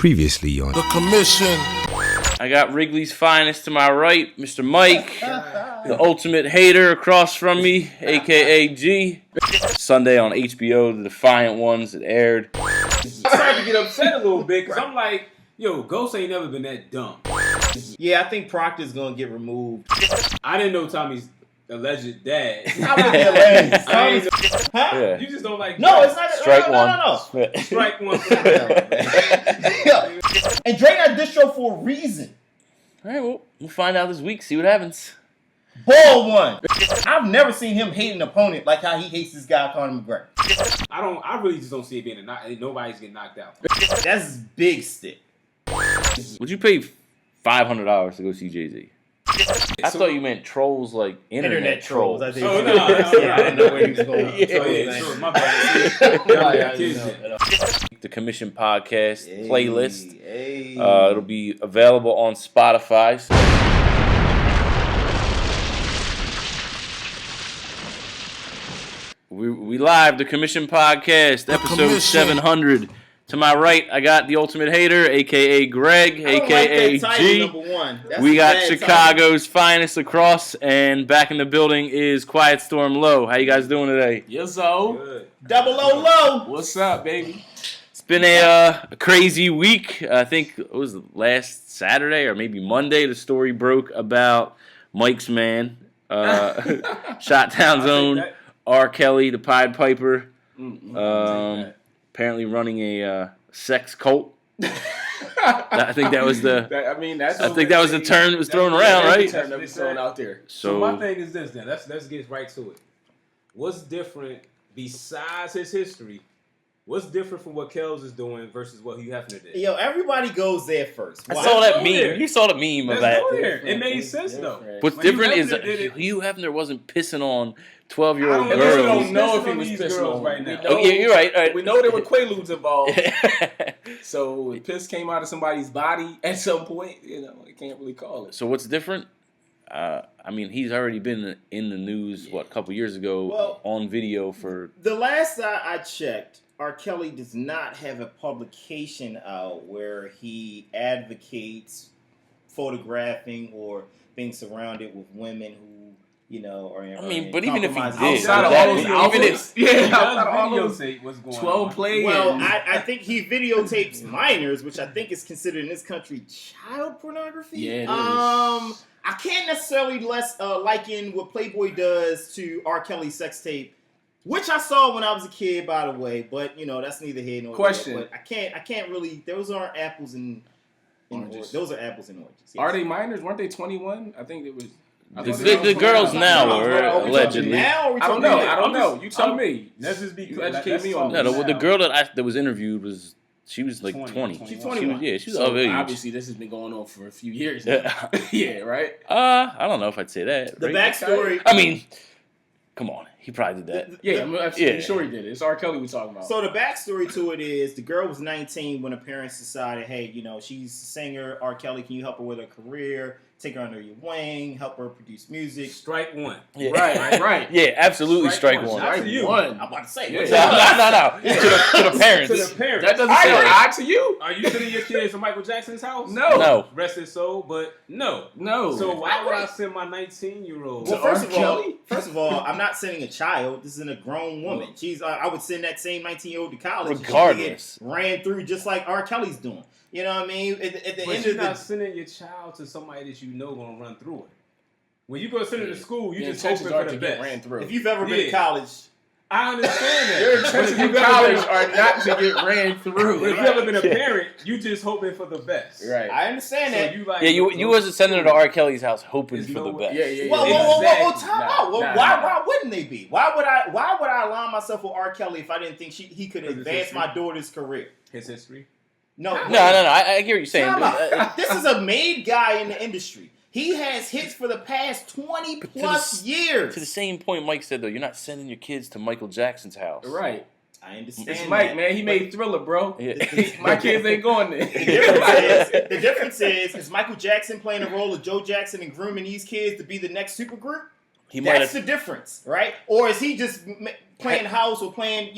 Previously on The Commission. I got Wrigley's finest to my right, Mr. Mike, the ultimate hater across from me, a.k.a. G. Sunday on HBO, The Defiant Ones, it aired. I'm starting to get upset a little bit because I'm like, yo, Ghost ain't never been that dumb. Yeah, I think Proctor's gonna get removed. I didn't know Tommy's alleged dad. How would it be alleged? I ain't- Huh? Yeah. You just don't like No, Drake. it's not. Strike no. one. Strike one. Yeah. And Drake got this show for a reason. All right, well, we'll find out this week, see what happens. Ball one. I've never seen him hate an opponent like how he hates this guy Conor McGregor. I really just don't see it being a knock. Nobody's getting knocked out. That's big stick. Would you pay $500 to go see Jay-Z? I thought you meant trolls like internet trolls. I think. Oh, no. I didn't know where he was going. Yeah. Oh, yeah, sure. My bad. The Commission Podcast playlist. Hey. It'll be available on Spotify. So we live, the Commission Podcast, episode Commission. 700. To my right, I got the ultimate hater, a.k.a. Greg, I don't a.k.a. like that title, G. number one. That's We a got bad Chicago's finest across, and back in the building is Quiet Storm Low. How you guys doing today? Yes, title. Double O low. What's up, baby? It's been a crazy week. I think it was last Saturday or maybe Monday. The story broke about Mike's man, Shot Town Zone, that. R. Kelly, the Pied Piper, Mm-hmm. apparently running a sex cult. I think that was the. I think that was the term that was thrown around, right? Term that was thrown out there. So my So thing is this then. Let's get right to it. What's different besides his history? What's different from what Kells is doing versus what Hugh Hefner did? Yo, everybody goes there first. I Why? saw that go there. meme. You saw the meme of Let's that. go there. It made sense though. What's When Hugh different is Hefner did it- Hugh Hefner wasn't pissing on 12-year-old I And don't we girls. don't know if he Pissing was on these pissing girls on right them. now. We know- Oh, yeah, you're right. All right. We know there were Quaaludes involved, so piss came out of somebody's body at some point. You know, I can't really call it. So what's different? I mean, he's already been in the news, a couple years ago Well- on video for... The last I checked, R. Kelly does not have a publication out where he advocates photographing or being surrounded with women who, you know, are in. I mean, are in but even if he compromising did, Outside of that- all those even outlets, if- He yeah, does outside of all those videotape what's going 12 on. plays. Well, I think he videotapes minors, which I think is considered in this country child pornography. Yeah, it is. I can't necessarily liken what Playboy does to R. Kelly's sex tape, which I saw when I was a kid, by the way. But you know, that's neither here nor Question. there. But I can't really. Those aren't apples and Oranges. those are apples and oranges. Yes. Are they minors? Weren't they 21? I think it was. I The- thought the- they the were girls 21. now No, are no, Are we allegedly. talking now? Or are we I don't talking know. later? I don't know. just- You tell I'm- me. Let's just be You educate me all on No, this. the girl that was interviewed was... She was like 20. She's She was, 21. yeah, she was So of age. obviously, this has been going on for a few years now. Yeah. Yeah, right? I don't know if I'd say that. The right? backstory. I mean, come on. He probably did that. Yeah, I'm absolutely Yeah. sure he did it. It's R. Kelly we're talking about. So the backstory to it is the girl was 19 when her parents decided, hey, you know, she's a singer. R. Kelly, can you help her with her career? Take her under your wing, help her produce music. Strike one. Yeah. Right. Yeah, absolutely strike Strike one. one. Not to you. One. I'm about to say. Yeah. what's No, up? no. To the parents. To the parents. That doesn't sound odd to you. Are you sending your kids to Michael Jackson's house? No. Rest his soul, but no. No. So why would I send my 19-year-old? Well, To R. first of all, I'm not sending a child. This is a grown woman. She's. I would send that same 19-year-old to college. and she'd Regardless. get ran through just like R. Kelly's doing. You know what I mean? At the But end you're of not the. sending your child to somebody that you know gonna run through it. When you go send it to school, you The just hoping intentions for are the to get best. ran through. If you've ever been to Yeah. college, I understand that. Your But intentions if in you've ever college been- are not to get ran But if through. you've ever been a parent, you just hoping for the best. Right. I understand So that. you like Yeah, you wasn't sending her to R. Kelly's house hoping There's for the no- best. Yeah. Whoa, Exactly. time out. Well, Nah. why wouldn't they be? Why would I align myself with R. Kelly if I didn't think he could Because it's advance history. my daughter's career? his history. No. No. I hear what you're saying. Time out. This is a made guy in the industry. He has hits for the past 20 But plus years. To the same point Mike said, though, you're not sending your kids to Michael Jackson's house. Right. I understand. It's Mike, that. man. He made Thriller, bro. Yeah. My kids ain't going there. The difference is Michael Jackson playing the role of Joe Jackson and grooming these kids to be the next supergroup? He might That's have. the difference, right? Or is he just playing house or playing,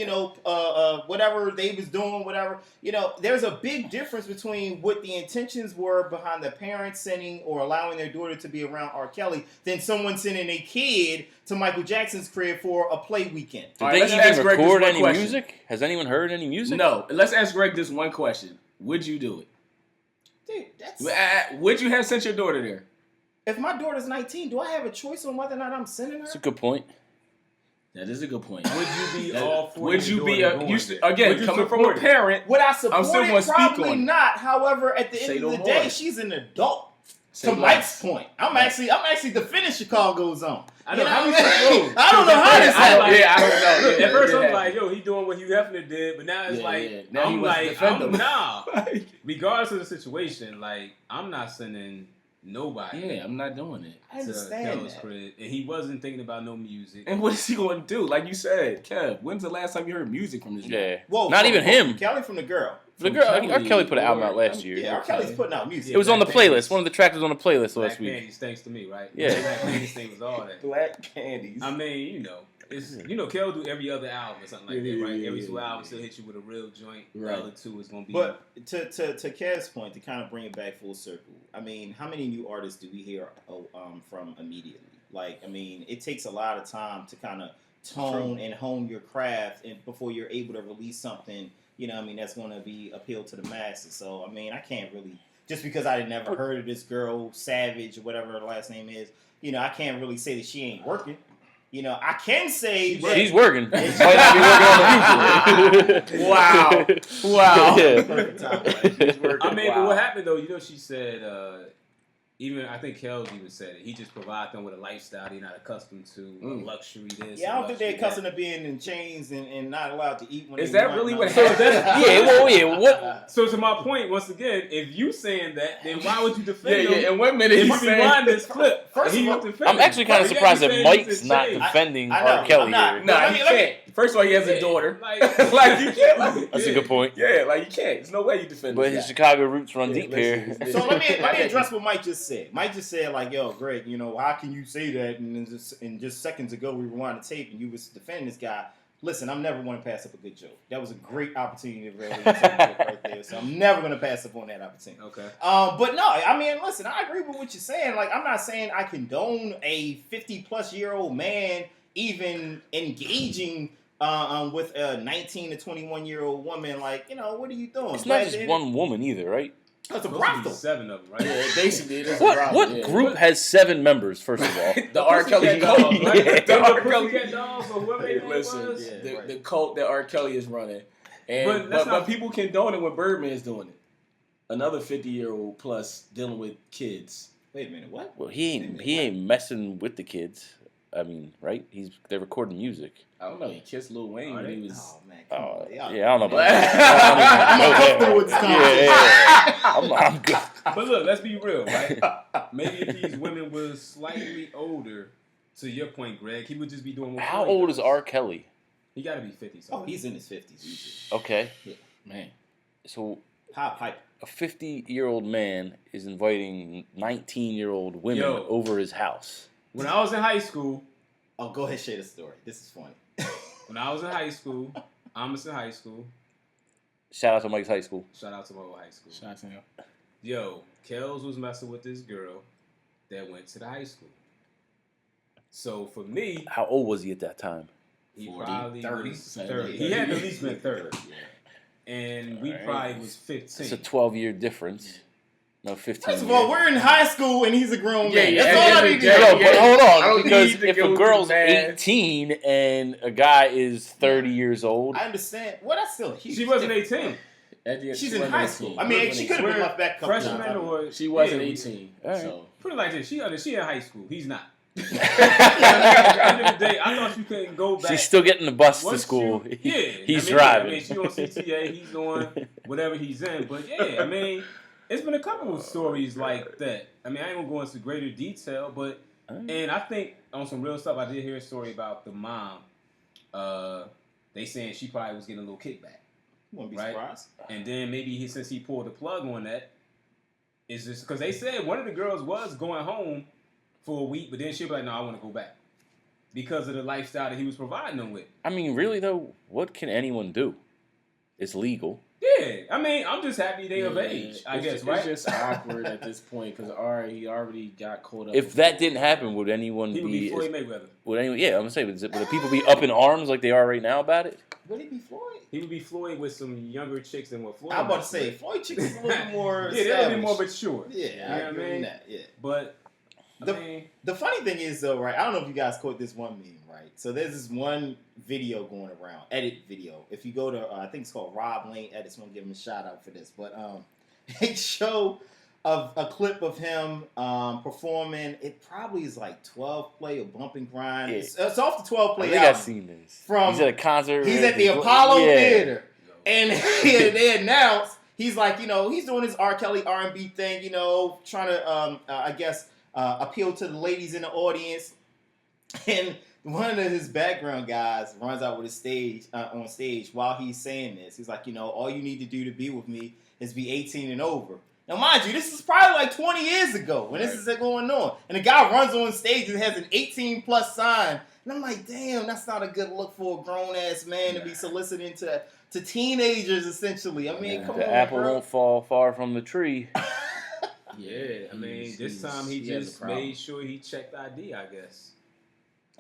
whatever they was doing, whatever. There's a big difference between what the intentions were behind the parents sending or allowing their daughter to be around R. Kelly than someone sending a kid to Michael Jackson's crib for a play weekend. Did All they right, let's ask even Greg this record one any question. music? Has anyone heard any music? No. Let's ask Greg this one question. Would you do it? Dude, that's... Would you have sent your daughter there? If my daughter's 19, do I have a choice on whether or not I'm sending her? That's a good point. That is a good point. Would you be all for Would your you be daughter a going you there? again Would you coming from support a it? parent? Would I support still it? gonna speak Probably on it. not. However, at the Say end no of the more. day, she's an adult. Say To less. Mike's point, I'm actually defending Chicago's Zone. I know You how know many what I mean? times. I don't know how this I happened. Yeah, I don't know. Look, Yeah, at first yeah. I'm like, yo, he doing what Hugh Hefner did, but now it's Yeah, like, yeah. Now he I'm wants to like, defend him. nah. Regardless of the situation, like, I'm not sending nobody Yeah, I'm not doing it. I to understand Kel's that. crib, and he wasn't thinking about no music. And what is he going to do? Like you said, Kev, when's the last time you heard music from this guy? Yeah. Whoa, Not whoa, even whoa. him. Kelly from the girl. The girl, Kelly, R. Kelly put an album out or- last year. Yeah, R. Kelly's putting out music. It was on the Black playlist. Panties. One of the tracks was on the playlist Black last week. Panties, thanks to me, right? Yeah. Black Panties thing was all that. Black Candies. I mean, it's Kel do every other album or something like that, right? Every two albums he'll hit you with a real joint. Right. The other two is gonna be. But to Kev's point, to kind of bring it back full circle, I mean, how many new artists do we hear from immediately? Like, I mean, it takes a lot of time to kind of tone and hone your craft and before you're able to release something, that's going to be appeal to the masses. So, I mean, I can't really, just because I never heard of this girl, Savage, or whatever her last name is, I can't really say that she ain't working. I can say that She's working. Might not be working on the music. Wow. Yeah. perfect time, right? I mean, but what happened though? She said, even I think Kel's even said it. He just provides them with a lifestyle they're not accustomed to, a luxury this. Yeah, I a don't think they're luxury accustomed to being in chains and not allowed to eat when Is they that want. really No. what So happened? Yeah, well, yeah. What? that. So to my point, once again, if you saying that, then why would you defend Yeah, him? yeah. In 1 minute, If he's you saying. rewind this clip, First he of all, was defending I'm actually kind of him. surprised But that yet Mike's he's not saying defending I know, R. Kelly I'm not. here. Nah, Let he me- can't. First of all, he has a Yeah, daughter. like- Like, you can't. Like, That's a good point. yeah, like you can't. There's no way you defend But this his guy. Chicago roots run Yeah, deep listen, here. listen. So let me address what Mike just said. Mike just said, like, yo, Greg, how can you say that? And just seconds ago, we rewound the tape and you was defending this guy. Listen, I'm never going to pass up a good joke. That was a great opportunity to really right there. So I'm never going to pass up on that opportunity. Okay. But no, I mean, listen, I agree with what you're saying. Like, I'm not saying I condone a 50-plus-year-old man even engaging with a 19 to 21-year-old woman. Like, what are you doing? It's not But just then- one woman either, right? It's a Supposed to be brothel. 7 of them, right? Yeah, basically, it is a What problem, what yeah. group has 7 members? First of all, The R. Kelly Pussycat cult. Dolls, right? Yeah. The R. Kelly. Pussycat Dolls or whoever their name Listen, was. Yeah. the, right. the cult that R. Kelly is running, and But that's but not- people condone it when Birdman's doing it. Another 50-year-old plus dealing with kids. Wait a minute, what? well, he ain't messing with the kids. I mean, right? They're recording music. I don't know. He kissed Lil Wayne when he was. Oh, man. Come Oh, on. yeah, Y'all- I don't know about I'm that. uncomfortable with this I'm good. But look, let's be real, right? Maybe if these women was slightly older, to your point, Greg, he would just be doing what How Kelly old does. is R. Kelly? He got to be 50 Oh, something. he's in his 50s. Easy. Okay, Man. so Pop pipe. a 50-year-old man is inviting 19-year-old women Yo. over his house. When I was in high school, Oh, go ahead, share the story. This is funny. when I was in high school, I was in high school. Shout out to Mike's high school. Shout out to my old high school. Shout out to him. Yo, Kels was messing with this girl that went to the high school. So for me, How old was he at that time? he 40, probably 30, was 70. 30. He had at least been 30. Yeah. And we Alright. probably was It's a 15. 12-year difference. No, 15 First of all, years. we're in high school and he's a grown Yeah, man. yeah, That's at all the I end need of to the know. day, No, yeah. but hold I on, don't because need to if go a through girl's that. 18 and a guy is 30 years old, I understand. Well, that's still huge. She wasn't 18. At the end, She's she in wasn't high 18. school. I mean, she could have been We're left back a couple freshman times. or She wasn't yeah, 18. Alright. So. Put it like this: she in high school. He's not. At the end of the day, I thought you couldn't go back. she's still getting the bus to Once school. you- yeah, He's I mean, driving. I mean, she on CTA. He's on whatever he's in. But yeah, I mean, it's been a couple of stories like that. I mean, I ain't gonna go into greater detail, but and I think on some real stuff, I did hear a story about the mom. They saying she probably was getting a little kickback. You wouldn't be Right. surprised. And then maybe since he pulled the plug on that, it's just because they said one of the girls was going home for a week, but then she'll be like, "No, I want to go back." because of the lifestyle that he was providing them with. I mean, really though, what can anyone do? It's legal. Yeah, I mean, I'm just happy they of age. I guess, right? It's just awkward at this point because he already got caught up. If that didn't happen, would anyone He would be? be Floyd Mayweather. Would anyone? Yeah, I'm gonna say, would the people be up in arms like they are right now about it? Would it be Floyd? He would be Floyd with some younger chicks than what Floyd. I'm about to was say with. Floyd chicks is a little more. Yeah, they're a little more established. mature. Yeah, You I know what I agree mean? with that. Yeah. But The- I mean, The funny thing is though, right? I don't know if you guys caught this one meme, right? So there's this one video going around, edit video. If you go to, I think it's called Rob Lane Edits. I want to give him a shout out for this, but they show a clip of him performing. It probably is like 12 play or Bump and Grind. Yeah. It's off the 12 I play think I've album. seen this. From- he's at a concert. He's at the Apollo Yeah. Theater. And they announced he's like, he's doing his R. Kelly R&B thing, trying to, I guess, appeal to the ladies in the audience. And one of his background guys runs out with on stage while he's saying this. He's like, all you need to do to be with me is be 18 and over. Now, mind you, this is probably like 20 years ago when this is going on. And the guy runs on stage and has an 18-plus sign. And I'm like, damn, that's not a good look for a grown-ass man to be soliciting to teenagers, essentially. I mean, come on, The apple bro. won't fall far from the tree. yeah, I mean, this time he has a just problem. made sure he checked ID, I guess.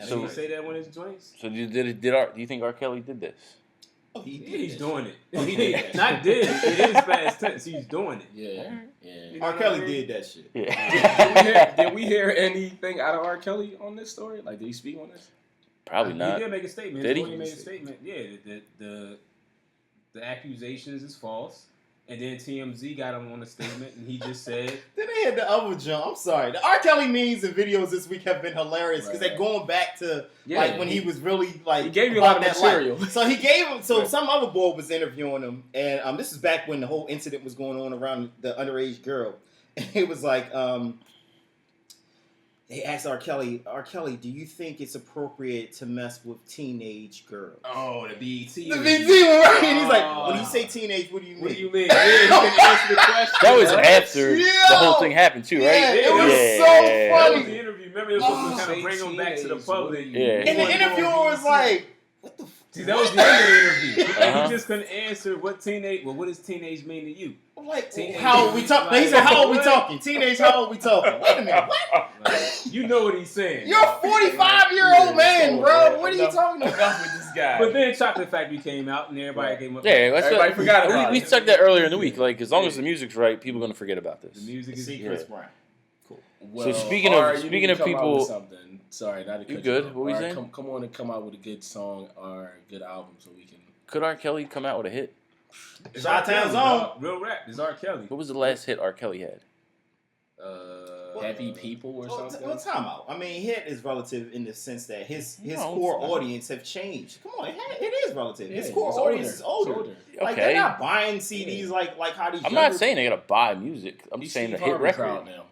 So- Did he say that when his joints? So do you think R. Kelly did this? Oh, he did Yeah, he's that doing it. Oh, he did. Not did. It is past tense. He's doing it. Yeah. shit. R. Kelly did that shit. Yeah. Did we hear anything out of R. Kelly on this story? Like, did he speak on this? Probably He not. did make a statement. Did he? He made a statement. Yeah, the accusations is false. And then TMZ got him on a statement, and he just said, Then they had the other jump. I'm sorry. The R. Kelly memes and videos this week have been hilarious because Right. they're going back to Yeah, like when he was really like he gave you a lot of about that material. life. So he gave him. So Right. some other boy was interviewing him, and this is back when the whole incident was going on around the underage girl. And it was like they asked R. Kelly, do you think it's appropriate to mess with teenage girls? "Oh, the BET." The BT was right. And he's like, when you say teenage, what do you mean? What do you mean? Yeah, you can answer the question. That was right? after the whole thing happened too, right? Yeah, it was Yeah. so That funny. was the interview. Remember, it was supposed to kind Oh. of bring him back to the public. Yeah. And the interviewer was like, what the fuck? See, that was the end of the interview. Uh-huh. He just couldn't answer what does teenage mean to you? I'm like, Teenage. how old we talking? He said, how old we talking? Teenage, how old we talking? Wait a minute, what? Like, you know what he's saying. You're a 45-year-old man, bro. What are you talking about? Enough with this guy. But then Chocolate Factory came out and everybody came up. Yeah, that's Everybody forgot about we it. stuck that earlier in the week. Like, as long as the music's right, people are gonna forget about this. The music is See Yeah. Chris Brown. Well, speaking of- Ari, you speaking need to of come out people- with something. Sorry, not to You cut good? off. What were you Ari, saying? Come on and come out with a good song or a good album so we can. Could R. Kelly come out with a hit? It's Shot R. Kelly, Town's dog. own. Real rap. It's R. Kelly. What was the last hit R. Kelly had? Happy People or something. Well, time out. I mean, hit is relative in the sense that his No, core it's not. audience have changed. Come on, it is relative. His Yeah, core it's audience is older. It's older. Like Okay. they're not buying CDs like how these. I'm not younger- saying they gotta buy music. I'm You just saying see the hit Harvey record. crowd now.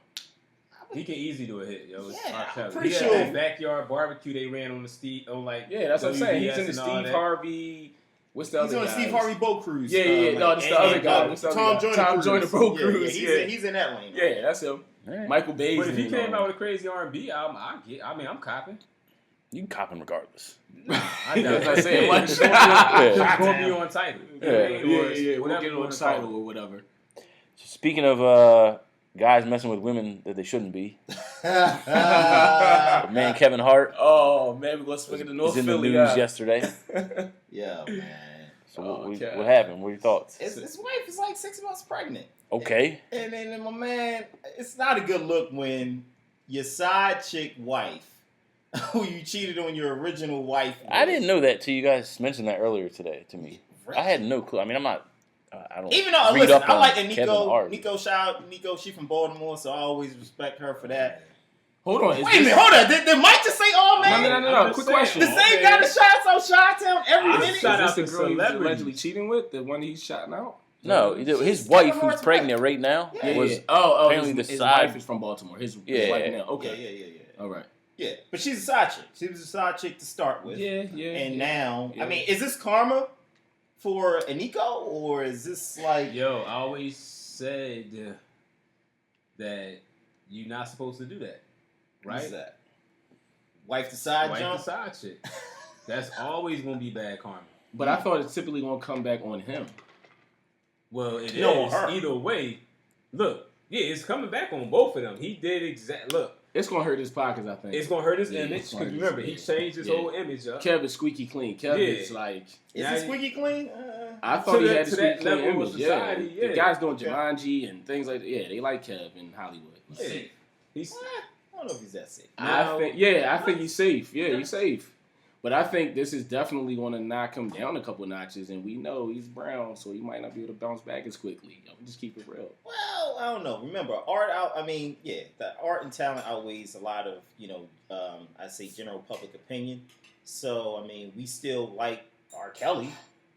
He can easily do a hit, yo. It's Yeah, R. I'm Kelly. pretty He had sure- that backyard barbecue they ran on the Steve on like Yeah, that's what I'm saying. He's WBS in the and all Steve that. Harvey. What's the He's other on guy? Steve Harvey boat cruise. Yeah, no, it's the other guy. What's the other Tom guy? Joyner. Tom cruise. Joyner boat Yeah, cruise. Yeah, Yeah, he's in that lane. yeah, that's him. Alright. Michael Bay's. But if he in came all out with a crazy R&B album, I'm copping. You can cop him regardless. I know. That's not saying much. It's gonna be on title. Yeah. Yeah, we'll Whatever get you it on wanna the call title or whatever. So speaking of guys messing with women that they shouldn't be, the man Kevin Hart Oh man, we're gonna swing it to North was in the Philly. news yesterday. Yeah, man. So Oh, what, okay. what happened? What are your thoughts? His wife is like 6 months pregnant. Okay. And then my man, it's not a good look when your side chick wife, who you cheated on your original wife with. I didn't know that till you guys mentioned that earlier today to me. I had no clue. I mean, I'm not. I don't. Even though, read listen, up I on like that Kevin Hart. Nico, shout out Nico, she from Baltimore, so I always respect her for that. Hold on. Wait a minute, hold on. Did Mike just say, oh man? No. I'm Quick just question. The same guy that shouts out Chi-Town every I minute? shout Is out this to the girl he was celebrities. allegedly cheating with? The one he's shouting out? No, She's his wife, Kevin who's Hart's pregnant right now, Yeah. was Oh, apparently his the side- wife is from Baltimore. His Yeah. wife now. Okay. Yeah. All right. Yeah, but she's a side chick. She was a side chick to start with. Yeah. And now, Yeah. I mean, is this karma for Nico, or is this like... Yo, I always said that you're not supposed to do that, What's right? that? Wife the side Wife jump. the side chick. That's always gonna be bad karma. But I thought it's typically gonna come back on him. Well, it No, is. her. Either way, look, yeah, it's coming back on both of them. He did look. It's gonna hurt his pockets, I think. It's gonna hurt his Yeah, image it's gonna because hurt remember his- he changed his yeah. whole image up. Kev is squeaky clean. Kev Yeah. is like. Is Now it you- squeaky clean? I thought he that- had a to squeaky that clean level of image. society, Yeah. yeah. The guys doing Okay. Jumanji and things like that. Yeah, they like Kev in Hollywood. Yeah. He's I don't know if he's that sick. Now- I think he's safe. Yeah, he's safe. But I think this is definitely going to knock him down a couple notches, and we know he's brown, so he might not be able to bounce back as quickly. Just keep it real. Well, I don't know. Remember, the art and talent outweighs a lot of, I say general public opinion. So, I mean, we still like R. Kelly.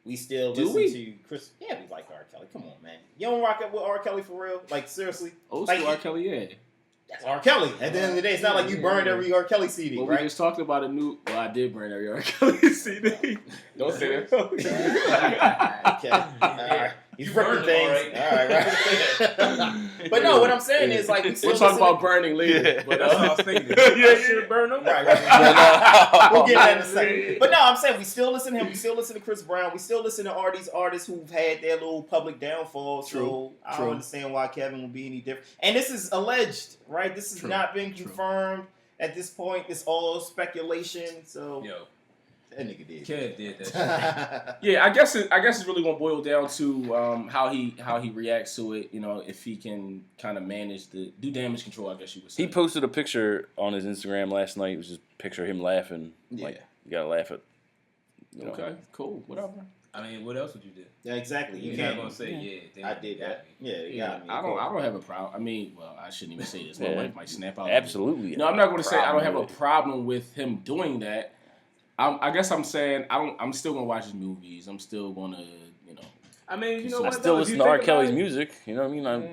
We still Do listen we? to Chris. Yeah, we like R. Kelly. Come on, man. You don't rock up with R. Kelly for real? Like, seriously? Old Like, school R. Kelly, yeah. That's R. Kelly. At the end of the day, it's not like you burned every R. Kelly CD, Well, right? we just talked about a new. Well, I did burn every R. Kelly CD. Don't say that. Okay. All right. He's You ripping burned them, things. all All right. But no, what I'm saying is, like, we still We'll talk listen about burning later. Yeah. But, that's what I was thinking. Yeah, I should have burned them. Right. We'll get that in a second. But no, I'm saying we still listen to him. We still listen to Chris Brown. We still listen to all these artists who've had their little public downfall. So I don't understand why Kevin would be any different. And this is alleged, right? This has not been confirmed at this point. It's all speculation. So Yo, that nigga did. Kev did that. Yeah, I guess it's really gonna boil down to how he reacts to it. You know, if he can kind of manage do damage control. I guess you would say. He posted a picture on his Instagram last night. It was just a picture of him laughing. Yeah. Like, you gotta laugh at. Okay, cool, whatever. I mean, what else would you do? Yeah, exactly. You're You not can't. gonna say, I did that. Yeah, Yeah, I don't have a problem. I mean, well, I shouldn't even say this. My Yeah. wife might snap out. Absolutely. No, I'm not going to say I don't have a Problem with problem with him doing that. I guess I'm saying I'm still going to watch his movies. I'm still going to, I mean, you know it. I what? still though? If listen you to R. think Kelly's about it- music. You know what I mean?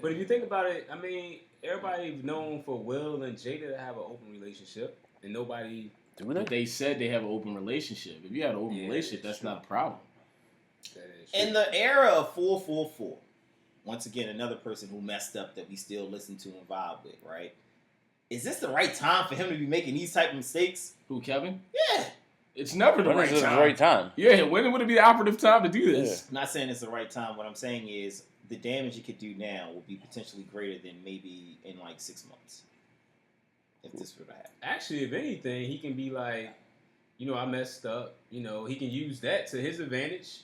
But if you think about it, I mean, everybody's known for Will and Jada to have an open relationship, and nobody. Do But they said they have an open relationship. If you have an open Yeah, relationship, that's that's not a problem. That is In true. the era of 444, once again, another person who messed up that we still listen to and vibe with, right? Is this the right time for him to be making these type of mistakes? Who, Kevin? Yeah. It's never the When right is it the time. right time? Yeah, when would it be the operative time to do this? I'm not saying it's the right time. What I'm saying is the damage it could do now will be potentially greater than maybe in like 6 months. If this were to happen. Actually, if anything, he can be like, I messed up. He can use that to his advantage.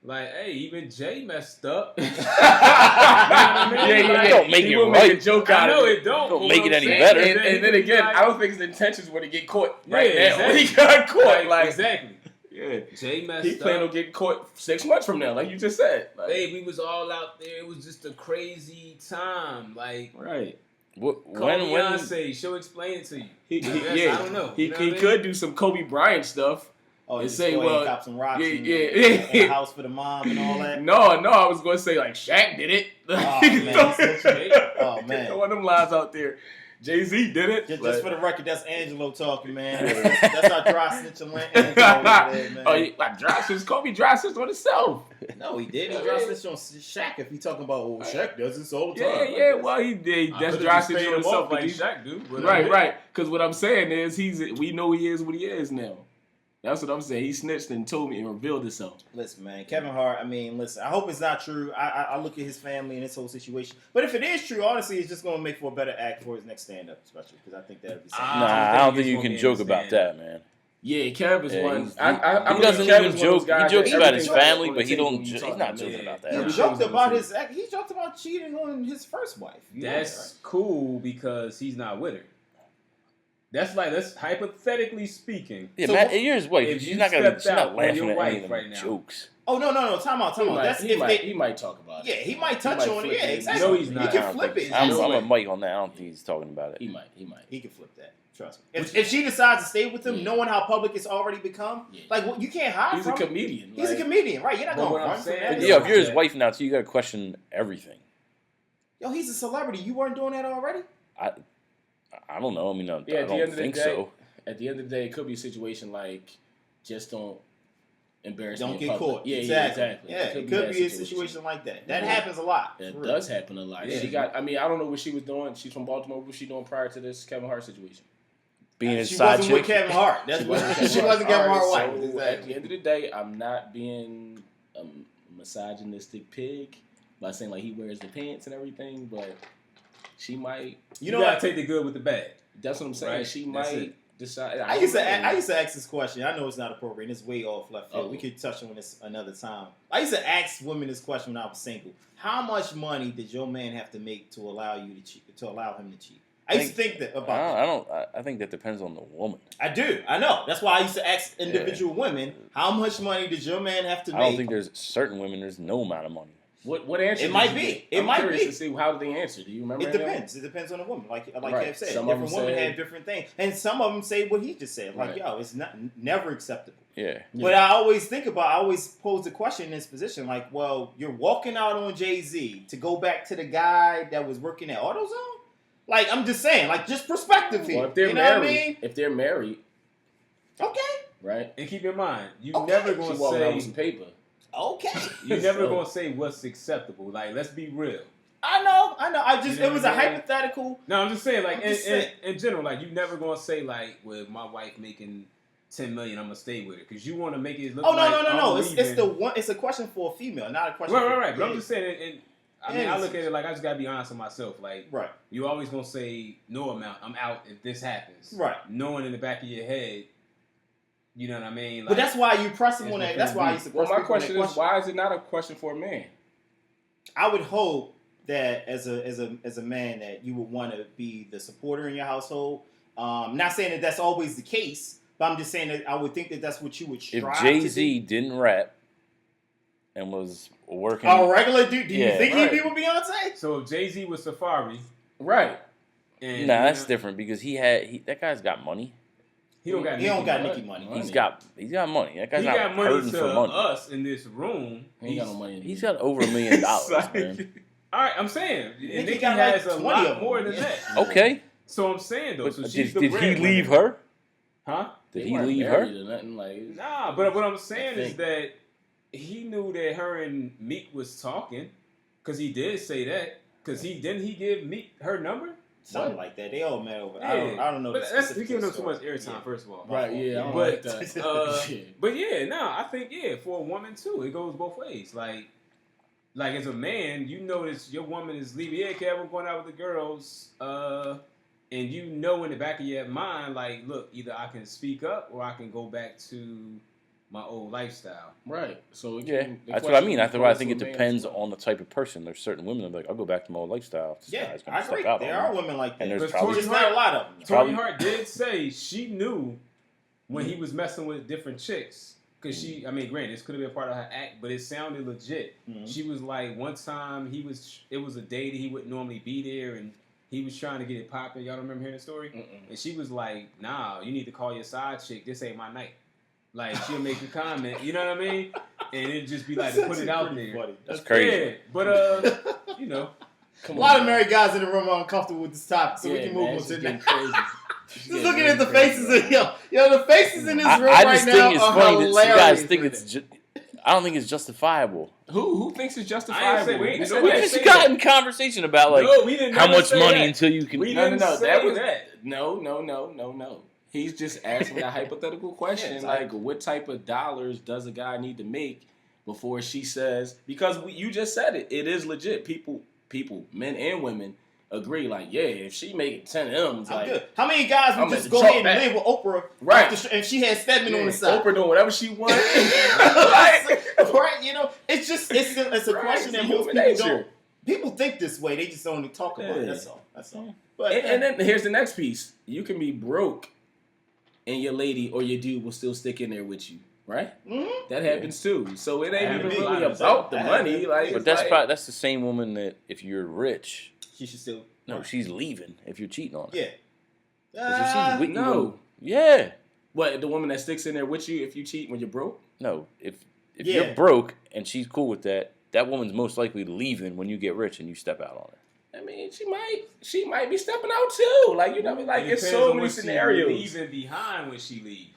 Like, hey, even Jay messed up. You know what I mean? Yeah, Like, don't make he it will right. make a joke I out know of it. it don't. Don't but make what it I'm any saying better. is And, that and he then can be again, like- I don't think his intentions were to get caught Yeah, right now. exactly. When he got caught, like, exactly. yeah, Jay messed he up. planned on getting caught 6 months from now, like you just said. Like, Hey, we was all out there. It was just a crazy time. Like, right. call When Beyonce. She'll explain it to you. He, Yes, yeah, I don't know. He, You know he what I mean? could do some Kobe Bryant stuff. Oh, And just say, go ahead and well, cop some rocks yeah, and, yeah, and yeah. a house for the mom and all that. No, I was going to say like Shaq did it. Oh, man. Oh, man. Throw one of them lines out there. Jay-Z did it. Just for the record, that's Angelo talking, man. That's our dry snitch and Angelo over there, man. Oh, like dry snitch, Kobe dry snitch on himself. No, he did. He dry snitch on Shaq. If you talking about, Shaq does this all the Yeah, time. yeah. Well, he did. That's dry snitch on himself. like He's- Shaq do. but Right. Because what I'm saying is, we know he is what he is now. That's what I'm saying. He snitched and told me and revealed himself. Listen, man, Kevin Hart. I mean, listen. I hope it's not true. I look at his family and this whole situation. But if it is true, honestly, it's just going to make for a better act for his next stand-up, especially because I think that'll be something. Nah, I don't think you can joke about that, man. Yeah, Kev is Yeah, one. he's- I he doesn't Kev even is one of those joke. He guys jokes that about his everything family, on but the he table don't. when you He's talk not to him. joking about He that. joked about he joked about cheating on his first wife. You know That's that, cool because he's not with her. That's hypothetically speaking. Yeah, So Matt, what- you're his wife. if She's you not gonna. stepped She's out not on laughing your at wife any of them right now. jokes. right? Oh no, Time out. That's if they. He might talk about it. Yeah, he might touch might on it. flip Yeah, it. exactly. No, he's not. He I can don't flip think- it. I'm no a way. Mike on that. I don't think he's talking about it. He might. He can flip that. Trust me. If she decides to stay with him, knowing how public it's already become, Yeah. like you can't hide He's a from him. comedian. He's a like- comedian, right? You're not But gonna what I'm run from saying that. is- Yeah, if you're his that- wife now, too, you gotta question everything. Yo, he's a celebrity. You weren't doing that already. I don't know. I mean, Yeah, I at the end don't of the think day- so. At the end of the day, it could be a situation like just don't embarrass me Don't in get public. caught. Yeah, exactly. exactly. Yeah, it could that be a situation like that. That happens a lot. It for real. does happen a lot. Yeah. She got. I mean, I don't know what she was doing. She's from Baltimore. What was she doing prior to this Kevin Hart situation? being his She side wasn't with chick. Kevin Hart. That's what she wasn't Kevin Hart wife. So Exactly. at the end of the day, I'm not being a misogynistic pig by saying like he wears the pants and everything, but she might. You gotta take the good with the bad. That's what I'm saying. Right. She That's might it. decide. I used to ask this question. I know it's not appropriate. And it's way off left field. Oh. We could touch on this another time. I used to ask women this question when I was single. How much money did your man have to make to allow you to cheat? To allow him to cheat? I used to think that about that. I think that depends on the woman. I do. I know. That's why I used to ask individual women, how much money did your man have to make? I don't think there's certain women. There's no amount of money. What answer? It might did you be. get? It I'm might curious be. to see how did they answer. Do you remember? It depends. It depends on the woman. Like Right. Kev said, Some of different them women say- have different things, and some of them say what he just said. Like, Right. yo, it's never acceptable. Yeah. But I always pose the question in this position, like, well, you're walking out on Jay-Z to go back to the guy that was working at AutoZone? Like, I'm just saying, like, just perspective here. Well, if they're you know married, what I mean? if they're married, Okay. right? And keep in mind, you Okay. never She gonna walking out with say some paper. Okay. you never So- gonna say what's acceptable. Like, let's be real. I know. I just, You know it was what a I mean? hypothetical. No, I'm just saying, like, I'm just saying. in general, like, you never gonna say, like, with my wife making $10 million, I'm gonna stay with her because you want to make it look. Oh, no, like no. I'm It's leaving. the one. It's a question for a female, not a question for Right. But I'm yeah. just saying, and I mean, Yeah, I look at it like I just gotta be honest with myself. Like, Right. you always gonna say no amount. I'm out if this happens. Right. Knowing in the back of your head, you know what I mean. Like, But that's why you press him It's on that. what That's it why I be. used to Well, press my people on that question is, why is it not a question for a man? I would hope that as a man that you would want to be the supporter in your household. Not saying that that's always the case, but I'm just saying that I would think that that's what you would If strive Jay-Z to didn't rap and was working, do. A regular dude, do you Yeah. think Right. he'd be with Beyonce? so if Jay-Z was Safari, Right. and nah, you that's know, different because that guy's got money. He don't got. He don't got money. Nicki money. Money. He's got money. That guy's He not got money hurting to for money. us in this room. He ain't got no money. He's got over $1 million, Like- man. All right, I'm saying, Nicki and Nicki got like has a 20 lot of them. more than Yeah. that. Okay, So I'm saying though, but so did, she's the did he breadwinner. leave her? Huh? Did They he weren't leave married her? or nothing like. Nah, but what I'm saying I is think- that he knew that her and Meek was talking, because he did say that. Because he give Meek her number. Something like that. They all met over. Yeah. I don't know. But the that's specifics giving of them the too much story. airtime. Yeah. First of all. Right, yeah, I don't But, like that. Yeah. But yeah, no, I think for a woman too, it goes both ways. Like as a man, you notice your woman is leaving. Yeah, Kev, I'm going out with the girls, and you know in the back of your mind, like, look, either I can speak up or I can go back to my old lifestyle. Right. So it Yeah, can- the that's what I question mean. That's why I goes think to it a man depends as well. on the type of person. There's certain women that are like, I'll go back to my old lifestyle. This Yeah, guy's gonna I agree. step out There on are me. women like that. And there's But probably There's not a lot of them. Tony Probably- Hart did say she knew when he was messing with different chicks. Because she, I mean, granted, this could have been part of her act, but it sounded legit. Mhm. She was like, one time it was a day that he wouldn't normally be there, and he was trying to get it popping. Y'all don't remember hearing the story? Mm-mm. And she was like, nah, you need to call your side chick. This ain't my night. Like, she'll make a comment, you know what I mean? And it'd just be like, to put it out there. Funny. That's crazy. Yeah, but, you know. Come A lot of on, married guys in the room are uncomfortable with this topic, so we Yeah, can move man, on it's to just the getting next. crazy. Just looking at the faces of yo, the faces in this room I right just now think it's are funny that you hilarious. guys think right it's. I don't think it's justifiable. Who thinks it's I justifiable? ain't say we ain't Who said nobody We that? say just got that. in conversation about like No, we didn't how never much say money that. until you can. We No, didn't say that was that. No. He's just asking a hypothetical question, Yeah, like what type of dollars does a guy need to make before she says? Because you just said it. It is legit. People, men and women agree. Like, yeah, if she making 10 M's, I'm like good. How many guys I'm would just at go the ahead truck and live with Oprah, Right. after and she had Stedman on the side? Oprah doing whatever she wants. Right? You know, it's a Right, question that it's most human people nature. don't. People think this way. They just don't talk about it. Yeah. That's all. But And then here's the next piece. You can be broke, and your lady or your dude will still stick in there with you, right? Mhm. That happens too. So it ain't That even happened. really That about the happened. money. Like, But it's that's like, probably, that's the same woman that if you're rich, she should still. no, she's leaving if you're cheating on her. Yeah. 'Cause if she's with you no. when- yeah. What, the woman that sticks in there with you if you cheat when you're broke? No, if Yeah. you're broke and she's cool with that, that woman's most likely leaving when you get rich and you step out on her. I mean, she might be stepping out too. Like, you know, like It it's depends so on many what she scenarios. leaving behind when she leave.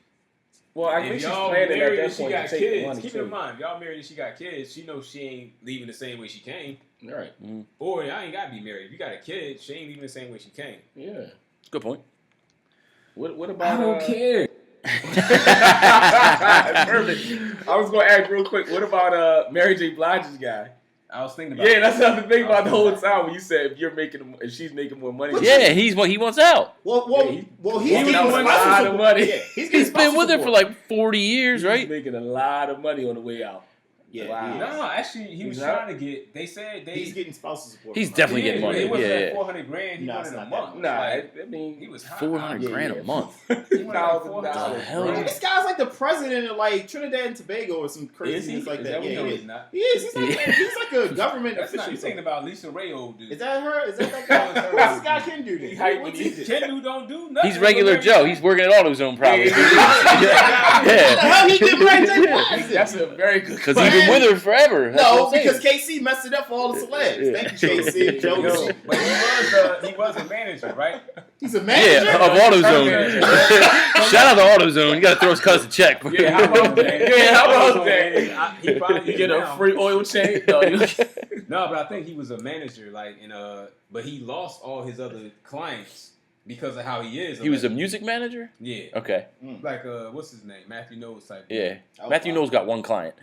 Well, I If think she's y'all planning at married that and she point got to take the kids, money keep too. in mind, if y'all married and she got kids, she knows she ain't leaving the same way she came. Right. Or I ain't got to be married. If you got a kid, she ain't leaving the same way she came. Yeah. Good point. What about? I don't care. Perfect. I was gonna ask real quick. What about Mary J. Blige's guy? I was thinking about Yeah, that's what I've been thinking about the whole I was thinking time when you said if she's making more money. Yeah, he wants out. Well, Yeah, he's he's getting making a spousal lot of support. money. Yeah, he's He's getting been with her for spousal like 40 years, He's right? making a lot of money on the way out. Yeah, Wow. No, actually, he was He's not? trying to get. They said they. he's getting spousal support. He's from her. definitely getting but money. It wasn't Yeah, like yeah. 400 grand. He No, wanted it's a not month. that Nah, Like, I mean, he was hot. 400 Yeah, grand yeah. a month. He wanted like $2,000. The hell Man, yeah. this guy's like the president of like Trinidad and Tobago or some craziness Is he? like Is that. that what Yeah, he he is? is. Not. He is. He's like a government That's not. official. You're thinking about Lisa Ray, old dude. Is that her? Is that that That guy? was her. What's this guy can do? He Then? hyped What's when he he- do? Kendu don't do nothing. He's regular Joe. He's working at AutoZone probably. What the Yeah. hell he did Mary J. Blige? That's a very good. Because he's been with her forever. That's No, what I'm because saying. KC messed it up for all the celebs. Yeah. Thank you, KC. Yo, Joe, but he was a manager, right? he's a manager. Yeah, of AutoZone. Shout out to AutoZone. You got to throw his cousin a check. Yeah, how about that? Yeah, how about that? He probably You get a now. free oil change. No, No, but I think he was a manager, like but he lost all his other clients because of how he is. He was a music manager? yeah, Okay. like what's his name? Matthew Knowles type. Yeah. Oh, Matthew wow. Knowles got one client.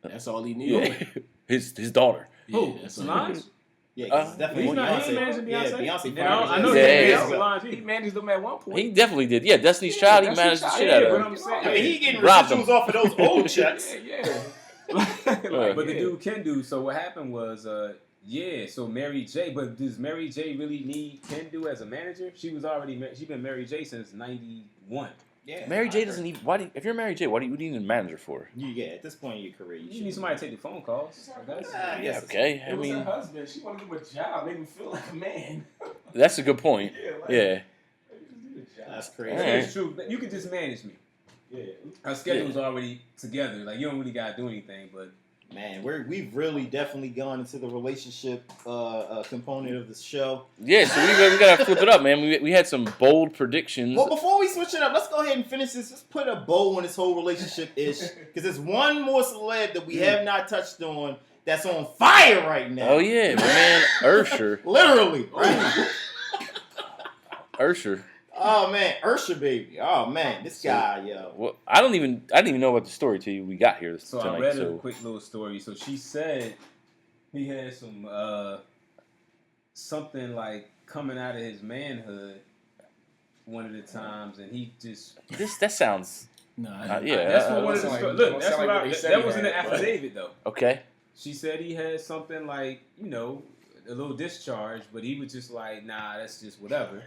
that's all he needed. Yeah. His daughter. Who? Yeah, that's all Solange? he Yeah, 'cause it's definitely He's not. He Beyonce. ain't managing Yeah, Beyonce. Beyonce. Yeah, I know fired Yeah, he yeah. managed Solange. He managed them at one point. He definitely did. Yeah, Destiny's Child, he Destiny's managed the Child, shit yeah, out but of I'm him. saying, I mean, he getting Robbed residuals him. off of those old checks. Yeah. But the dude can do. So what happened was, so Mary J. But does Mary J. really need Kendu as a manager? She was already she been Mary J. since '91. Yeah, Mary J doesn't even. If you're Mary J, what do you need a manager for? Yeah, at this point in your career, You need somebody to take the phone calls. That's, Ah, Yeah, yes. okay. I It was her mean, husband. She wanted to give him a job, make him feel like a man. that's a good point. Like, Yeah. That's crazy. Alright. it's true. You can just manage me. Yeah. Our schedule's already together. Like you don't really gotta do anything. But Man, we've really definitely gone into the relationship component of the show. Yeah, so we got to flip it up, man. We had some bold predictions. Well, before we switch it up, let's go ahead and finish this. Let's put a bow on this whole relationship ish, because there's one more celeb that we have not touched on that's on fire right now. Oh, yeah, my man, Usher. Literally. Right? Usher. Oh man, Usher baby. Oh man, this guy, yo. Well, I didn't even know about the story till we got here so tonight. I read a So quick little story. So she said he had some something like coming out of his manhood one of the times, and he just that sounds Nah, yeah. that's what one of the Don't sound look. like- That's don't sound what like I, what they said that he was in the had, but- affidavit though. okay. She said he had something like, a little discharge, but he was just like, nah, that's just whatever.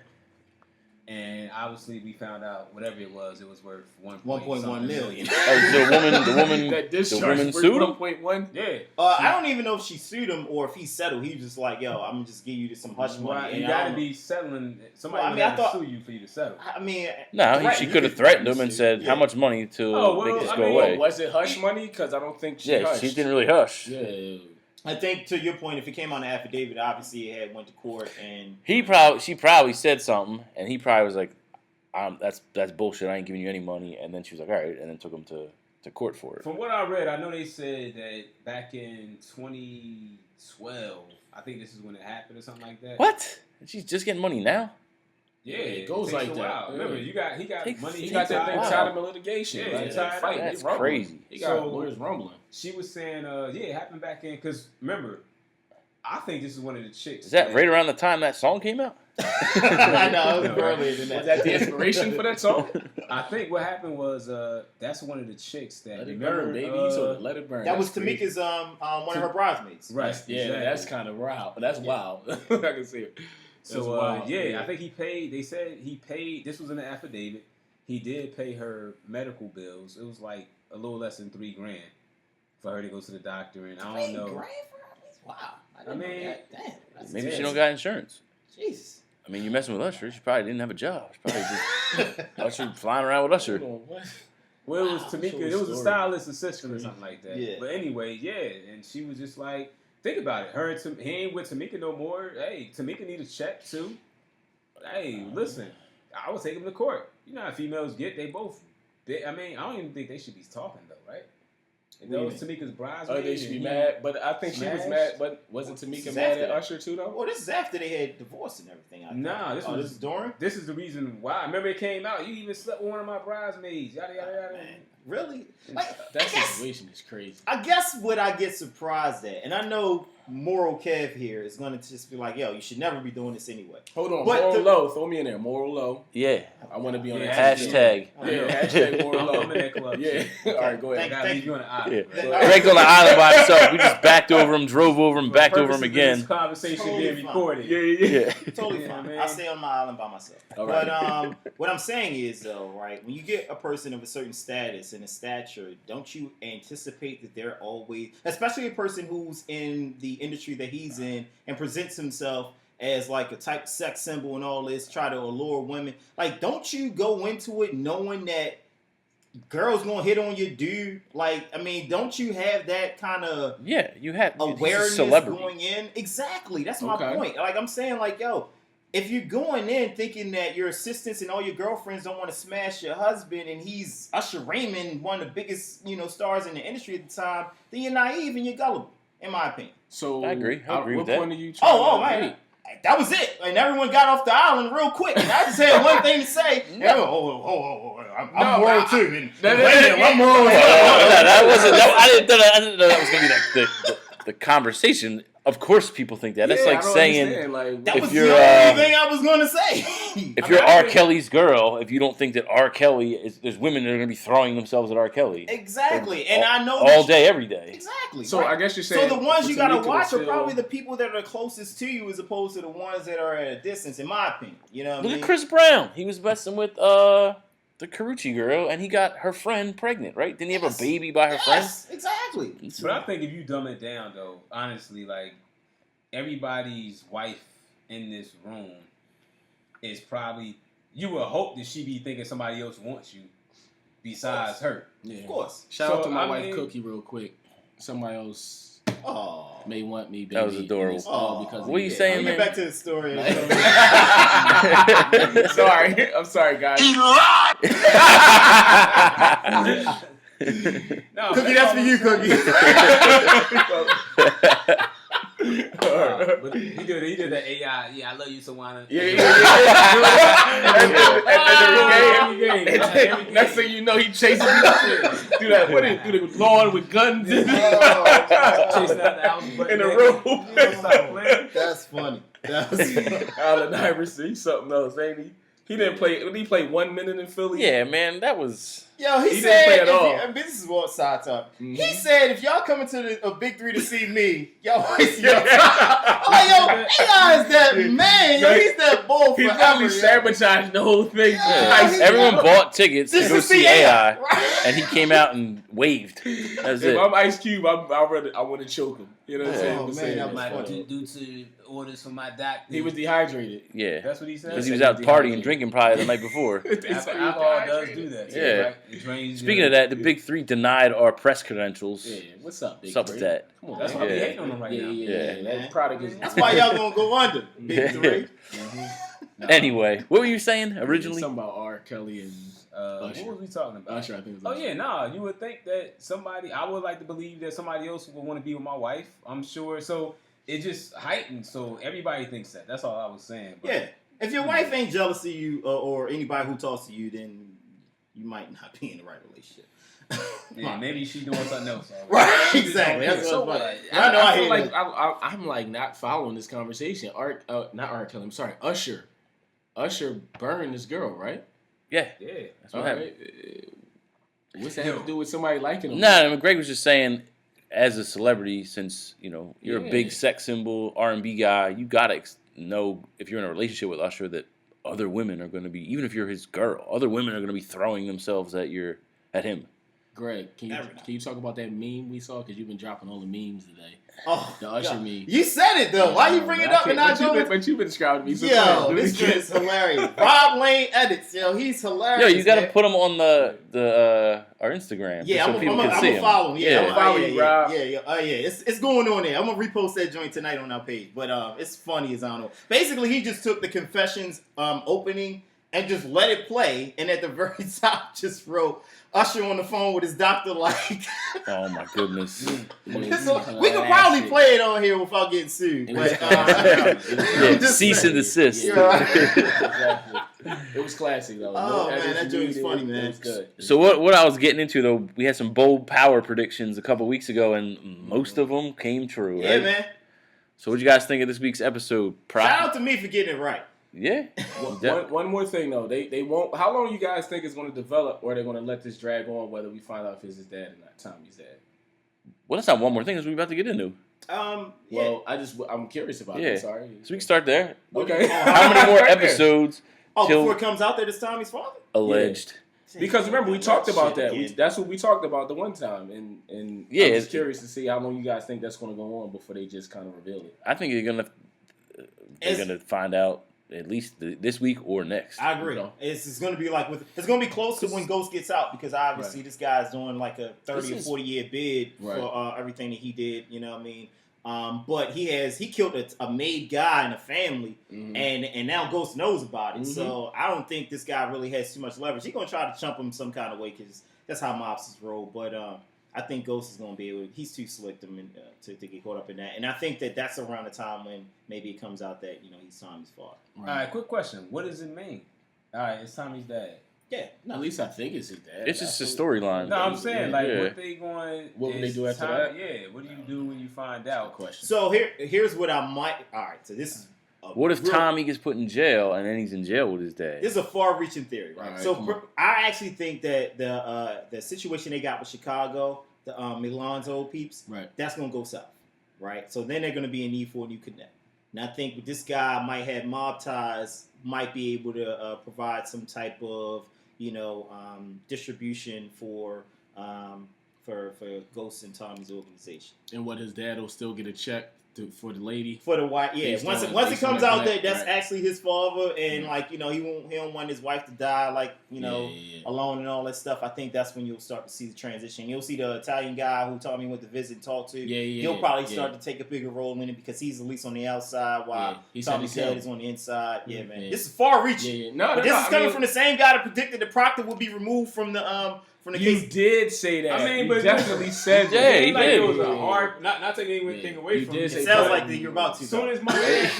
And obviously, we found out whatever it was worth 1.1 million. Oh, the woman That the discharge woman for sued him. 1.1. Yeah, I don't even know if she sued him or if he settled. He was just like, yo, I'm gonna just give you some hush money. right. And You I gotta don't- be settling. Somebody Well, I would mean, I have to thought- sue you for you to settle. I mean, No, she could have threatened him and said, Yeah. "How much money to Oh, well, make this I go mean, away?" Was it hush money? Because I don't think she Yeah, hushed. she didn't really hush. Yeah. I think to your point, if it came on the affidavit, obviously it had went to court and She probably said something, and he probably was like, "That's bullshit. I ain't giving you any money." And then she was like, "All right," and then took him to court for it. From what I read, I know they said that back in 2012, I think this is when it happened or something like that. What? She's just getting money now? Yeah, It goes takes like a that. while. Yeah. Remember, he got Takes- money. He got that thing Wow. tied up in litigation. Yeah, like, he that tied fight. up. He That's rumbling. crazy. He got So- lawyers rumbling. She was saying, it happened back in, because remember, I think this is one of the chicks. Is that right around the time that song came out? I know it was No, earlier than that. Was that the inspiration for that song? I think what happened was that's one of the chicks that Let it remember, burn, baby. He told her, let it burn. That was That's crazy. Tamika's one of her bridesmaids. Right. Yeah, exactly. that's kind of wild. That's wild. I can see it. That's So wild. I think he paid. They said he paid. This was in the affidavit. He did pay her medical bills. It was like a little less than $3,000 for her to go to the doctor, and I don't know. Wow. I mean, damn. That's Maybe she crazy. don't got insurance. Jesus. I mean, you messing with Usher. She probably didn't have a job. She probably just Usher flying around with Usher. Hold on, what? Well, it was Wow, Tamika. so It was a story. stylist assistant or something like that. Yeah. But anyway, yeah, and she was just like, think about it. Her and he ain't with Tamika no more. Hey, Tamika need a check too. Hey, listen, I would take him to court. You know how females get. I mean, I don't even think they should be talking though, right? That was Tamika's bridesmaid. Oh, they should be and mad, but I think she was smashed. mad. But wasn't This Tamika is mad after at that. Usher too though? Well, this is after they had divorced and everything. I Nah, think. this this is during. This is the reason why. I remember it came out. You even slept with one of my bridesmaids. Yada yada yada. Man, really? Like, That I guess- situation is crazy. I guess what I get surprised at, and I know Moral Kev here is going to just be like, yo, you should never be doing this anyway. Hold on, But moral the- low. Throw me in there, moral low. Yeah. I want to be on Yeah, that. Hashtag. Yeah, hashtag moral low. I'm in that club. Yeah. too. All right, go I ahead. gotta leave you on the island. Yeah. bro. Right. Greg's on the island by himself. We just backed over him, drove over him, For backed over him purposes of again. This conversation Totally being fine. recorded. Yeah. Totally Yeah, fine. man. I stay on my island by myself. All right. But what I'm saying is though, right? When you get a person of a certain status and a stature, don't you anticipate that they're always, especially a person who's in the industry that he's in and presents himself as like a type sex symbol and all this, try to allure women. Like, don't you go into it knowing that girls gonna hit on your dude? Like, I mean, don't you have that kind of Yeah, you had he's a awareness celebrity. going in? Exactly. That's my Okay. point. Like, I'm saying, like, yo, if you're going in thinking that your assistants and all your girlfriends don't want to smash your husband and he's Usher Raymond, one of the biggest, stars in the industry at the time, then you're naive and you're gullible, in my opinion. So I agree. I agree what with that. point are you trying Oh, to man. make? That was it. And everyone got off the island real quick. And I just had one thing to say. I'm moral too. And I'm moral. That wasn't. I didn't know that was gonna be like the conversation. Of course, people think that. That's Yeah, like I don't saying understand, like, That If was you're, the only thing I was going to say. if I you're mean, I R. think- Kelly's girl, if you don't think that R. Kelly is, there's women that are gonna be throwing themselves at R. Kelly Exactly. And I know all day, every day. Exactly. So right. I guess you're So saying the ones you Tamika gotta was watch are still- probably the people that are closest to you, as opposed to the ones that are at a distance. In my opinion, you know what I Look mean? at Chris Brown. He was messing with the Carucci girl, and he got her friend pregnant. Right? Didn't he have Yes. a baby by her friend? Yes, exactly. But I think if you dumb it down, though, honestly, like everybody's wife in this room is probably, you would hope that she be thinking somebody else wants you besides her. Yeah. Of course. Shout out So, to my I wife mean- Cookie real quick. Somebody else Oh. may want me, baby. That was adorable. and it's all because of What are you you. saying, Get man? back to the story. Sorry, I'm sorry, guys. No, Cookie, that's for you, Cookie. But he did that AI. Yeah, I love you, Sawana. Yeah. And Every game. then next thing you know, he chasing me. Do that. What is do the lawn with guns Chasing out the house, but in the room? Stop playing. That's funny. That's funny. Allen Iverson, he's something else, ain't he? He didn't play. Did he play 1 minute in Philly? Yeah, man, that was. Yo, He he, didn't said, play at if all. you- and this is what side talk. Mhm. He said, if y'all coming to a big three to see me, y'all wasting your time. I'm like, yo, AI is that man. Yo, he's that bull He forever. probably yo. sabotaged the whole thing. Yeah, Nice. he- Everyone bought tickets to This go is see the AI, right? and he came out and waved. That's If it. I'm Ice Cube, I want to choke him. You know what I'm Yeah. saying? Oh, But man, saying that that's was Like, funny. due to orders from my doctor. He was dehydrated. Yeah, That's what he said. because he was He out was partying, dehydrated. drinking probably the night before. Alcohol does do that. too, Yeah. Right? It drains Speaking your- of that, the Big Three denied our press credentials. Yeah, what's up, Big What's up with Three? that? Come on, That's man. why we Yeah. hating on him right now. Yeah. man. That product is. That's why y'all gonna go under. Big three. No. Anyway, what were you saying originally? Something about R. Kelly and What was we talking about? Usher. I think. It was Oh Usher. yeah, nah. You would think that somebody. I would like to believe that somebody else would want to be with my wife. I'm sure. So it just heightened. So everybody thinks that. That's all I was saying. But Yeah. If your wife ain't jealous of you or anybody who talks to you, then you might not be in the right relationship. yeah, maybe she doing something else. Right, She just exactly. don't That's care. what So I'm like. I I know I feel hate like it. I'm like not following this conversation. Not R. Kelly. I'm sorry, Usher. Usher burned this girl, right? Yeah, Yeah. that's what happened. What's that have to do with somebody liking him? No, I mean, Greg was just saying, as a celebrity, since you're a Yeah. big sex symbol, R&B guy, you gotta know if you're in a relationship with Usher that other women are going to be, even if you're his girl, other women are going to be throwing themselves at him. Greg, can you talk about that meme we saw? Because you've been dropping all the memes today. Oh, The Usher God. meme. You said it though. Why you bring it up and not go? But you've been describing me. So Yo, go ahead, this do it dude is hilarious. Rob Lane edits. Yo, he's hilarious. Yo, you got to man. put him on our Instagram, Yeah, so I'm people gonna can see him. follow him. Yeah, I'm follow you, Rob. Yeah. It's going on there. I'm gonna repost that joint tonight on our page. But it's funny as I don't know. Basically, he just took the Confessions opening and just let it play. And at the very top, just wrote Usher on the phone with his doctor. Like, Oh my goodness. so we could probably play it on here without getting sued. But, Yeah, just cease and saying. desist. Exactly. It was classic though. Oh, man, that joke was funny, man. It was good. So what I was getting into though, we had some bold power predictions a couple weeks ago, and most of them came true. Yeah, Right? man. So what you guys think of this week's episode? Shout out to me for getting it right. Yeah. One more thing though, they won't. How long you guys think it's going to develop, or they're going to let this drag on? Whether we find out if it's his dad or not, Tommy's dad. Well, that's not one more thing. That's what we're about to get into. Yeah. Well, I'm curious about Yeah. it. Sorry. So we can start there. Okay. How many more episodes? till before it comes out that it's Tommy's father? alleged? Because remember, we talked about that. Shit, That's what we talked about the one time, and Yeah, I'm just curious to see how long you guys think that's going to go on before they just kind of reveal it. I think they're gonna find out at least this week or next. I agree. You know. It's going to be like it's going to be close to when Ghost gets out because obviously this guy's doing like a 30 or 40 year bid for everything that he did. You know what I mean? But he killed a made guy in a family, and now Ghost knows about it. So I don't think this guy really has too much leverage. He's gonna try to chump him some kind of way because that's how mobsters roll. But I think Ghost is gonna be able. He's too slick to get caught up in that. And I think that's around the time when maybe it comes out that he's Tommy's father. Right. All right, quick question. What does it mean? All right, it's Tommy's dad. Yeah, At least I think it's his dad. It's just a storyline. No, I'm saying like Yeah. what they going. What would they is do after Tommy- that? Yeah, what do you do when you find Good out? question. So here's what I might. All right, so this is. What if Tommy gets put in jail and then he's in jail with his dad? This is a far-reaching theory, right? Alright, So come on. I actually think that the situation they got with Chicago, the Milan's old peeps, Right. that's gonna go south, right? So then they're gonna be in need for a new connect. And I think this guy might have mob ties, might be able to provide some type of distribution for Ghost and Tommy's organization. And what his dad will still get a check for the lady. For the wife, yeah. Based Once on it comes that out that connect, that's right. actually his father, and he don't want his wife to die, Yeah. alone and all that stuff. I think that's when you'll start to see the transition. You'll see the Italian guy who Tommy went to visit and talk to. He'll probably start to take a bigger role in it because he's at least on the outside while He said Tommy's he's dad him. is on the inside. Yeah, man. Yeah. This is far-reaching. Yeah. No, But this is coming from the same guy that predicted that Proctor would be removed from the You case. did say that. I mean, you but definitely said Yeah, that. he like did. it was Yeah. a hard, not taking anything Yeah. away You from did it. say It sounds that. like that you're about to. As soon though. as my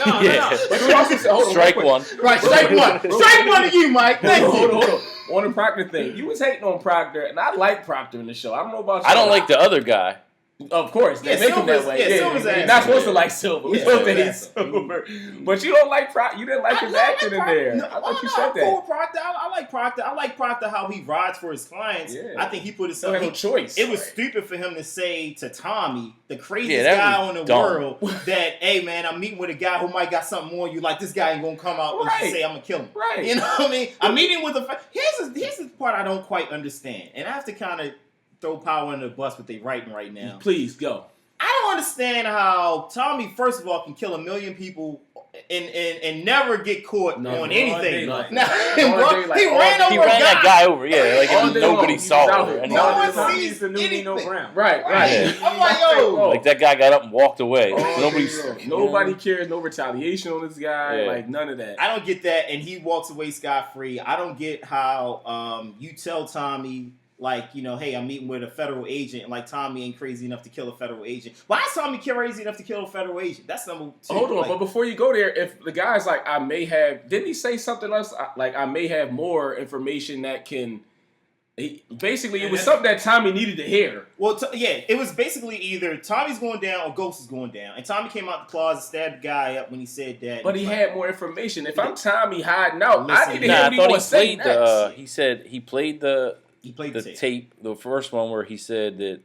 no, Yeah. But you also said, hold on, Strike real quick. one. Right, strike one. Strike one to you, Mike. Thank you. Hold on. On the Proctor thing, you was hating on Proctor, and I like Proctor in the show. I don't know about you. I don't like the other guy. Of course, they Yeah, make him that Silver's- way. yeah, Silver's you're ass. not supposed to like Silver. We're Yeah, supposed to hate Silver's ass. Silver. But you don't like Proctor. You didn't like his acting in there. No, I thought you no, said I'm cool that. with Proctor. I like Proctor. I like Proctor how he rides for his clients. Yeah. I think he put You don't himself. have no choice. It was stupid for him to say to Tommy, the craziest Yeah, that guy was in the dumb. world, that, hey, man, I'm meeting with a guy who might got something more on you. Like, this guy ain't going to come out and Right. just say, I'm going to kill him. Right. You know what I mean? I'm meeting with a... Here's the part I don't quite understand. And I have to kind of throw power under the bus what they writing right now. Please go. I don't understand how Tommy, first of all, can kill 1 million people and never get caught No, on broad anything. daylight. Nah, Broad bro, daylight. he ran over He a ran that guy over, yeah, like All and day nobody long. He saw was out it or here. anything. No one Tommy sees is the new Nino anything. Brown. Right. Yeah. I'm like, yo. Like that guy got up and walked away. All day Nobody's long. Nobody cares. No retaliation on this guy. Yeah. Like none of that. I don't get that, and he walks away scot-free. I don't get how you tell Tommy, like, hey, I'm meeting with a federal agent, and like Tommy ain't crazy enough to kill a federal agent. Why is Tommy crazy enough to kill a federal agent? That's number two. Hold on, Like, but before you go there, if the guy's like, I may have, didn't he say something else? Like, I may have more information that can. Basically, it was something that Tommy needed to hear. well, yeah, it was basically either Tommy's going down or Ghost is going down. And Tommy came out the closet, stabbed the guy up when he said that. But he had more information. If I'm Tommy hiding out, Listen, I need to Nah, hear I what he thought going to say he played next. he said he played the he played the tape, the first one where he said that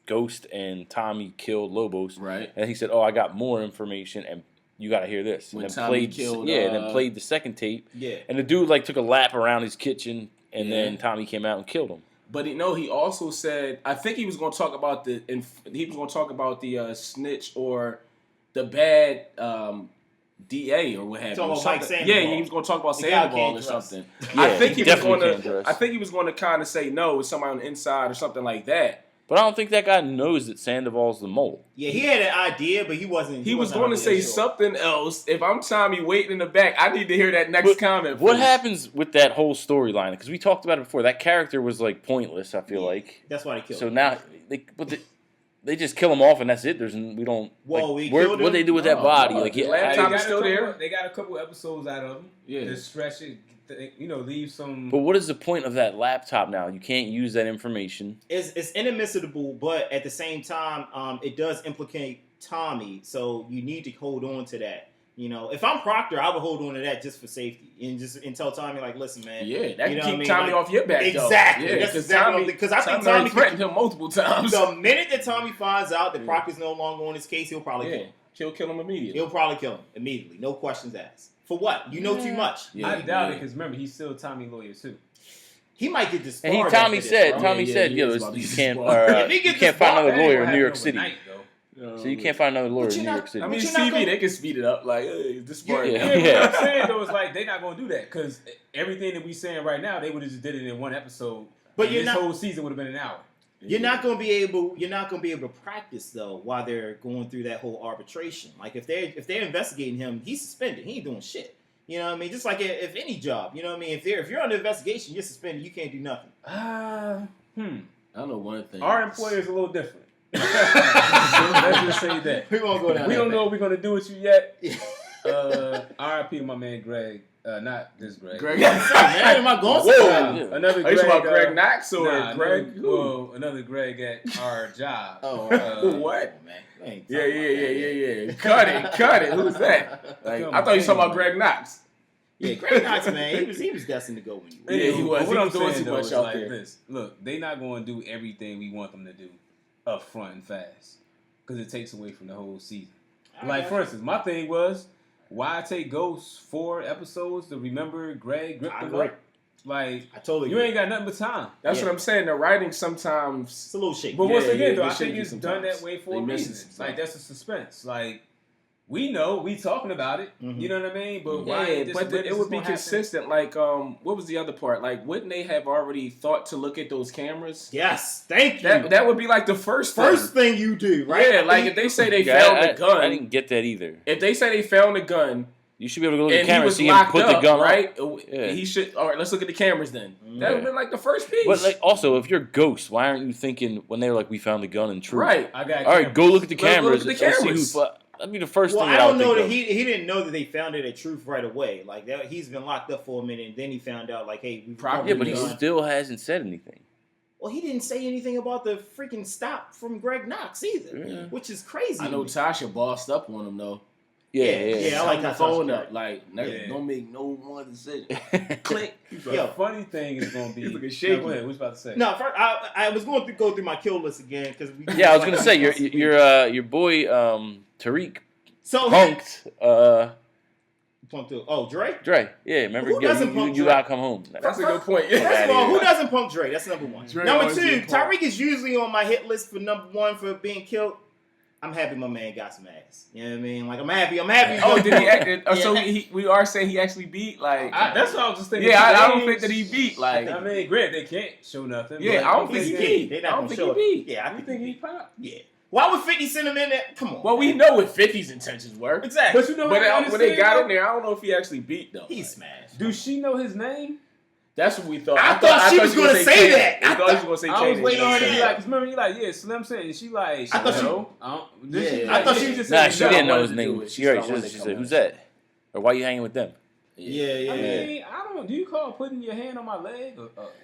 Ghost and Tommy killed Lobos. Right. And he said, "Oh, I got more information, and you got to hear this." And When then Tommy played, killed, and then played the second tape. Yeah. And the dude like took a lap around his kitchen, and Yeah. then Tommy came out and killed him. But he also said, I think he was going to talk about the snitch or the bad DA or what have you. Talking about Something. Mike Sandoval. Yeah, he was going to talk about The guy Sandoval can't or trust. something. Yeah, I think he he was definitely going can't to. trust. I think he was going to kind of say no with somebody on the inside or something like that. But I don't think that guy knows that Sandoval's the mole. Yeah, he had an idea, but he wasn't. He was wasn't going to say 100% sure. something else. If I'm Tommy waiting in the back, I need to hear that next But comment. What first. happens with that whole storyline? Because we talked about it before. That character was like pointless. I feel like. That's why they killed So him. now they just kill him off and that's it. We don't. Whoa, like, we where- killed what him? they do with that No, body? no. Like The yeah, laptop is They got still a couple- there. They got a couple episodes out of him. Yeah. To stretch it, leave some. But what is the point of that laptop now? You can't use that information. It's inadmissible, but at the same time, it does implicate Tommy. So you need to hold on to that. You know, if I'm Proctor, I would hold on to that just for safety and tell Tommy like, listen, man. Yeah, that you can know keep what I mean? Tommy Like, off your back. exactly. Though. Yeah, That's because exactly Tommy, because I think Tommy Tommy threatened him multiple times. The minute that Tommy finds out that Yeah. Proctor's no longer on his case, he'll probably kill Yeah, him. he'll kill him immediately. He'll probably kill him immediately, no questions asked. For what? You know too much. Yeah, I doubt it yeah. because remember he's still Tommy lawyer too. He might get disbarred. And Tommy after this, said, bro. Tommy Yeah, said, he yo, is about to you be can't, disbarred. If he you gets can't find disbarred, another That ain't lawyer gonna in New York happen City. overnight, though. So you can't find another lawyer But in you're New not- York City. I mean, But you're not CV, gonna- they can speed it up. Like, this part. Yeah. Yeah, what I'm saying though is like they're not gonna do that because everything that we saying right now they would have just did it in one episode. But and you're this not- whole season would have been an hour. You're not gonna be able to practice though while they're going through that whole arbitration. Like if they're investigating him, he's suspended. He ain't doing shit. You know what I mean? Just like if any job, you know what I mean? If you're under investigation, you're suspended. You can't do nothing. I know one thing. Our employer is a little different. Let's just say that. We won't go down. We that don't know path. what we're gonna do with you yet. R.I.P. to my man Greg. Not this Greg. Greg. Man, am I going Whoa. somewhere? Another Are Greg. you talking about Greg Knox or Nah, Greg? another Greg at our job. What? Man, we ain't Yeah, talking about that. yeah. Cut it. Who's that? Like, I thought you were talking about Greg Knox. Yeah, Greg Knox, man, he was destined to go anywhere. Yeah, he was. But what He I'm was doing saying too though much is out like there. this. Look, they not going to do everything we want them to do up front and fast because it takes away from the whole season. Like for instance, my thing was why take Ghost 4 episodes to remember Greg gripped I him agree. up. Like I totally you agree. ain't got nothing but time. That's Yeah. what I'm saying. The writing sometimes. It's a little shaky. But once Yeah, again, yeah, though, they I think shaky it's done sometimes. that way for They a miss it reason. sometimes. Like that's a suspense. Like we know, we talking about it. Mhm. You know what I mean? But why? Yeah, ain't this but when it this would be gonna happen? consistent. Like, what was the other part? Like, wouldn't they have already thought to look at those cameras? Yes, thank you. That would be like the first thing you do, right? Yeah, like if they say they Yeah, found I the gun. I didn't get that either. If they say they found the gun You should be able to go look at and the camera he and was see him locked put up, the gun right? Yeah. He should. All right, let's look at the cameras then. Mm. That would have been like the first piece. But like, also, if you're Ghost, why aren't you thinking when they were like, "We found the gun and truth"? right. I got All right, go look at the Let's go cameras. look at the and see cameras. who. That'd be the first Well, thing I that I don't would know think that of. he didn't know that they found it at Truth right away. Like that, he's been locked up for a minute, and then he found out like, hey, we Probably Yeah, but he gun. still hasn't said anything. Well, he didn't say anything about the freaking stop from Greg Knox either, Yeah. which is crazy. I know to me. Tasha bossed up on him though. Yeah. I like Tell that the phone Tasha up. Greg. Like, never, Yeah. don't make no one decision. Yeah. Click. The Yo. funny thing is going to be. He's looking shaky. No, go ahead. What you about to say? No, first, I was going to go through my kill list again because we. Yeah, I was gonna say your boy Tariq so punked Punk to, oh, Dre. Dre. Yeah, remember Who doesn't punk you Dre? gotta come home. That's a good point. First of outta all, here. who doesn't punk Dre? That's number one. Dre Number always two, get punked. Tyreek is usually on my hit list for number one for being killed. I'm happy my man got some ass. You know what I mean? Like I'm happy. Oh, did he act? Yeah. So we are saying he actually beat like. That's what I was just thinking. yeah, I Today. don't think that he beat like. I mean, great. They can't show nothing. Yeah, but I don't think he beat. They I not don't gonna think show he it. beat. Yeah, I You think think he he popped? Yeah. Why would 50 send him in there? Come on. Well, we know what 50's intentions were. exactly. But you know But what? when they got in there, I don't know if he actually beat though. He smashed. Do she know his name? That's what we thought. I thought she was gonna gonna say that. I thought she was gonna say I was Chain. waiting on her to be Yeah. like, 'cause remember you like, yeah, Slim saying she like, I thought she- no. I don't- did she? Yeah. I thought yeah, she just Nah, said she no. didn't know wanted his to do name. it. She She already still wanted said, to she come said, out. "Who's that?" Or why you hanging with them? Yeah, yeah, I yeah. mean, I don't. Do you call putting your hand on my leg?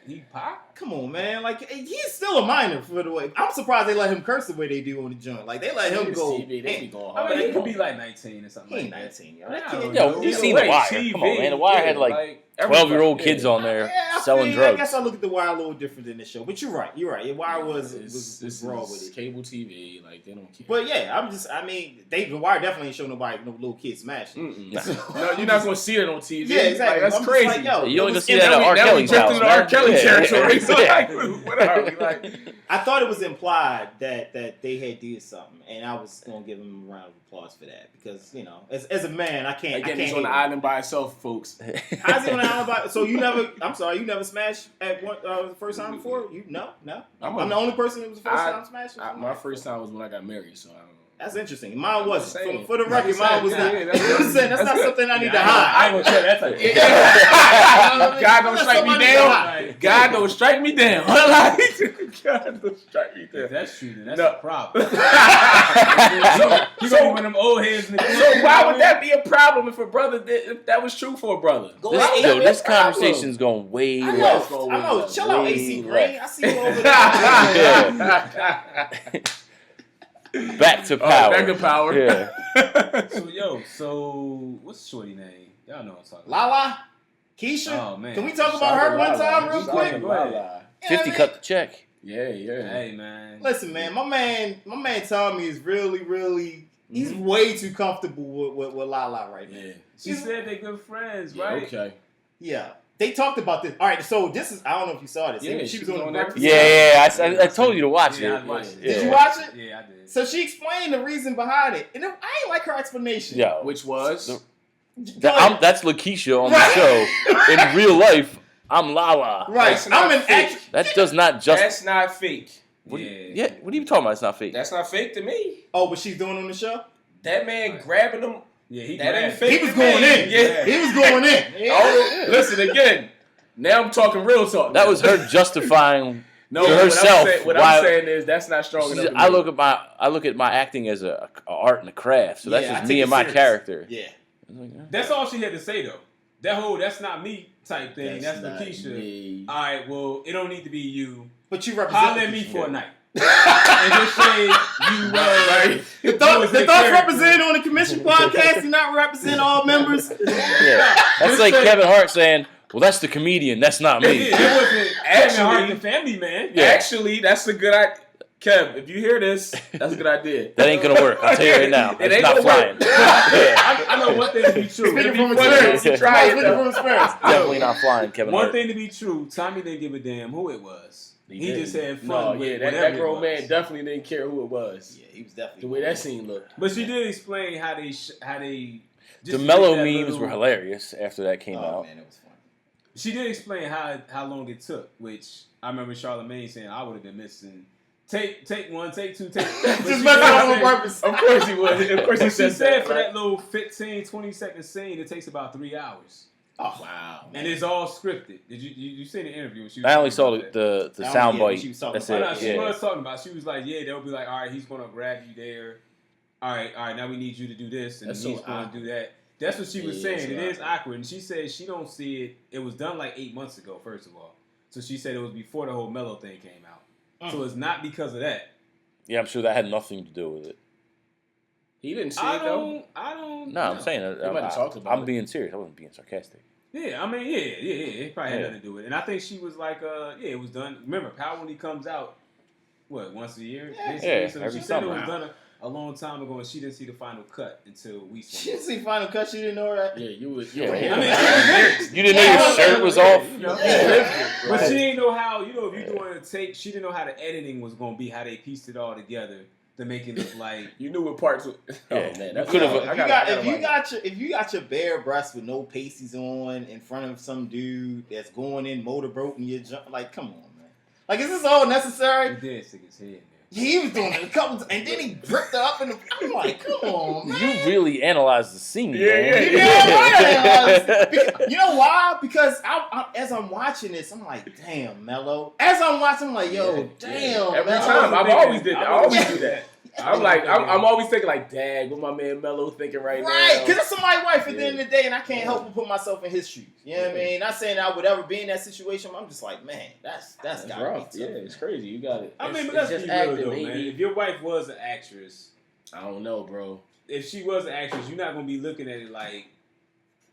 He pop? Come on, man. Like he's still a minor for the way. I'm surprised they let him curse the way they do on the joint. Like they let him It's go. TV, they be going I hard. mean, he could be like 19 or something. He ain't like that. 19, yo. I That don't kid- Yo, know. you've Either seen way, The Wire. TV, Come on, man. The Wire had, like, everybody- 12-year-old kids on there Yeah, selling I drugs. guess I look at The Wire a little different than this show. But you're right. You're right. The Wire was raw with it. Cable TV, like they don't care. But yeah, I mean, The Wire definitely ain't show nobody, no little kids smashing. Nah. No, you're not gonna see it on TV. Yeah, exactly. Like, that's I'm just crazy. like, yo, You only it gonna was- see that Now at we- R. now we Kelly's drifting house, into R. man. Kelly Yeah. territory. So Yeah. like, what are we like? I thought it was implied that they had did something, and I was gonna give him a round of applause for that because as a man, I can't. Again, I he's can't on the hate him. island by himself, folks. How's he on the time about. So you never. I'm sorry. You never smashed at one the first time before. You no. I'm the only person that was the first time smashed. My first time was when I got married, so I don't know. That's interesting. Mine wasn't. saying. For the record, mine was not. Yeah, That's not something I need to I hide. ain't gonna tell that type. God don't strike me down. God don't strike me down. God don't strike me If down. that's true, then that's No. a problem. You So- gonna be one of them old heads in the club. So why would that be a problem if a brother did? If that was true for a brother? Go This, ahead. yo, this That's a problem. conversation's going way I left. know. I know. Chill out, Way AC Green. left. I see you over there. Back to power. Back to power. Yeah. So what's Shorty name? Y'all know what I'm talking about. Lala, Keisha. Oh, man. Can we talk about her one time real quick? Go ahead. 50 cut the check. Yeah. Hey, man. Listen, man, my man Tommy is really he's way too comfortable with Lala right now. Yeah. She said they're good friends, right? Okay. Yeah. They talked about this. All right, so this is, I don't know if you saw this. Yeah, she was on the breakfast. Yeah. I told you to watch Yeah, it. I watched it. Yeah. Did you watch it? Yeah, I did. So she explained the reason behind it. And I ain't like her explanation. Yo. Which was? That's Lakeisha on the show. In real life, I'm Lala. Right. That's not I'm an fake. act. That does not just. That's not fake. What, Yeah. what are you talking about? It's not fake. That's not fake to me. Oh, but she's doing on the show? That man grabbing them. Yeah, he That ain't grabbed- fake. He was going in. Yeah. He was going in. Oh, listen again. Now I'm talking real talk. That was her justifying. no, to what herself, What why- I'm saying is that's not strong enough. to I me. look at my acting as a art and a craft. So that's Yeah, I just take me it and my serious. character. Yeah. That's all she had to say, though. That whole "that's not me" type thing. That's That's not Lakeisha. me. All right, well, it don't need to be you. But you represent. Holler at me for a night. And just say you Right. The thoughts represented on the commission podcast do not represent all members. Yeah. That's Just like say- Kevin Hart saying, "Well, that's the comedian. That's not me." Yeah, it wasn't Actually- Kevin Hart, the Family Man. Yeah. Actually, that's a good idea. Kev, if you hear this, that's a good idea. That ain't gonna work. I'll tell you right now. It It's ain't not gonna flying. work. Yeah. I know one thing to be true. Speaking from funny experience. if you try it, Speaking though. from experience. Definitely not flying, Kevin One Hart. thing to be true, Tommy didn't give a damn who it was. He didn't. just had fun No, with yeah, whatever that it grown was. man definitely didn't care who it was. Yeah, he was definitely The way that scene looked. But she did explain how they The just mellow did that memes little- were hilarious after that came Oh out. man, it was fun. She did explain how long it took, which I remember Charlamagne saying I would have been missing. Take one, take two, take. But Just she messing up on said- purpose. Of course he would. Of course he But she said said that. for right? that little 15, 20-second scene, it takes about 3 hours. Oh Wow. And it's all scripted. Did you seen the interview? When she was I only talking saw about that? the I don't sound get what bite. she was talking That's about. Oh, no, it. she Yeah. was talking about. She was like, "Yeah, they'll be like, all right, he's gonna grab you there. All right, now we need you to do this, and That's he's so gonna awkward. do that." That's what she was Yeah, saying. it's It so is awkward, and she said she don't see it. It was done like 8 months ago, first of all. So she said it was before the whole Mellow thing came out. So it's not because of that. Yeah, I'm sure that had nothing to do with it. He didn't see I it though. don't. No, I'm saying They might have talked about I'm it. being serious. I wasn't being sarcastic. Yeah, I mean, yeah. It probably had Yeah. nothing to do with it. And I think she was like, it was done. Remember, Power when he comes out, what, once a year? Yeah. Basically? Yeah, So every she said it summer. was done a long time ago, and she didn't see the final cut until we She saw didn't it. see Final Cut. She didn't know that. Yeah, you was. Yeah. Yeah, I mean, You didn't know your shirt was off? You know? Yeah. But she didn't know how, if you're doing a take, she didn't know how the editing was going to be, how they pieced it all together to make it look like. You knew what parts. Oh Yeah. man, that's could've- If you got your bare breasts with no pasties on in front of some dude that's going in motorboat and you're like, come on, man. Like, is this all necessary? He did stick his head in there. He was doing it a couple times, and then he gripped her up in the. I'm like, come on, man. You really analyzed the scene, Yeah, man. Yeah, you know why? Because as I'm watching this, I'm like, damn, Mello. As I'm watching, I'm like, yo, damn. Every Mello. time, I've always did that. I always do that. I'm Yeah. like, I'm always thinking like, dang, what my man Mello thinking right Right, now? because it's somebody's wife at the Yeah. end of the day, and I can't help but put myself in his shoes. You know what I mean? Not saying I would ever be in that situation. I'm just like, man, that's That's gotta rough. be Yeah, tough. it's crazy. You got it. I mean, but It's let's just be real, acting, though, baby. man. If your wife was an actress, I don't know, bro. if she was an actress, you're not going to be looking at it like,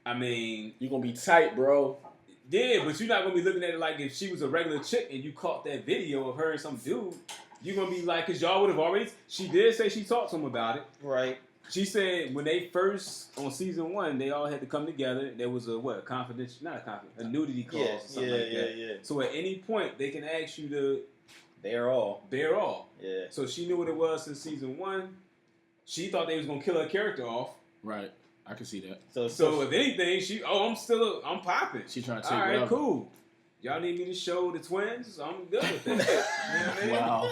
I mean, You gonna be tight, bro. yeah, but you're not going to be looking at it like if she was a regular chick and you caught that video of her and some dude, you're going to be like, because y'all would have already, she did say she talked to him about it. Right. She said when they first, on season 1, they all had to come together. There was a nudity clause Yeah, or something yeah, like that. yeah. So at any point, they can ask you to They're all. bear all. Yeah. So she knew what it was since season 1. She thought they was going to kill her character off. Right. I can see that. So if anything, I'm popping. She trying to take All right, whatever. cool. Y'all need me to show the twins? I'm good with that. You know what I mean? Wow.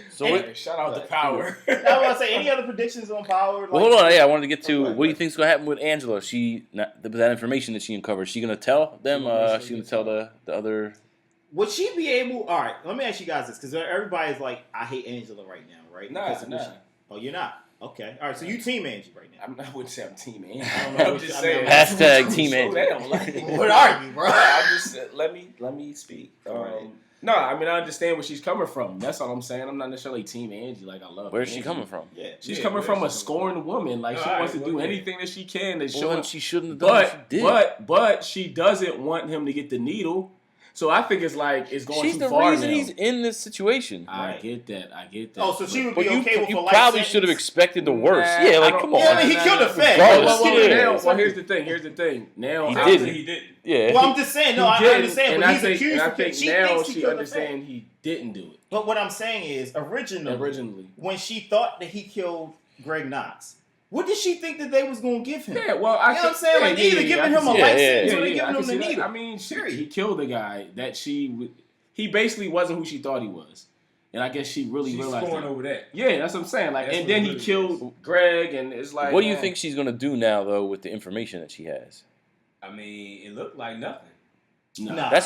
So Hey, shout out to Power. I want to say, any other predictions on Power? Like, well, hold on. Yeah, I wanted to get to Okay. what do you think's gonna happen with Angela? That information that she uncovered. Is she gonna tell them? She gonna tell the other. Would she be able? All right, let me ask you guys this, because everybody's like, I hate Angela right now, right? Because of what she- Oh, you're not. Okay. All right. So you team Angie right now. I wouldn't say I'm team Angie. I don't know I'm what just you- saying. Hashtag team Slow Angie. down, like- What are you, bro? I'm just let me speak. Right. No, I mean I understand where she's coming from. That's all I'm saying. I'm not necessarily team Angie. Like I love. Where's she Angie. coming from? Yeah. She's Yeah, coming where's from she a coming scorned woman. Like she All wants right, to do well, yeah. anything that she can to Well, show. then she shouldn't have done what she did. But she doesn't want him to get the needle. So I think it's like it's going She's too the far reason now. he's in this situation. I Right. get that. I get that. Oh, so she would But be you, okay with you a life probably sentence? should have expected the worst. Nah, Yeah, I like don't- come on. Yeah, I mean, he killed a fed. Regardless, Well, yeah. Well, here's the thing. Here's the thing. Now He after didn't. He didn't. Yeah. Well, I'm just saying. No, he I didn't, understand. and But I he's think, accused and I of think she now thinks he she killed the understands he didn't do it fed. But what I'm saying is, originally, when she thought that he killed Greg Knox, what did she think that they was going to give him? Yeah, well, You know what I'm saying? Like, either giving him a life sentence or they giving him the needle. I mean, shit, he killed a guy that he basically wasn't who she thought he was. And I guess she really She's realized scoring that. over that. Yeah, that's what I'm saying. Like, That's and what then it he really killed Greg, and it's like, What do you man. think she's gonna do now, though, with the information that she has? I mean, it looked like nothing. Nah. That's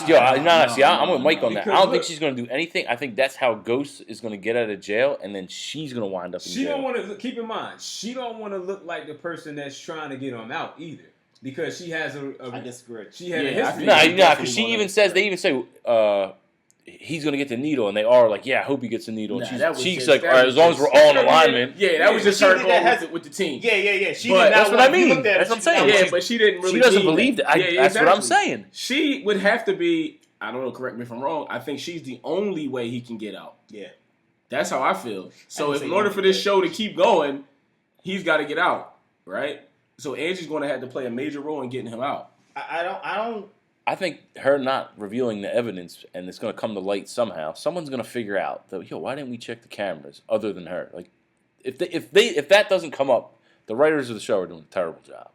see, I'm with Mike on that. I Because don't think look- she's gonna do anything. I think that's how Ghost is gonna get out of jail, and then she's gonna wind up in She jail. don't want to keep in mind. She don't want to look like the person that's trying to get him out either, because she has I disagree. she had a Yeah, I history. think- Nah, They because definitely she wanna- even says they even say he's gonna get the needle, and they are like, yeah, I hope he gets the needle. Nah, And that was she's just- like, that all right, was as long as we're just- all in alignment. Yeah, that was Yeah, just but her she did going that with the team. Yeah. She But did not that's what want- I you mean. looked at it, That's what I'm she saying. did not Yeah, want- but she didn't really. She doesn't mean believe that. That's what I'm saying. She would have to be. I don't know. Correct me if I'm wrong. I think she's the only way he can get out. Yeah. That's how I feel. So didn't if say in order that, for this but- show to keep going, he's got to get out, right? So Angie's going to have to play a major role in getting him out. I don't. I think her not revealing the evidence, and it's gonna come to light somehow. Someone's gonna figure out that, yo, why didn't we check the cameras other than her? Like, if that doesn't come up, the writers of the show are doing a terrible job.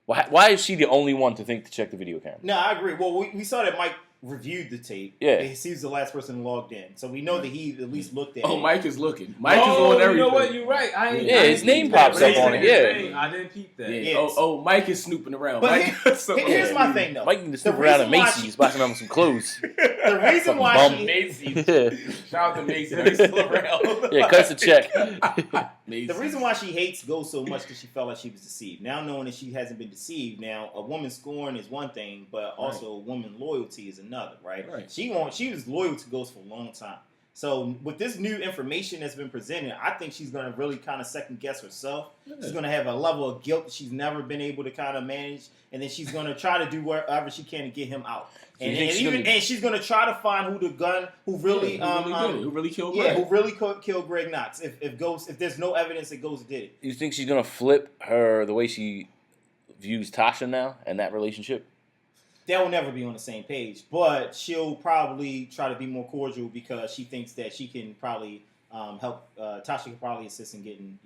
Why is she the only one to think to check the video camera? No, I agree. Well, we saw that Mike reviewed the tape. Yeah. He was the last person logged in, so we know that he at least looked at Oh, it. Mike is looking. Mike is Oh, on everything. you know what? You're right. I ain't, Yeah, I his ain't name peep that. pops up on it, yeah. I didn't peep that. Yeah. Yes. Oh, Mike is snooping around. But Mike, so- here's my thing, though. Mike needs to The snoop around at reason why Macy's, she- buying him some clothes. The reason Fucking why bum. she Macy's. Yeah, Shout out to Macy. He's still around. cut us a check. Macy's. the reason why she hates Ghost so much because she felt like she was deceived. Now knowing that she hasn't been deceived, now a woman scorn is one thing, but also a woman loyalty is another, right? Right. She was loyal to Ghost for a long time. So with this new information that's been presented, I think she's going to really kind of second guess herself. She's going to have a level of guilt that she's never been able to kind of manage, and then she's going to try to do whatever she can to get him out. So you And, think and she's even gonna- and she's going to try to find who really did it? Who really killed yeah, Greg? who really killed Greg Knox. If there's no evidence that Ghost did it. You think she's gonna flip the way she views Tasha now and that relationship? They'll never be on the same page, but she'll probably try to be more cordial because she thinks that she can probably help. Tasha can probably assist in getting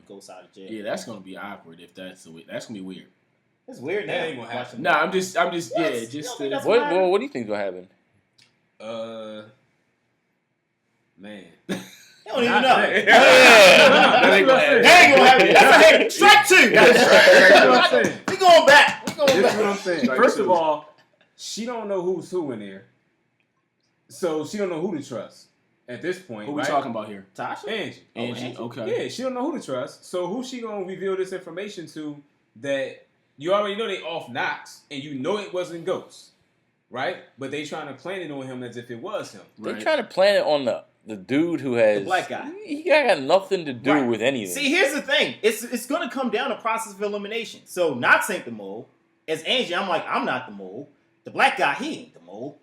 Ghost out of jail. Yeah, that's gonna be awkward if that's the way. That's gonna be weird. It's weird now. That ain't gonna happen. watching Nah, I'm just, What? yeah, You just. don't think that's What do you think's gonna happen? Man. You don't even Not know. that. That ain't gonna happen. That ain't gonna happen. That's a hit. Strike two. That's what I'm saying. We going back. We going This is back. what I'm saying. Strike First two. of all, she don't know who's who in there, so she don't know who to trust at this point. Who we right? talking about here? Tasha? Angie. Angie. Okay. Yeah, she don't know who to trust. So who she gonna reveal this information to that you already know they off Knox and you know it wasn't Ghost, right? But they trying to plant it on him as if it was him. They're Right. trying to plan it on the dude who has The black guy. He got nothing to do Right. with anything. See, here's the thing. It's going to come down to process of elimination. So Knox ain't the mole. As Angie, I'm like, I'm not the mole. The black guy, he ain't the mole.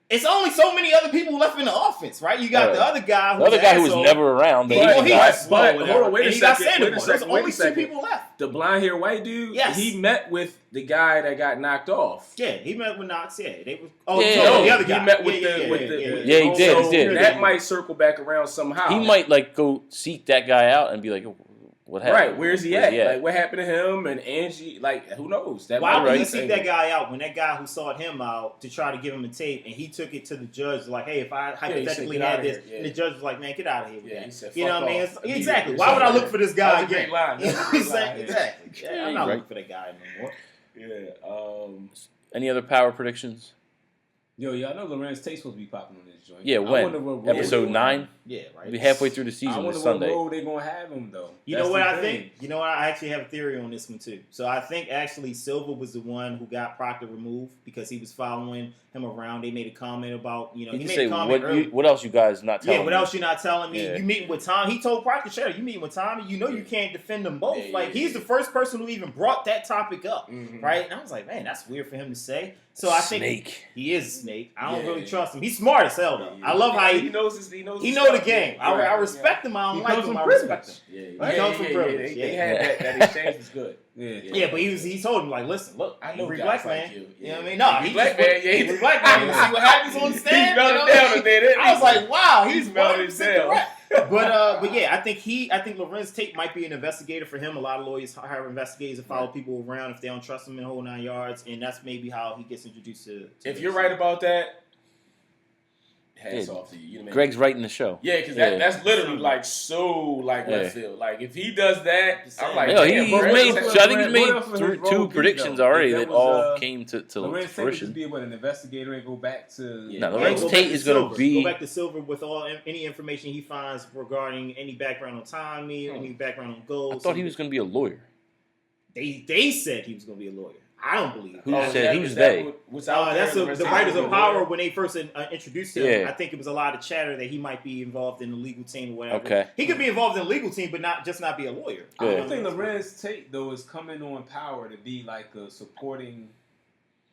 It's only so many other people left in the offense, right? You got Right. the other guy the other guy who was asshole. never around. He, But well, he got- has but- whatever. hold on, wait a And he got second, Sandoval. wait a There's second, wait a only two second. people left. The blonde haired white dude. Yes. He met with the guy that got knocked off. Yeah, he met with Knox. Yeah, they was. Oh, Yeah, no, yeah. the other guy. He met with yeah, the yeah, with yeah, the. yeah, with Yeah, he the- did, so he did. That might circle back around somehow. he might like go seek that guy out and be like, What happened? Right, where's he at? Like, what happened to him and Angie? Like, who knows? That Why might would be he the seek thing. that guy out when that guy who sought him out to try to give him a tape and he took it to the judge like, hey, if I hypothetically "Get had outta this, here." Yeah. and the judge was like, man, get out of here with Yeah, that. he said, You know "Fuck what I mean? off." Exactly. Immediately. Why would I look for this guy That was a again? great line. You know That what was I'm a great saying? line. Exactly. Yeah, I'm not Right. looking for that guy no more. Yeah. Any other power predictions? Yo, I know Lorenz Tate's supposed to be popping on this joint. Yeah, I when? wonder what road Episode they 9? gonna- Yeah, right. We'll be halfway through the I season wonder this what Sunday. road they gonna have him though. You That's know what the I thing. think? You know what? I actually have a theory on this one too. So I think actually Silva was the one who got Proctor removed because he was following him around. They made a comment about, he You can made say a comment earlier. what else you guys not telling Yeah, what me? else you not telling me? Yeah. You meeting with Tom? He told Proctor, "Shut up, you meeting with Tommy? You know you can't defend them both." Yeah, like yeah, he's yeah. the first person who even brought that topic up, Mhm. right? And I was like, man, that's weird for him to say. So I think Snake. he is a snake. I don't Yeah. really trust him. He's smart as hell though. Yeah. I love how he he knows his, he knows he his know the stuff. game. Yeah, I right, respect him. I He don't like comes him. from I privilege. respect him. Yeah, He comes from privilege, They yeah. had that exchange was good. Yeah. Yeah. Yeah, but he told him like, listen, look, I know every guys black like man. you. You know what I Yeah. mean? No, Every he black just man, went- yeah, he- every black man. You see what happens on the stand. He melted you know what I down mean? a bit. I was like, wow, he's He's melted 100% down. correct. But yeah, I think Lorenz Tate might be an investigator for him. A lot of lawyers hire investigators to follow people around if they don't trust them in the whole 9 yards, and that's maybe how he gets introduced to If you're right about that, hats Yeah. off to you. You know what I mean? Greg's writing the show. Yeah, because Yeah. that's literally like so like Yeah. left field. Like if he does that, I'm like, Yeah, damn, he's Greg, made. that's- I think he's What made else would his role two be, predictions though? already If that that was, all came to Lorenz Tate would just fruition. be an investigator and go back to. Yeah. No, Yeah, Lorenz go back Tate to is going Silver. to be. Go back to Silver with any information he finds regarding any background on Tommy, any background on Gold. I thought he was going to be a lawyer. They said he was going to be a lawyer. I don't believe it. Who Oh, said that- who's is that they? what's out there? That's The the rest of Writers the of Power world? when they first introduced him. Yeah. I think it was a lot of chatter that he might be involved in the legal team or whatever. Okay. He could be involved in the legal team, but not be a lawyer. I Yeah. don't think Lorenz Tate though is coming on Power to be like a supporting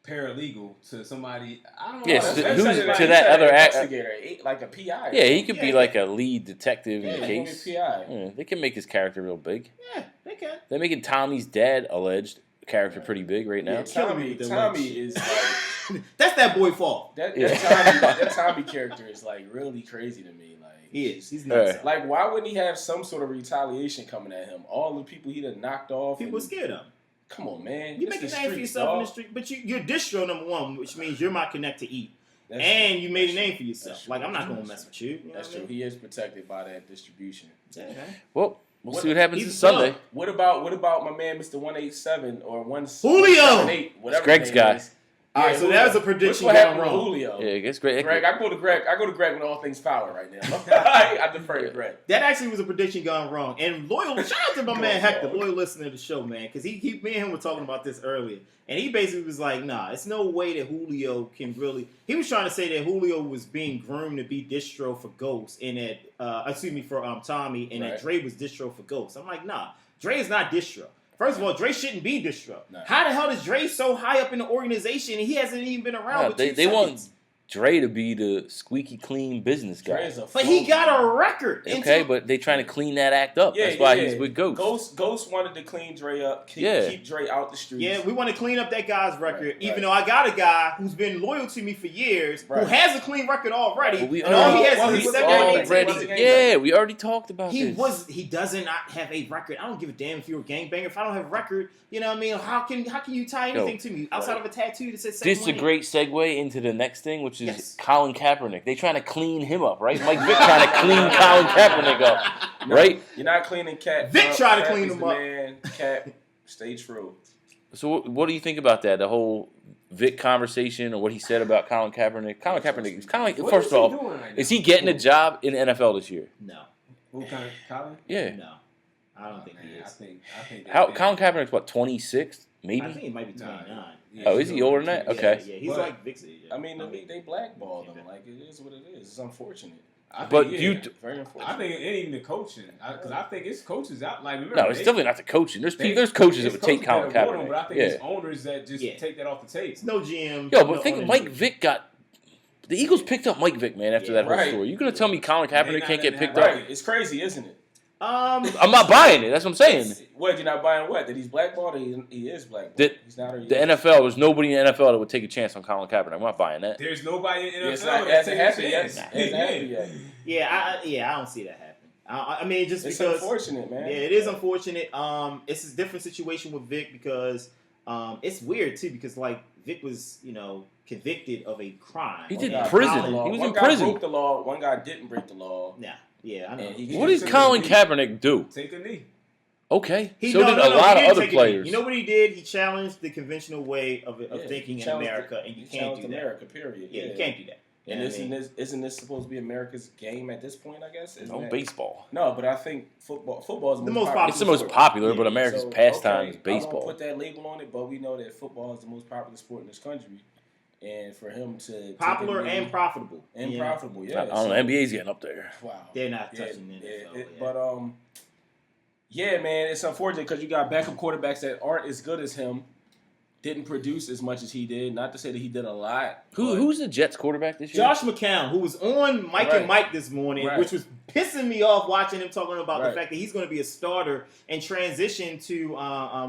paralegal to somebody. I don't know. Yes, That's- who's that's to like- that other investigator, like a PI? Yeah, he could be Yeah. like a lead detective Yeah, in the he's gonna case. be a PI. Yeah, they can make his character real big. Yeah, they can. They're making Tommy's dad alleged character pretty big right now. Yeah, Killing me Tommy with the is like That's that boy fault. that. Yeah. That Tommy character is like really crazy to me. Like He is. He's nuts. Like, why wouldn't he have some sort of retaliation coming at him? All the people he done knocked off. People and- scared of him. Come on, man. You It's make a the name for streets, yourself in the dog. street, but you're distro number one, which means you're my connect to eat, That's and true. you made a That's name true. for yourself. That's Like true. I'm not gonna mess with you. You know That's what I true. mean? He is protected by that distribution. Yeah, man. Well, we'll What- see what happens he's this Sunday. done. What about my man, Mr. 187 or Julio! 178, whatever. Greg's his name guy. is? All right, so that was a prediction What's what happened gone with wrong. Julio? Yeah, it's great. Greg, I go to Greg with all things power right now. I defer to Greg. That actually was a prediction gone wrong. And loyal, shout out to my Go man on, Hector, dog. loyal listener to the show, man, because me and him were talking about this earlier, and he basically was like, "Nah, it's no way that Julio can really." He was trying to say that Julio was being groomed to be distro for Ghost, and that for Tommy, and that Right. Dre was distro for Ghost. I'm like, nah, Dre is not distro. First of all, Dre shouldn't be distro. Nah. How the hell is Dre so high up in the organization and he hasn't even been around? Nah, with they 2 they want seconds? Dre to be the squeaky clean business guy. Dre is a But he phony. got a record. Okay, but they trying to clean that act up. Yeah, That's why yeah, he's yeah. with Ghost. Ghost wanted to clean Dre up, Yeah. keep Dre out the streets. Yeah, we want to clean up that guy's record, Right, even right. though I got a guy who's been loyal to me for years, who Right. has a clean record already. But we and all he has Well, is he a was 7 already- and 18. already- Yeah, we already talked about this. He doesn't not have a record. I don't give a damn if you're a gangbanger. If I don't have a record, you know what I mean? How can you tie anything to me outside Right. of a tattoo that says This is a 718? great segue into the next thing, which is Yes. Colin Kaepernick. They trying to clean him up, right? Mike Vick trying to clean Colin Kaepernick up, right? You're not cleaning Cat. Vic up. tried to Cap clean is him the up. Man, Cap, stay true. So what do you think about that? The whole Vic conversation or what he said about Colin Kaepernick? Colin Kaepernick is kind of like, What first is of he all, doing right is now? he getting a job in the NFL this year? No, Who kind of Colin? Yeah. no, I don't think he Man, I is. think. How Colin Kaepernick's what, 26? I Maybe? think he might be 29. Nah. Oh, is he older than that? Yeah, Okay. yeah, he's But- like Vic's age. I mean, the league, they blackballed him. Like, it is what it is. It's unfortunate. But yeah, you- Very unfortunate. I think it ain't even the coaching because I think it's coaches out. Like remember, No, it's they- definitely not the coaching. There's they- there's coaches that it's would take coaches Colin that want him, but I Kaepernick. think Yeah. it's owners that just Yeah. take that off the tape. It's no GM. Yo, no but think owner. Mike Vick got the Eagles picked up Mike Vick, man, after Yeah, that whole right. story. You gonna tell me Colin They Kaepernick not can't get letting picked that up? Right. It's crazy, isn't it? I'm not buying it. That's what I'm saying. What, you're not buying what? That he's blackballed or he is blackballed? That- He's not or he The is? NFL, there's nobody in the NFL that would take a chance on Colin Kaepernick. I'm not buying that. There's nobody in Yeah, NFL it's not, that's hasn't taking a happened yet. chance. It hasn't happened yet. Yeah, I don't see that happening. I mean, just It's because unfortunate, man. Yeah, it is unfortunate. It's a different situation with Vic because it's weird too because like Vic was convicted of a crime. He One did guy prison. broke the law. He was One in guy prison. broke the law. One guy didn't break the law. Yeah, I know. And he What just did took Colin a knee. Kaepernick do? Take a knee. Okay, He so did a he lot of didn't other take it. players. You know what he did? He challenged the conventional way of thinking He in challenged America, and you he can't challenged do that. America, period. Yeah, you can't do that. And You know what I mean? isn't this supposed to be America's game at this point? I guess. Isn't No that- baseball. No, but I think football is The most popular It's the most sport. popular, Yeah, but America's So, pastime is okay, I baseball. won't put that label on it, but we know that football is the most popular sport in this country, and for him to take Popular a knee- and profitable. and Yeah. profitable, yeah. I don't know. NBA's getting up there. Wow. They're not touching the NFL. Yeah. But yeah, man, it's unfortunate because you got backup quarterbacks that aren't as good as him, didn't produce as much as he did. Not to say that he did a lot. but- Who's the Jets quarterback this year? Josh McCown, who was on Mike and Mike this morning, Right. which was pissing me off watching him talking about the Right. fact that he's going to be a starter and transition to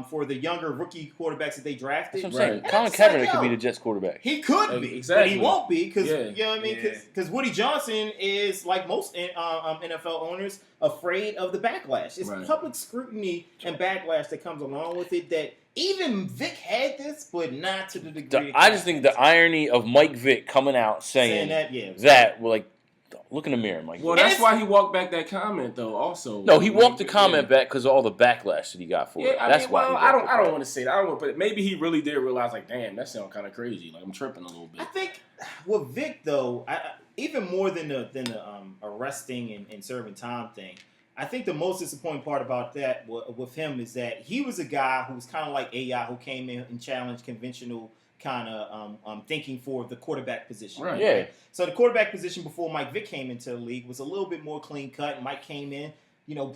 for the younger rookie quarterbacks that they drafted. That's what I'm saying. And Colin it's like, Kaepernick could be yo, the Jets quarterback. He could be, Exactly. but he won't be because Yeah. you know what I mean. Yeah. Because Woody Johnson is like most NFL owners afraid of the backlash. It's Right. public scrutiny and backlash that comes along with it. That even Vic had this, but not to the degree. I just think the irony of Mike Vick coming out saying that, yeah, that, well, like, look in the mirror, Mike. Well, Vick. that's why he walked back that comment, though. Also, No, he walked the Yeah. comment back because of all the backlash that he got for Yeah, it. I That's mean, why. well, he I walked don't it want to say that. I don't want, but maybe he really did realize, like, damn, that sounds kind of crazy. Like, I'm tripping a little I bit. think with Vic though, even more than the arresting and serving time thing, I think the most disappointing part about that with him is that he was a guy who was kind of like AI, who came in and challenged conventional kind of thinking for the quarterback position. Right. Yeah. So the quarterback position before Mike Vick came into the league was a little bit more clean cut. Mike came in,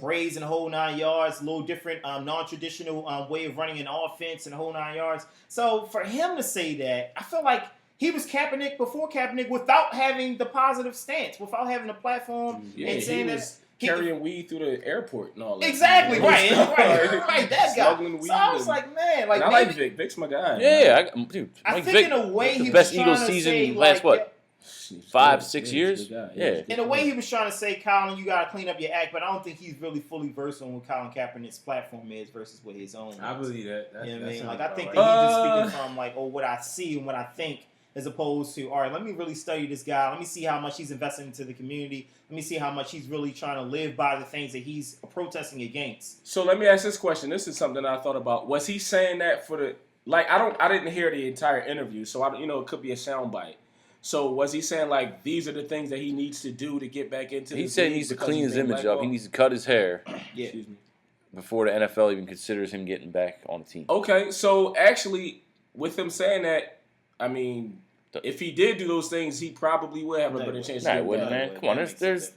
braids and the whole 9 yards, a little different, non-traditional way of running an offense and the whole 9 yards. So for him to say that, I feel like he was Kaepernick before Kaepernick without having the positive stance, without having a platform Yeah, and he saying was that. carrying weed through the airport and all that. Exactly, right, that guy. Smuggling weed So I was and- like, man, And like I like maybe, Vic. Vic's my guy. Yeah, dude. I Mike think Vick, in a way the he best was Eagles trying to season say, last like, what? He's 5, good. 6 Yeah, years? he's a good guy. Yeah. he's a good in a way, guy. he was trying to say, Colin, you got to clean up your act, but I don't think he's really fully versed on what Colin Kaepernick's platform is versus what his own. I is. believe that. You know what I mean? sounds Like, I about think right. that he's just speaking from, like, what I see and what I think, as opposed to, all right, let me really study this guy. Let me see how much he's investing into the community. Let me see how much he's really trying to live by the things that he's protesting against. So let me ask this question. This is something I thought about. Was he saying that for the I didn't hear the entire interview, so it could be a soundbite. So was he saying like these are the things that he needs to do to get back into? He this said he league needs to because clean he's his been image up. blackballed? He needs to cut his hair Yeah. Excuse me. before the NFL even considers him getting back on the team. Okay, so actually, with him saying that, I mean, if he did do those things, he probably would have a better chance. Nah, to he get wouldn't, back. man. Come on, there's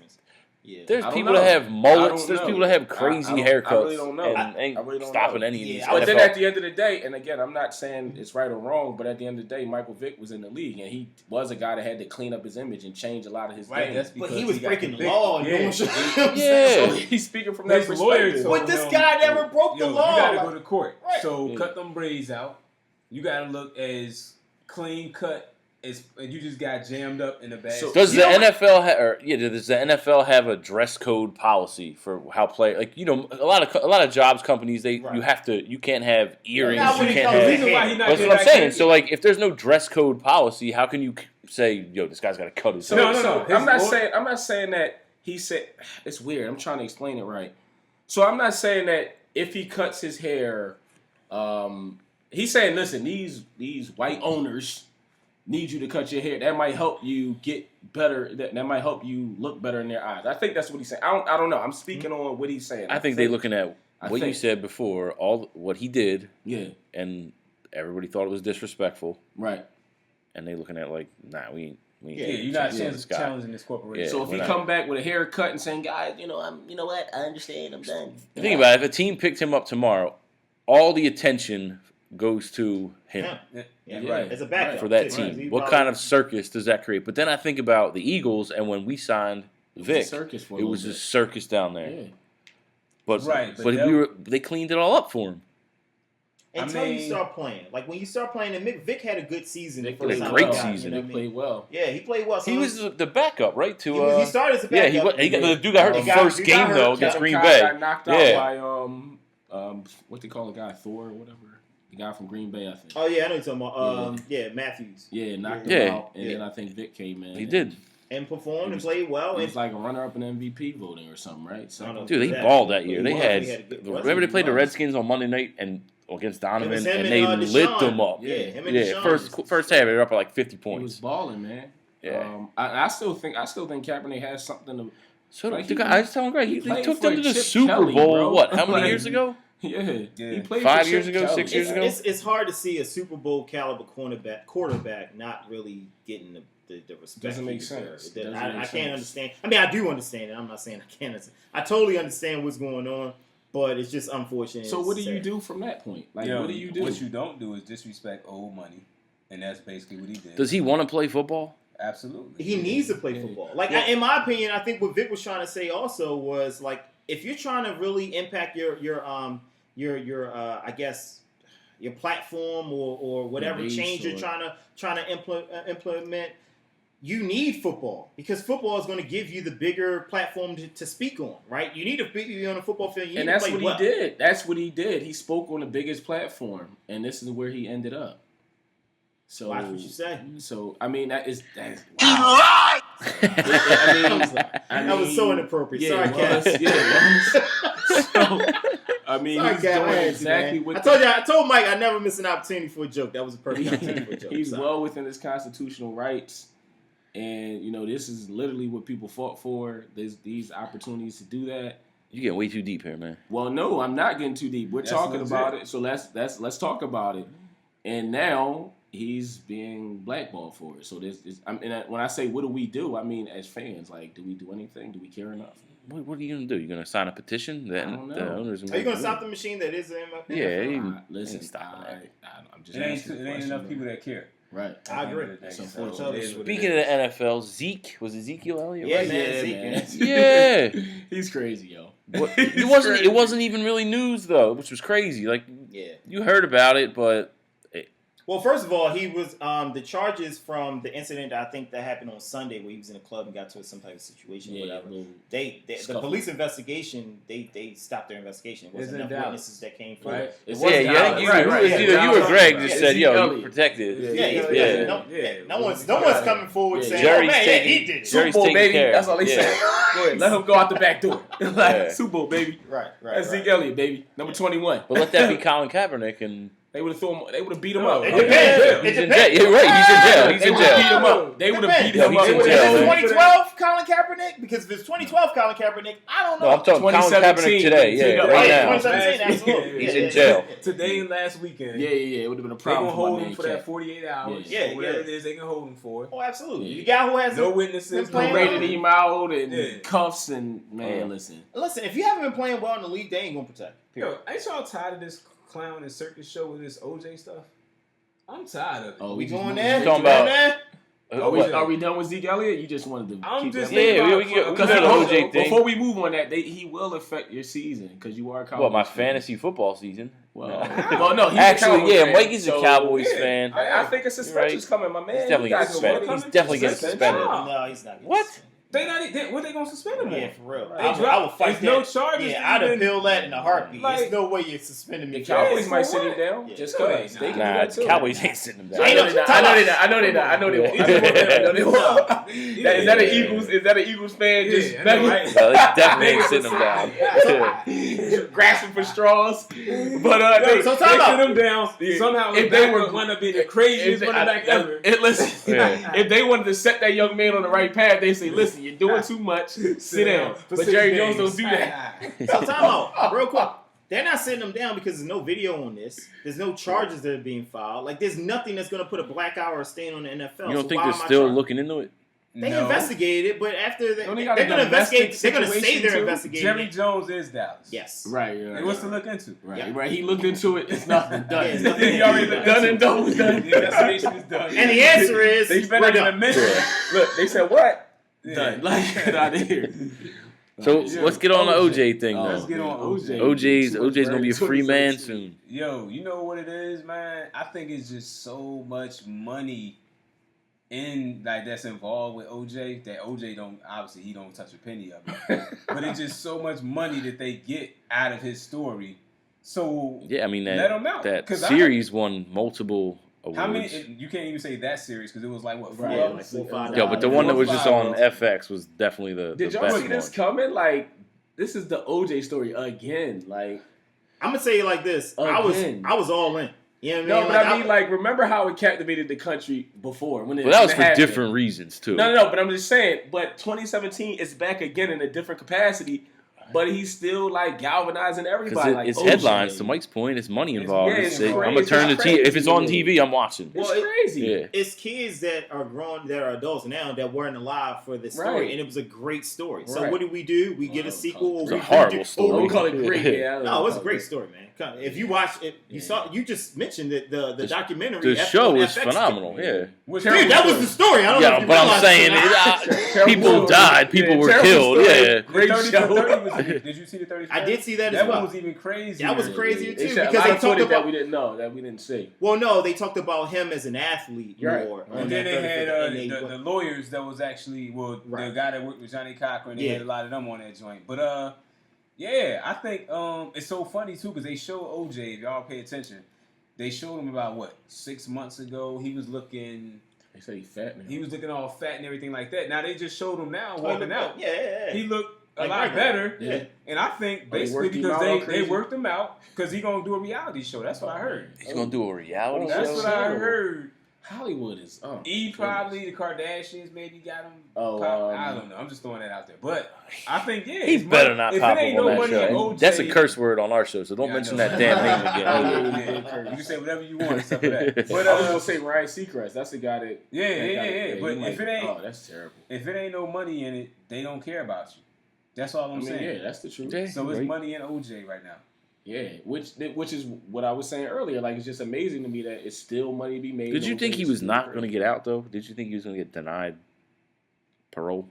Yeah. I don't people know. that have I mullets. don't There's know. people that have crazy I haircuts. really don't know. And ain't I really don't stopping know. any of these. Yeah, But then NFL. at the end of the day, and again, I'm not saying it's right or wrong, but at the end of the day, Michael Vick was in the league, and he was a guy that had to clean up his image and change a lot of his Right, game. that's But because he was got breaking the convicted. law and Yeah. doing shit. Yeah. So he's speaking from that His lawyer perspective. told But this him, guy never broke the Yo, law. you gotta Like, go to court. Right. So Yeah. cut them braids out. You gotta look as clean cut and you just got jammed up in a bag. So- Does You the know what- NFL does the NFL have a dress code policy for how play? Like a lot of jobs companies Right. you can't have earrings. Not You when it can't comes to have. reason why he not That's getting what I'm back saying. in- So like, if there's no dress code policy, how can you say, yo, this guy's got to cut his So, hair? No. His I'm not lawyer- saying that he said it's weird. I'm trying to explain it right. So I'm not saying that if he cuts his hair, he's saying, listen, these white owners need you to cut your hair. That might help you get better. That might help you look better in their eyes. I think that's what he's saying. I don't know. I'm speaking on what he's saying. I think they're looking at I what you think- said before, all what he did, Yeah. and everybody thought it was disrespectful, Right. and they looking at like, nah, we ain't. yeah, you're not challenging this guy. challenging this corporation. Yeah. So if we're he not- come back with a haircut and saying, guys, you know what? I understand. I'm done. Think about it. If a team picked him up tomorrow, all the attention goes to him Yeah, Yeah, right. As a backup for that too. team. He What probably- kind of circus does that create? But then I think about the Eagles, and when we signed Vic, circus for a it was little a circus down there. bit. Yeah. But Right, but but that- they cleaned it all up for him. until you start playing. Like when you start playing, and Vic had a good season. Vic the first played time a great he got, season. You know He what I mean? played well. Yeah, he played well. So He was the backup, right? he started as a backup. The dude got hurt the first he got game hurt. though against Kevin Green Kyle Bay. got knocked out Yeah. by what they call the guy, Thor or whatever. The guy from Green Bay, I think. Oh yeah, I know you're talking about. Matthews. Yeah, knocked Yeah. him out, and then I think Vic came in. He did. And performed He and played well. He And was like a runner-up in MVP voting or something, right? So, Dude, they Exactly. balled that year. He They was. had. He had a good- Remember they played the was. Redskins on Monday night and against It Donovan, was him and they Deshaun. lit them up. Yeah, him and Yeah, Deshaun. first half they were up by like 50 he was points. balling, man. Yeah. I still think Kaepernick has something to. So like, the he- guy, I was telling Greg, he played took for them to the Chip Super Kelly, Bowl. bro. What? How many Like, years ago? Yeah, he played 5 for years Chip ago, Kelly. 6 years ago? It's hard to see a Super Bowl caliber quarterback not really getting the respect. Doesn't he make deserves. sense. It doesn't- Doesn't I make can't sense. understand. I mean, I do understand it. I'm not saying I can't understand. I totally understand what's going on, but it's just unfortunate. So It's what do you sad. do from that point? Like, Yo, what do you do? What you don't do is disrespect old money, and that's basically what he did. Does he want to play football? Absolutely. He needs to play football. Like in my opinion, I think what Vic was trying to say also was like if you're trying to really impact your I guess your platform or whatever base change you're or- trying to implement, you need football because football is going to give you the bigger platform to speak on, right? You need to be on a football field. You And need that's to play what well. he did. That's what he did. He spoke on the biggest platform, and this is where he ended up. So Watch what you say. So I mean, that's wow. I That was so inappropriate. Yeah, Sorry, it was. Cat. Yeah, it was. So, I mean, Sorry, he's Cat. doing I had exactly you, man. what I told Mike I never miss an opportunity for a joke. That was a perfect opportunity for a joke. he's Sorry. well within his constitutional rights, and this is literally what people fought for. There's these opportunities to do that. You get way too deep here, man. Well, no, I'm not getting too deep. We're That's talking legit. about it, so let's talk about it. And now he's being blackballed for it. So when I say what do we do, I mean as fans, like, do we do anything? Do we care enough? What are you gonna do? You gonna sign a petition? I don't know. The owners Are you going to stop the machine that is in NFL? Yeah, you- Listen, stop that. I'm just It ain't, asking it the ain't question, enough man. people that care. Right. I agree. That's So unfortunate. it is what it Speaking is. of the NFL, Zeke was Ezekiel Elliott? Yeah, right? man. Zeke, Yeah. He's crazy, yo. What- He's it crazy. wasn't even really news though, which was crazy. Like Yeah. you heard about it, but Well, first of all, he was the charges from the incident I think that happened on Sunday where he was in a club and got to some type of situation or whatever. little The scuffle. police investigation they stopped their investigation. There It's wasn't in enough Dallas. witnesses that came forward. Right. It It's was yeah, Dallas. you, Right, you, right, was yeah, either you or Dallas. Greg Right. just Yeah, said, Zeke "Yo, you Elliott. protected." No one's coming forward saying, Jerry's "Oh man, taking- he did it." Jerry's Super Bowl, taking baby. care. That's all they Yeah. say. Go ahead, let him go out the back door. Like Yeah. Super Bowl, baby. Right. That's Zeke Elliott, baby. Number 21. But let that be Colin Kaepernick, and They would have beat him No, up. it depends. he's It in depends. jail. You're right. He's in jail. He's They in would have beat jail. him up. They would have beat Yeah, him he's up. in Was jail, it man. 2012 Colin Kaepernick? Because if it's 2012 Colin Kaepernick, I don't know. No, I'm talking Colin 2017. Kaepernick today. Yeah, Yeah, right right yeah, now. 2017, absolutely. He's Yeah, in jail. Today and last weekend. Yeah. It would have been a They problem gonna for my hold man, him for Cat. that 48 hours. Yeah. or whatever Yeah. it is, they can hold him for. Oh, absolutely. Yeah. The guy who has No been witnesses, no playing Rated well. him out and Yeah. cuffs and man, listen. Listen, if you haven't been playing well in the league, they ain't gonna protect. Yo, ain't y'all tired of this clown and circus show with this OJ stuff? I'm tired of it. Oh, We just going moved there? straight Talking to about- that? Oh, What? yeah. Are we done with Zeke Elliott? You just wanted to I'm keep just that Yeah, thinking we about get- we Because got the OJ thing. before we move on that, he will affect your season because you are a Cowboys What, my fan. fantasy football season? Well, No. well, no, he's a Actually, Cowboys yeah, fan, Mike is a so- Cowboys yeah. fan. I think a suspension's coming, my man. He's definitely You getting guys suspended. are He's definitely getting suspended. Nah. No, he's not. getting What? suspended. What they gonna suspend him Yeah, on? for real. They I will dropped- fight there's that. no charges Yeah, I'd even- appeal that in a heartbeat. Like- There's no way you're suspending me. The for Cowboys that. might for sit him what? down Yeah. just No, because they they not. can do Nah, that too. Cowboys ain't sitting him down. Ain't no- I know they not. I know they won't. Yeah. Is that an Eagles? Is that an Eagles fan just Yeah, I know, begging? right? No, they definitely ain't sitting him down. Yeah. grasping for straws? But Yo, so they time out. sit him down. Yeah. Somehow If if they they were- one up being the craziest running back ever. Listen, Yeah. if they wanted to set that young man on the right path, they say, "Listen, you're doing too much. Sit down." For But 6 Jerry games. Jones don't do that. So time out, real quick. They're not sitting them down because there's no video on this. There's no charges that are being filed. Like there's nothing that's gonna put a black eye or a stain on the NFL. You don't So think why they're am I still trying- looking into it? They No. investigated it, but after Don't they they're got a gonna investigate. domestic They're gonna say situation they're too? investigating. Jerry it. Jones is Dallas. Yes. Right. Hey, what's to look into? Right. Yeah. Right. He looked into it. It's nothing done. Yeah, it's nothing. He already done and done. The investigation is done. And the answer is They spent we're like done. a minute. Look, they said what? Yeah. Done. Like get out of here. So Yeah. let's get on the OJ. OJ thing, Oh, though. Let's get on OJ. OJ's gonna be a free man soon. Yo, you know what it is, man? I think it's just so much money in that's involved with OJ that OJ don't obviously he don't touch a penny of it. But it's just so much money that they get out of his story. So Yeah, I mean let him out. that 'Cause series won multiple awards. how many? You can't even say that series because it was like what? Right. Yeah, Four? like 4 or 5. Yeah, but the one that was just on $4. FX was definitely the Did y'all best see this one. coming? Like, this is the OJ story again. Like, I'm gonna say it like this. I Again. was all in. You know what I no, mean? but I mean, like, remember how it captivated the country before? When But that was when it for happened? different reasons too. No, but I'm just saying. But 2017 is back again in a different capacity. But he's still like galvanizing everybody. Because Like it's OJ. headlines. To Mike's point, it's money involved. yeah, It's- it's I'm crazy. gonna turn the It's TV. If it's on crazy. TV, I'm watching. It's Well, crazy. Yeah. it's kids that are grown, that are adults now, that weren't alive for this story, Right. and it was a great story. So Right. what do? We get Well, a sequel. It's or a we horrible redo- story. or We call it great. Yeah. No, it's a great story, man. If you watch it, you just mentioned that the The- documentary. The show on is FX. phenomenal. Yeah. Dude, that was the story. I don't know Yeah, if you but I'm realize saying that. people story. died. People Yeah, were terrible killed. story. Yeah. Great The 30 show. for 30 was, did you see the 30 for I 30? did see that as That well. one was even crazy. That was crazier They too said a because lot they of talked footage that about. we didn't know, that we didn't see. Well, no, they talked about him as an athlete Right. more. Right. And then they had and they- the lawyers that was actually the Right. guy that worked with Johnny Cochran. They Yeah. had a lot of them on that joint. But yeah, I think it's so funny too because they show OJ. If y'all pay attention, they showed him about what 6 months ago. He was looking They say he's fat now. He was looking all fat and everything like that. Now they just showed him now Oh, walking out. Yeah. He looked a Like lot regular. better. Yeah. And I think Oh, they basically worked him because out all they crazy? worked him out because he gonna do a reality show. That's what I heard. He's gonna do a reality That's show. what I heard. Hollywood is. Oh, E probably the Kardashians maybe got him. Oh, I don't know. I'm just throwing that out there. But I think He it's better money. not If pop it up ain't on no that money show. in And OJ, that's a curse word on our show, so don't Yeah, I mention know. that damn name again. Yeah. You can say whatever you want except for that. But But I was gonna say Ryan Seacrest. That's the guy that. yeah. that But you if might- it ain't oh, that's terrible. if it ain't no money in it, they don't care about you. That's all I'm I mean, saying. yeah, that's the truth. Yeah. So it's Right. money in OJ right now. Yeah, which is what I was saying earlier. Like, it's just amazing to me that it's still money to be made. Did you think he was not going to get out though? Did you think he was going to get denied parole?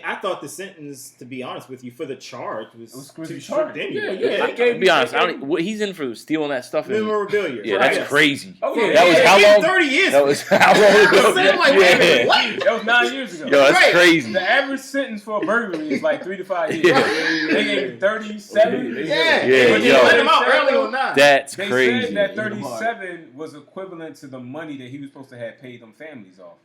I thought the sentence, to be honest with you, for the charge was was too pretty strict short. anyway. Yeah, I, to be honest, I don't, what, he's in for stealing that stuff. And, Memorabilia. yeah, Right. that's crazy. Oh yeah, That was yeah. how long? 30 years. That was how long ago? I'm saying, like, wait a minute, what? That was 9 years ago. Yo, that's Right. crazy. The average sentence for a burglary is like 3 to 5 years. Yeah. They gave him 37. Yeah. Yeah. Yeah, But they yo. let him out early or not. That's They crazy. said that Hit 'em hard. 37 was equivalent to the money that he was supposed to have paid them families off.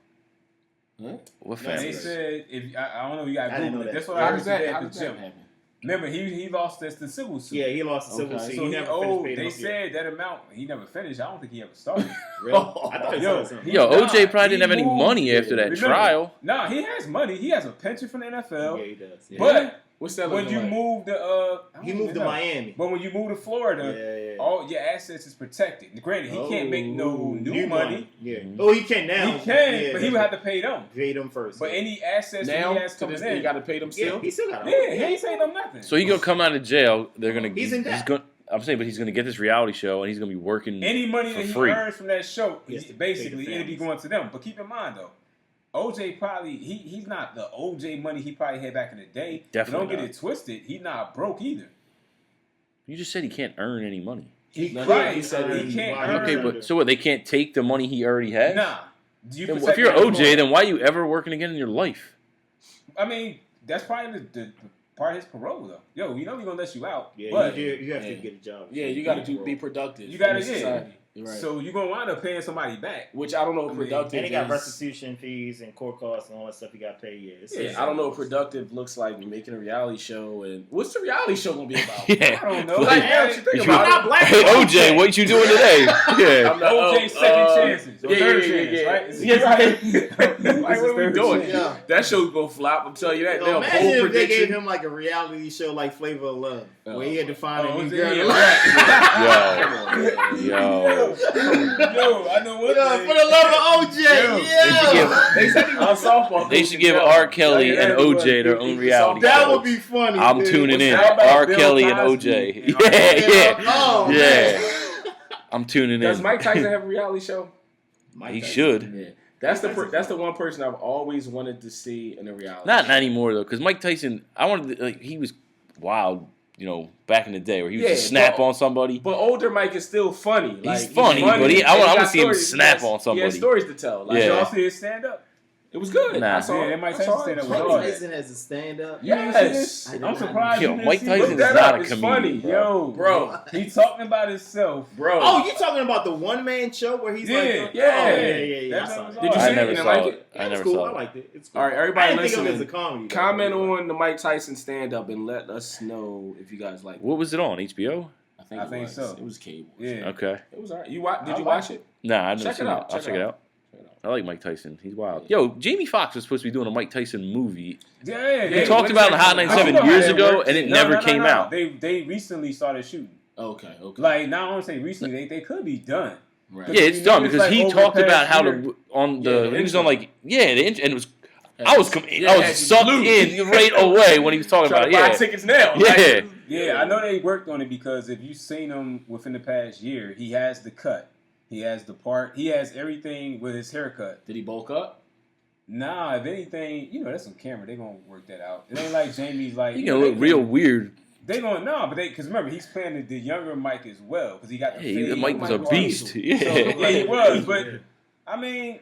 What No, They family? said, if I don't know, you got I to didn't Google know it. that. That's what I How heard does that today at how the does that gym. happen? Remember, he lost the civil suit. Yeah, he lost the civil Okay. suit. So He he never owed. finished paying They off yet. said that amount. He never finished. I don't think he ever started. Really? I thought he Yo, said something. Yo, Nah, OJ probably didn't have he any moved money it. after that Remember, trial. Nah, he has money. He has a pension from the NFL. Yeah, he does. Yeah. But What's that when looking you like? move to He moved to Miami. But when you move to Florida, Yeah. all your assets is protected. Granted, he can't make no Oh, new money. Yeah. Mhm. Oh, he can now. He can, Yeah, but he would have to pay them. pay them first. But yeah. any assets that Now he has to coming this day, you in, got to pay them still. Yeah, he still got yeah, he ain't saying them nothing. So he gonna come out of jail. They're gonna. He's in debt. gonna. I'm saying, but he's gonna get this reality show, and he's gonna be working. Any money for that he free. earns from that show, He has to pay basically, the it'll be families. going to them. But keep in mind, though, OJ probably, he's not the OJ money he probably had back in the day. Definitely But don't not. get it twisted. He's not broke either. You just said he can't earn any money. No, Right. he said he can't Why? earn. Okay, but so what? They can't take the money he already has. Nah. Do you Then protect if you're that OJ, money? then why are you ever working again in your life? I mean, that's probably the part of his parole, though. Yo, you know we're gonna let you out. Yeah, but you have to Yeah. get a job. Yeah, you got to be productive. You gotta- in society. Right. so you're gonna wind up paying somebody back. Which I don't know I if mean, productive And he got is. restitution fees and court costs and all that stuff you got to pay. Yeah, it's- Yeah, I don't know what productive looks like making a reality show. And what's the reality show going to be about? Yeah. I don't know. Like, Hey, now that you think You- about not it. black. Hey OJ, what you doing today? Yeah. I'm not- OJ second chances. Or third chance, right? Is Yeah, he right. right? Like, what are we third doing? chance. Yeah. That show's going to flop. I'm telling you that. Yo, They'll imagine bold if they prediction. gave him like a reality show like Flavor of Love, Oh. where he had to find Oh, a new OJ, girl. yeah, Yo. Yo, I know what. Yo, for the love of OJ, yeah. They said he was a softball They coach should in give jail. R. Kelly Yeah, and that was- OJ their own reality That show. would be funny. I'm dude. tuning in. How about R. Bill Kelly and Cosby OJ. and Yeah, Oh, yeah. man. I'm tuning Does in. Mike Tyson have a reality show? Mike He Tyson. should. Yeah. That's the one person I've always wanted to see in a reality. Not show. anymore though, because Mike Tyson, I wanted to, like he was wild, back in the day where he would just Yeah, snap on somebody. But older Mike is still funny. He's funny, but I and he want to got see him stories. snap He has- on somebody. He has stories to tell. Like, Yeah. Y'all see his stand up? It was good. Nah. I saw Yeah, it. that Mike I Tyson saw it. stand-up It was was hard. good. Tyson has a stand up. Yes. I'm surprised. Yo, you didn't Mike see Tyson it. is that not up. a It's comedian, funny. bro. Yo, Bro. he talking about himself. Bro. Oh, you talking about the one man show where he's Yeah, like, yeah. oh, yeah. That I saw was it. Did you I see it? never You saw like it. it? I It's never cool. saw I it. liked it. It's cool. All right, everybody I didn't think of it listening. as a comedy. though. Comment on the Mike Tyson stand up and let us know if you guys like it. What was it on HBO? I think I it think was. so. It was cable. Yeah. Okay. It was alright. Did I you like watch it? Nah, I never Check it seen it. out. I'll check it out. I like Mike Tyson. He's wild. Yo, Jamie Foxx was supposed to be doing a Mike Tyson movie. Yeah, He Yeah, talked when's about it in that Hot coming? 97 I don't know years how that ago, works. and it never came out. They recently started shooting. Okay. Like, now I don't say recently, they could be done. Right. Yeah, it's You done know, it's because like he over talked the about past how year. to on Yeah, the the he was on intro. like the intro, and it was I was Yeah, sucked glued. in right away when he was talking Trying about to it. buy Yeah, tickets now. Yeah. Like, Yeah, I know they worked on it because if you've seen him within the past year, he has the cut. He has the part. He has everything with his haircut. Did he bulk up? Nah, if anything, that's on camera. They're going to work that out. It ain't like Jamie's like... he gonna look real weird. They going because remember, he's playing the younger Mike as well because he got the Yeah, fade. Mike was a Mike beast. So, Yeah, yeah, he was, but I mean,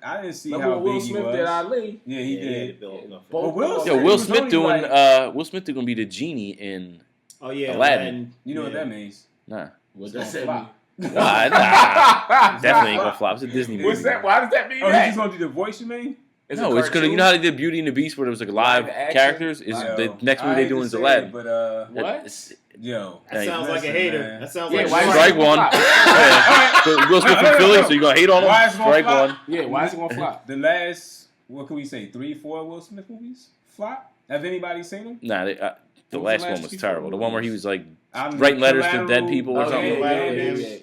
I didn't see Remember how when Will big he Smith was. did Ali? Yeah, he did. Yeah, Bill. But Will Yo, Smith Will was Smith only doing like- Will Smith gonna be the genie in Oh yeah, Aladdin. You know what that means? nah. What It's does gonna that flop. Nah, definitely ain't gonna flop. It's a Disney movie. What's that? Why does that mean Oh, he's that? just gonna do the voice, you mean? No, it's gonna. You know how they did Beauty and the Beast, where there was like live Live action? characters. Is Yo, the next movie I they hate doing to is say Aladdin? it, but What? It's- yo, That sounds like a listen, hater. man. That sounds Yeah, like why is Strike it one. gonna flop? Yeah. But Will Smith from Philly, so you gonna hate on him? Why is it gonna Strike flop? one. Yeah, why is it gonna flop? The last, what can we say, 3-4 Will Smith movies flop? Have anybody seen them? Nah, the What was last the one last was before terrible. The one where he was like I'm writing letters to Collateral- dead people or Oh, something. yeah, And yeah.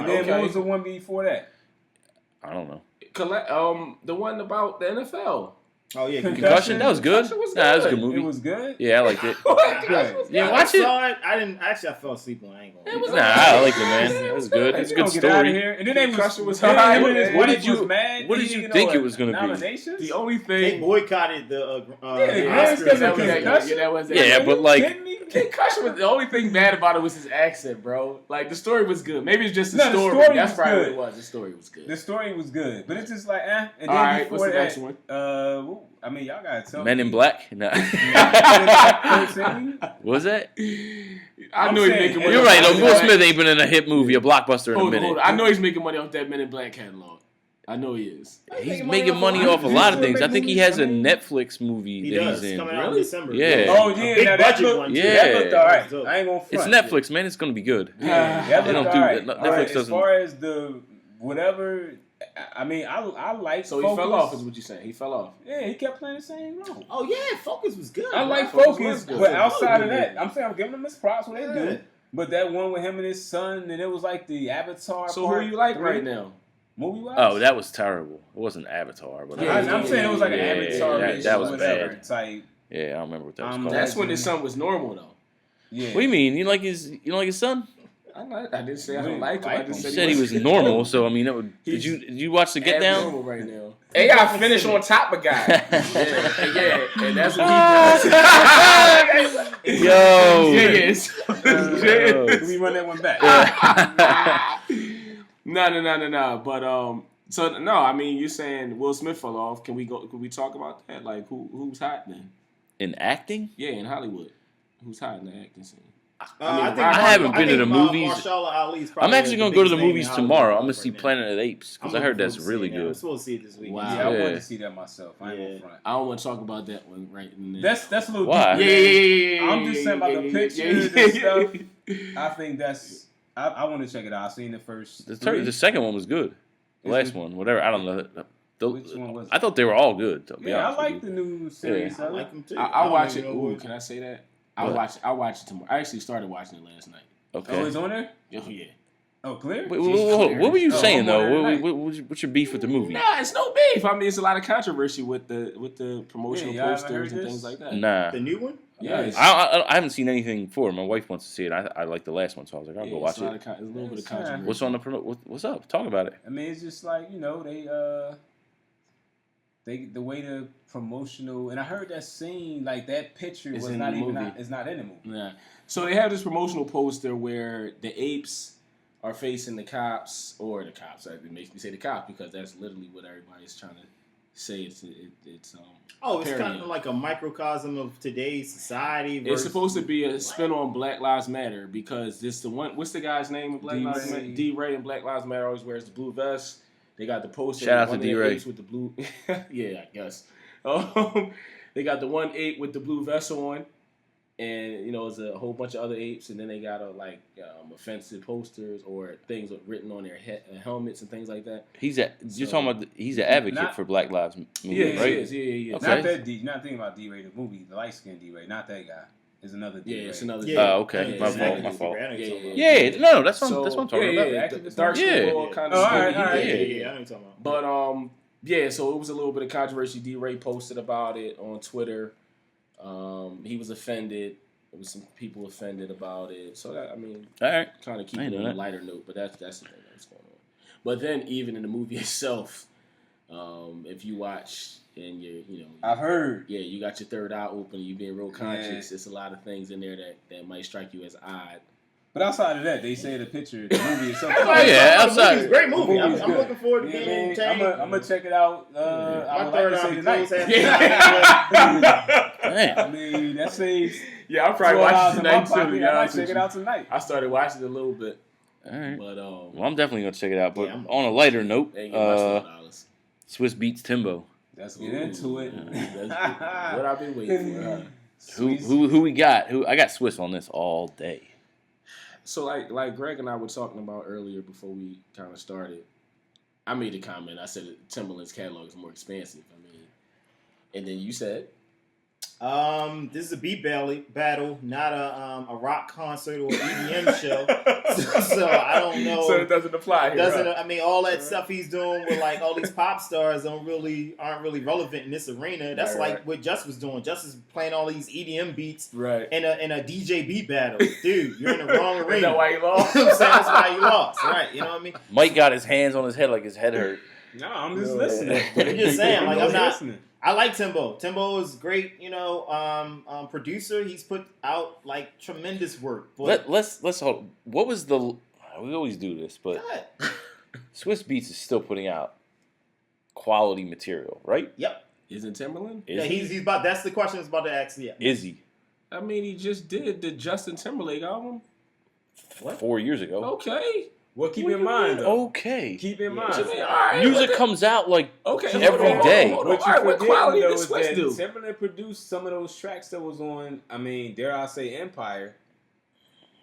then Okay. what was the one before that? I don't know. The one about the NFL. Oh yeah, Concussion? That was good. Concussion was Nah, that was a good. good movie. It was good. Yeah, I liked it. Good. Yeah, I watch it. saw it. I didn't actually. I fell asleep on. I ain't gonna. It was Nah, I liked it, man. It was good. It's a You good don't get out of story. here. And then they Concussion was him high. and his What wife did you- was mad. what He did you didn't think get it was gonna be? nominations? The only They thing. boycotted the Yeah, the Grant's Oscars. got a concussion. that was Yeah, but like, Kidding me? Concussion was the only thing bad about it was his accent, bro. Like the story was good. Maybe it's just the No, the story. story That's was probably good. what it was. The story was good. The story was good, but it's just like, And then All right, before what's the that, next one? I mean, y'all gotta tell Men me. in Black. Nah. 13? What was that? I know he's saying- making money. You're off right. that Though Men Will in Black. Smith ain't been in a hit movie, a blockbuster in a Hold on, minute. hold on. I know he's making money off that Men in Black catalog. I know he is. He's making money off a lot of things. I think he has a Netflix movie He that does. he's in. Coming out in Really? December. Yeah. Oh A yeah, big now that budget looked, one. Yeah. too. that looked all right. Dope. I ain't gonna It's front. Netflix, man. It's gonna be good. Yeah, that They looked don't all do right. that. All right, Netflix as doesn't- far as the whatever, I mean, I like. So he Focus. fell off, is what you're saying. He fell off. Yeah, he kept playing the same role. Oh yeah, Focus was good. I like Focus Focus, was good. but outside of Yeah. that, I'm saying I'm giving him his props when they do. Yeah. But that one with him and his son, and it was like the Avatar. So part who you like 3, right now? Movie wise? Oh, that was terrible. It wasn't Avatar, but Yeah, I'm saying it was like an yeah, Avatar. that was whatever bad. type. Yeah, I don't remember what that was called. That's when his son was normal though. Yeah. What do you mean? You don't like his son? I didn't say I don't like him. I You just You said said he was normal, so I mean, that would. Did He's you watch the Get Down? abnormal right now. AI finished on top of guy. yeah, and that's what he does. Yo. Yes. Can we run that one back? No. But so no, I mean, you're saying Will Smith fell off. Can we talk about that? Like, who's hot then? In acting? Yeah, in Hollywood, who's hot in the acting scene? I haven't been to the movies. Mahershala Ali's I'm probably actually gonna go to the biggest name movies in Hollywood tomorrow. I'm gonna right see now. Planet of the Apes because I I'm heard looking that's forward to really seeing that. I'm good. supposed to see it this week. Wow. Yeah, I wanted Yeah. to see that myself. I ain't Yeah. gonna front. I don't want to talk about that one right now. That's a little Why? deep. yeah. I'm just saying about the pictures and stuff. I think that's. I want to check it out. I've seen the first. The second one was good. The Is last it? one, whatever. I don't know. Which one was it? I thought they were all good. To be Yeah, I honest with like you. the new series. I like him too. I'll don't watch it. even know Ooh, what- can I say that? I'll What? watch it tomorrow. I actually started watching it last night. Okay. Oh, it's on there. Oh yeah. Oh, clear. Wait, what were you Oh, saying I'm though? wondering, What's your beef with the movie? Nah, it's no beef. I mean, it's a lot of controversy with the promotional Yeah, y'all haven't posters and heard things this? like that. Nah, The new one? Yeah, it's, I haven't seen anything for it. My wife wants to see it. I like the last one, so I was like, I'll go watch it's a lot it. of there's a little bit of It's, yeah. controversy. What's on the what's up? Talk about it. I mean, it's just like they the way the promotional, and I heard that scene, like that picture It's was in not the even movie. it's not in the movie. Yeah. So they have this promotional poster where the apes are facing the cops, or the cops. It makes me say the cops because that's literally what everybody's trying to say. It's It's parody. kind of like a microcosm of today's society. It's Versus, supposed to be a spin on Black Lives Matter because this the one. What's the guy's name? In Black Lives Matter. D-Ray and Black Lives Matter always wears the blue vest. They got the poster. Shout out one to of the D-Ray. apes with the blue. Yeah, I guess. They got the one ape with the blue vest on, and it's a whole bunch of other apes, and then they got offensive posters or things written on their helmets and things like that. You're So- talking about he's an advocate Not- for Black Lives Movement, Yeah, right? yeah. Okay. Not that D. You're not thinking about D-Ray the movie, the light skinned D-Ray. Not that guy. There's another D-Ray. Yeah, it's another. Yeah. Oh, okay. My fault. Yeah. No, that's what I'm talking yeah, about. Yeah, Activist dark Yeah. skin ball kind of. Oh, all right, all right. I Yeah. know what you're talking about. But yeah. So it was a little bit of controversy. D-Ray posted about it on Twitter. He was offended. There was some people offended about it. So that, All right. kind of keep I it ain't on doing a it. lighter note. But that's the thing that's going on. But then even in the movie itself, if you watch and I've heard. yeah, you got your third eye open. You being real conscious. There's a lot of things in there that might strike you as odd. But outside of that, they say the movie is something. Oh, yeah, outside. It's a great movie. The movie's I'm good. looking forward to Yeah, being man, entertained. I'm gonna check it out. I My would third like to eye say be tonight. closed Damn. I mean, that saves Yeah, I'm probably $12 watching in tonight my too. pocket. to be I might honest check with it you. out tonight. I started watching it a little bit, All right. but Well, I'm definitely gonna check it out. But Yeah, I'm- on a lighter note, they ain't get my $12. Swiss beats Timbo. Let's get into it. That's what I've been waiting for. Who we got? I got Swiss on this all day. So like Greg and I were talking about earlier before we kind of started, I made a comment. I said that Timberland's catalog is more expansive. And then you said, This is a beat battle, not a rock concert or EDM show. So I don't know. so it doesn't apply here. Doesn't huh? all that stuff he's doing with like all these pop stars aren't really relevant in this arena. That's Right, like right. what Just was doing. Just is playing all these EDM beats Right. in a DJ beat battle. Dude, you're in the wrong arena. Is that why you lost? You know what I'm saying? That's why you lost, right? You know what I mean? Mike got his hands on his head like his head hurt. No, I'm just No. listening. I'm just saying, like, I'm not- listening. I like Timbo. Timbo is great, producer. He's put out like tremendous work. But Let's hold. What was the? We always do this, but God. Swiss Beats is still putting out quality material, right? Yep. Isn't Timberland? Is Yeah, he? he's about. That's the question. I was about to ask. Yeah. Is he? I mean, he just did the Justin Timberlake album. What? 4 years ago. Okay. Well, keep What in you mind though. Okay. Keep in Yeah. What you mind. mean? All right, Music what comes out like okay, every day. Hold on. What All right, what quality though did is Swiss that do? Timberland produced some of those tracks that was on. I mean, dare I say, Empire.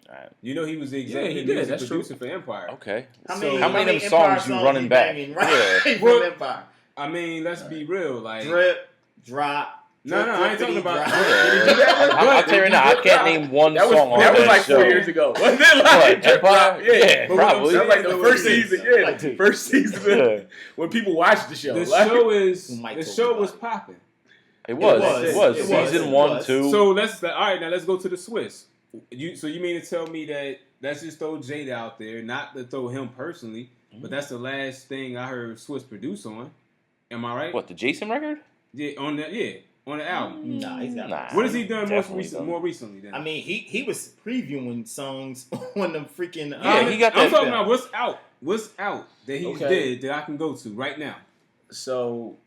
Alright. You know, he was the Yeah, he executive did. music That's true. producer for Empire. okay. How So- many, How many of them Empire songs you running back? banging, right? Yeah. From Well, Empire. I mean, let's be real. Like, Drip, drop. No, I ain't talking about. I'll tell you right now, I can't name one That was song on that was like show. 4 years ago. Wasn't it What, like Empire? Yeah, But what I'm probably. That was like the saying first though is- season. Yeah, Like, first season Yeah. when people watched the show. The Like- show is Who might the talk show about was it. popping. It was. was. It was. It was. Season It 1, was. 2. So all right. Now let's go to the Swiss. So you mean to tell me that let's just throw Jada out there, not to throw him personally, but that's the last thing I heard Swiss produce on. Am I right? What, the Jason record? Yeah, on the album. Nah, he's got. Nah. What has he done Definitely more recently? Then I mean, he was previewing songs on the freaking. Yeah, he got I'm that- talking about what's out. What's out that he Okay. did that I can go to right now. So,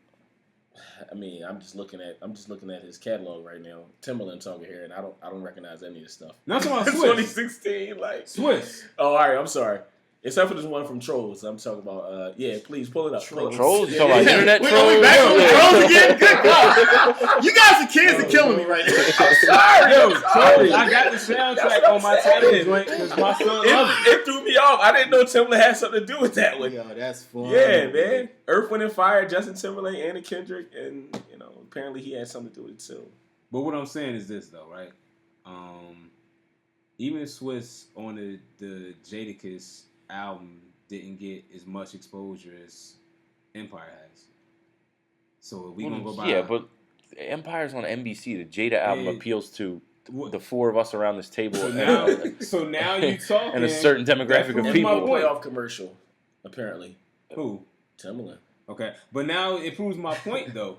I mean, I'm just looking at his catalog right now. Timberland talking here, and I don't recognize any of this stuff. Not talking about It's Swiss. 2016, like Swiss. Oh, all right. I'm sorry. Except for this one from Trolls. I'm talking about. Yeah, please pull it up. Trolls. Trolls? You Yeah, talking about yeah. internet We trolls? back on the Yeah. trolls again. Good God. You guys are kids are killing me right now. Sorry, Yo, I'm sorry. Totally. I got the soundtrack on my title joint because my son loves it. It threw me off. I didn't know Timberland had something to do with that one. Yo, that's fun. Yeah, man. Earth, Wind, and Fire, Justin Timberlake, Anna Kendrick, and apparently he had something to do with it too. But what I'm saying is this though, right? Even Swiss on the Jadakiss album didn't get as much exposure as Empire has. So we gonna go by Yeah, but Empire's on NBC. The Jada album Yeah. appeals to what, the four of us around this table so and, now you talking and a certain demographic That's of my people. point. Playoff commercial, apparently. who? Timberland. Okay, but now it proves my point though.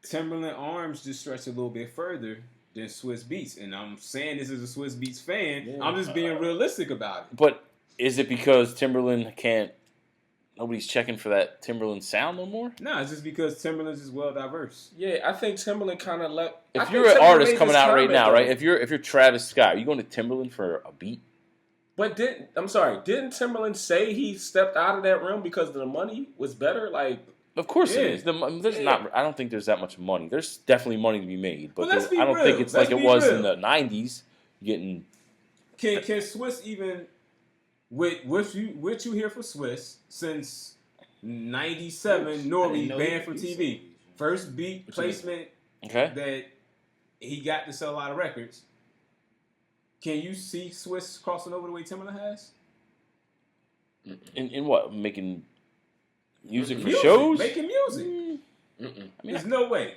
Timberland arms just stretch a little bit further than Swiss Beats, and I'm saying this as a Swiss Beats fan. Yeah. I'm just being realistic about it. But is it because Timberland can't? Nobody's checking for that Timberland sound no more. No, it's just because Timberland's is well diverse. Yeah, I think Timberland kind of left. I If think you're an Timberland artist made coming this out right comment, now, though. right? If you're Travis Scott, are you going to Timberland for a beat? But didn't Timberland say he stepped out of that realm because the money was better? Like, Of course Yeah. it is. There's Yeah. not. I don't think there's that much money. There's definitely money to be made, but Well, let's there- be I don't real. think it's Let's like it be was real. in the '90s. Getting Can Swiss even what you hear for Swiss since '97? I Nori didn't know banned he from could TV. do First beat What you mean? placement okay. that he got to sell a lot of records. Can you see Swiss crossing over the way Timberland has? In what, making music for Music, shows? making music. mm-mm. I mean, There's no way.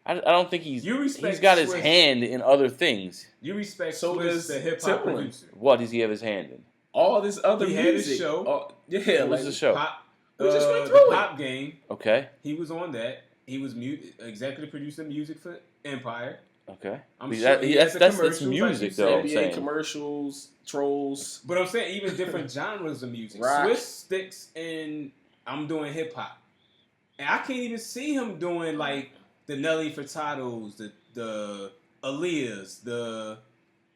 I don't think You respect he's got his Swiss. hand in other things. You respect So Swiss, does the hip hop Timberland. producer. What does he have his hand in? all this other He had his music. show. Yeah, What was like, the show? Pop, We just went the through it. Pop Game. Okay, He was on that. He was executive producing music for Empire. okay. I'm But sure he has the that's commercials, like music you though. said. I'm NBA saying. commercials, trolls. But I'm saying even different genres of music. Rock. Swiss sticks in I'm doing hip hop. And I can't even see him doing like the Nelly Furtados, the Aaliyahs,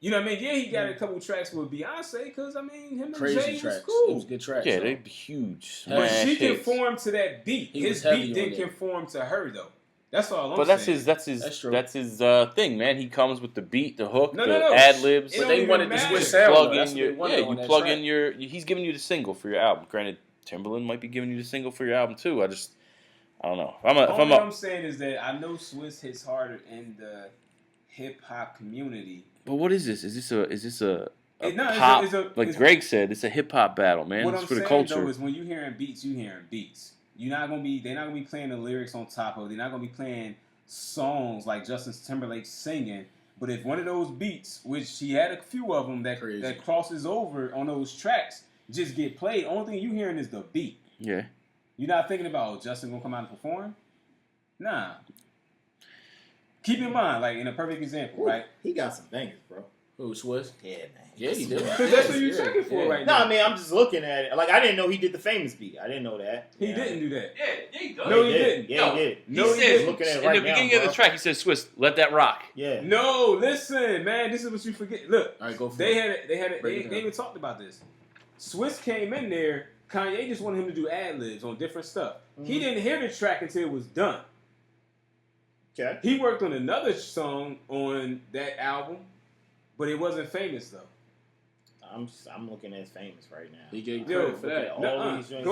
you know what I mean? Yeah, he got a couple tracks with Beyonce because I mean him and Jay Crazy was tracks. It cool. was good tracks. Yeah, though. they're huge. But But smash she hits. conformed to that beat. He His was heavy beat on didn't it. conform to her though. That's all I'm But that's saying. his. That's his. That's true. That's his thing, man. He comes with the beat, the hook, No, the no, no. ad libs. It But don't they even wanted the matter. Swiss sound. Plug though. That's in what your they wanted on you that plug track. in your. He's giving you the single for your album. Granted, Timberland might be giving you the single for your album too. I don't know. All I'm saying is that I know Swiss hits harder in the hip hop community. But what is this? Is this a It's pop? it's like Greg said, it's a hip hop battle, man. What It's I'm for the saying culture. though is when you hearing beats, you hearing beats. They're not gonna be playing the lyrics on top of it. They're not gonna be playing songs like Justin Timberlake singing. But if one of those beats, which he had a few of them that Crazy. that crosses over on those tracks, just get played, only thing you hearing is the beat. Yeah. You're not thinking about, oh, Justin gonna come out and perform? Nah. Keep in mind, like in a perfect example, right? He got some bangers, bro. Who, Swiss? Yeah, man. Yeah, he did. Because that's what you're checking for right No, now. I mean, I'm just looking at it. Like, I didn't know he did the famous beat. I didn't know that. He Yeah. didn't do that. Yeah, he does. No, he didn't. Yeah, he did. No, he said didn't. Looking at it in right the now, beginning of bro. the track, he said, "Swiss, let that rock." Yeah. No, listen, man. This is what you forget. Look, All right, go for they it. Break it they down. even talked about this. Swiss came in there. Kanye just wanted him to do ad libs on different stuff. He didn't hear the track until it was done. Okay. He worked on another song on that album, but it wasn't famous though. I'm looking at famous right now. He gave Yo, credit for Look at that. all Nuh-uh. these joints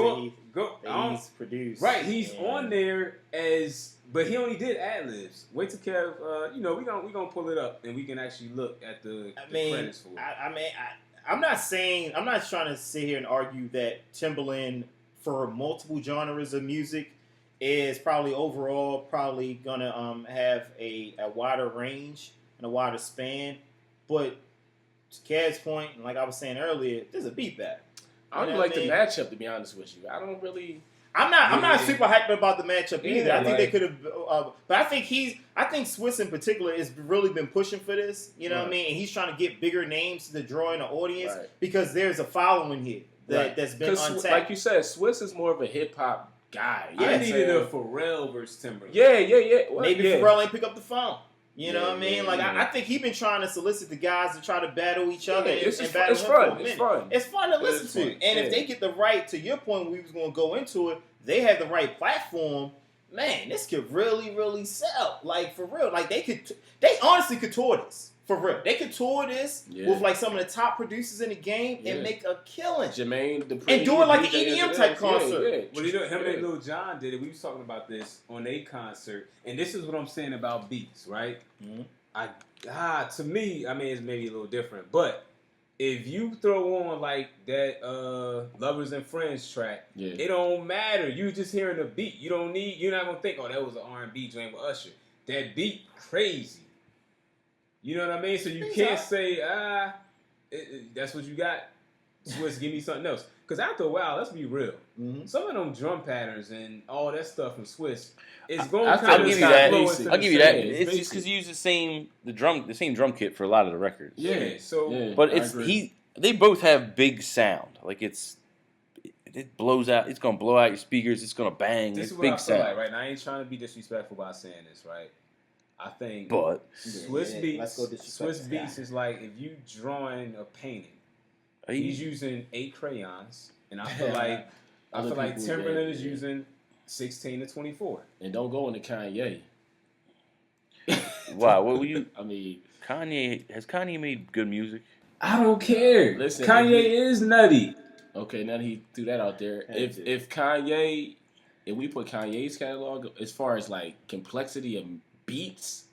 Go. that I don't- he's produced. Right, he's and- on there as, but he only did ad libs. Wait till Kev. We gonna pull it up and we can actually look at the credits for it. I'm not saying, I'm not trying to sit here and argue that Timberland, for multiple genres of music, is probably overall probably gonna have a wider range and a wider span. But to Cad's point, and like I was saying earlier, there's a beat battle. I don't You know like what I the mean? matchup, to be honest with you. I don't really. I'm not super hyped about the matchup either. Yeah, I think they like- could have, but I think Swiss in particular has really been pushing for this. You know what I Right. mean? And he's trying to get bigger names to draw in the audience Right. because there's a following here Right. that's been 'Cause untapped. like you said, Swiss is more of a hip hop guy. I Yeah, needed so- a Pharrell versus Timberlake. Yeah. Well, Maybe yeah. Pharrell ain't pick up the phone. You know Yeah, what I mean? yeah, Like yeah. I think he's been trying to solicit the guys to try to battle each other. Yeah, and, it's and just battle it's him for a fun. It's minute. fun. It's fun to listen It's to. fun. And Yeah. if they get the right, to your point, we was going to go into it, they have the right platform, man, this could really, really sell. Like, for real. Like, they honestly could tour this. For real. They could tour this Yeah. with, like, some of the top producers in the game Yeah. and make a killing. Jermaine Dupri, And do it like an DJ EDM type Ends. concert. Yeah. Well, you know, him and Lil Jon did it. We was talking about this on a concert, and this is what I'm saying about beats, right? Mhm. To me, I mean, it's maybe a little different, but if you throw on like that "Lovers and Friends" track, Yeah. it don't matter. You just hearing the beat. You're not gonna think, oh, that was an R&B joint with Usher. That beat crazy. You know what I mean? So you can't say, that's what you got. Swiss, give me something else. because after a while, let's be real. Mm-hmm. Some of them drum patterns and all that stuff from Swiss is going I to feel I'll kind give of you that. basic. I'll give you that. It's It's just because you use the same drum kit for a lot of the records. Yeah, so Yeah. But I it's agree. they both have big sound. Like it blows out. It's gonna blow out your speakers. It's gonna bang. this It's is what big I feel sound. like, right? Now, I ain't trying to be disrespectful by saying this, right? I think But Swiss Yeah, Beats, let's go disrespect Swiss this Beats guy. is like if you drawing a painting, he's using 8 crayons, and I feel like Other people, Timberland is yeah. using 16 to 24. And don't go into Kanye. wow, what were you? I mean, Kanye has Kanye made good music? I don't care. Listen, Kanye if is nutty. okay, now that he threw that out there. Had to. If Kanye, if we put Kanye's catalog as far as like complexity of beats,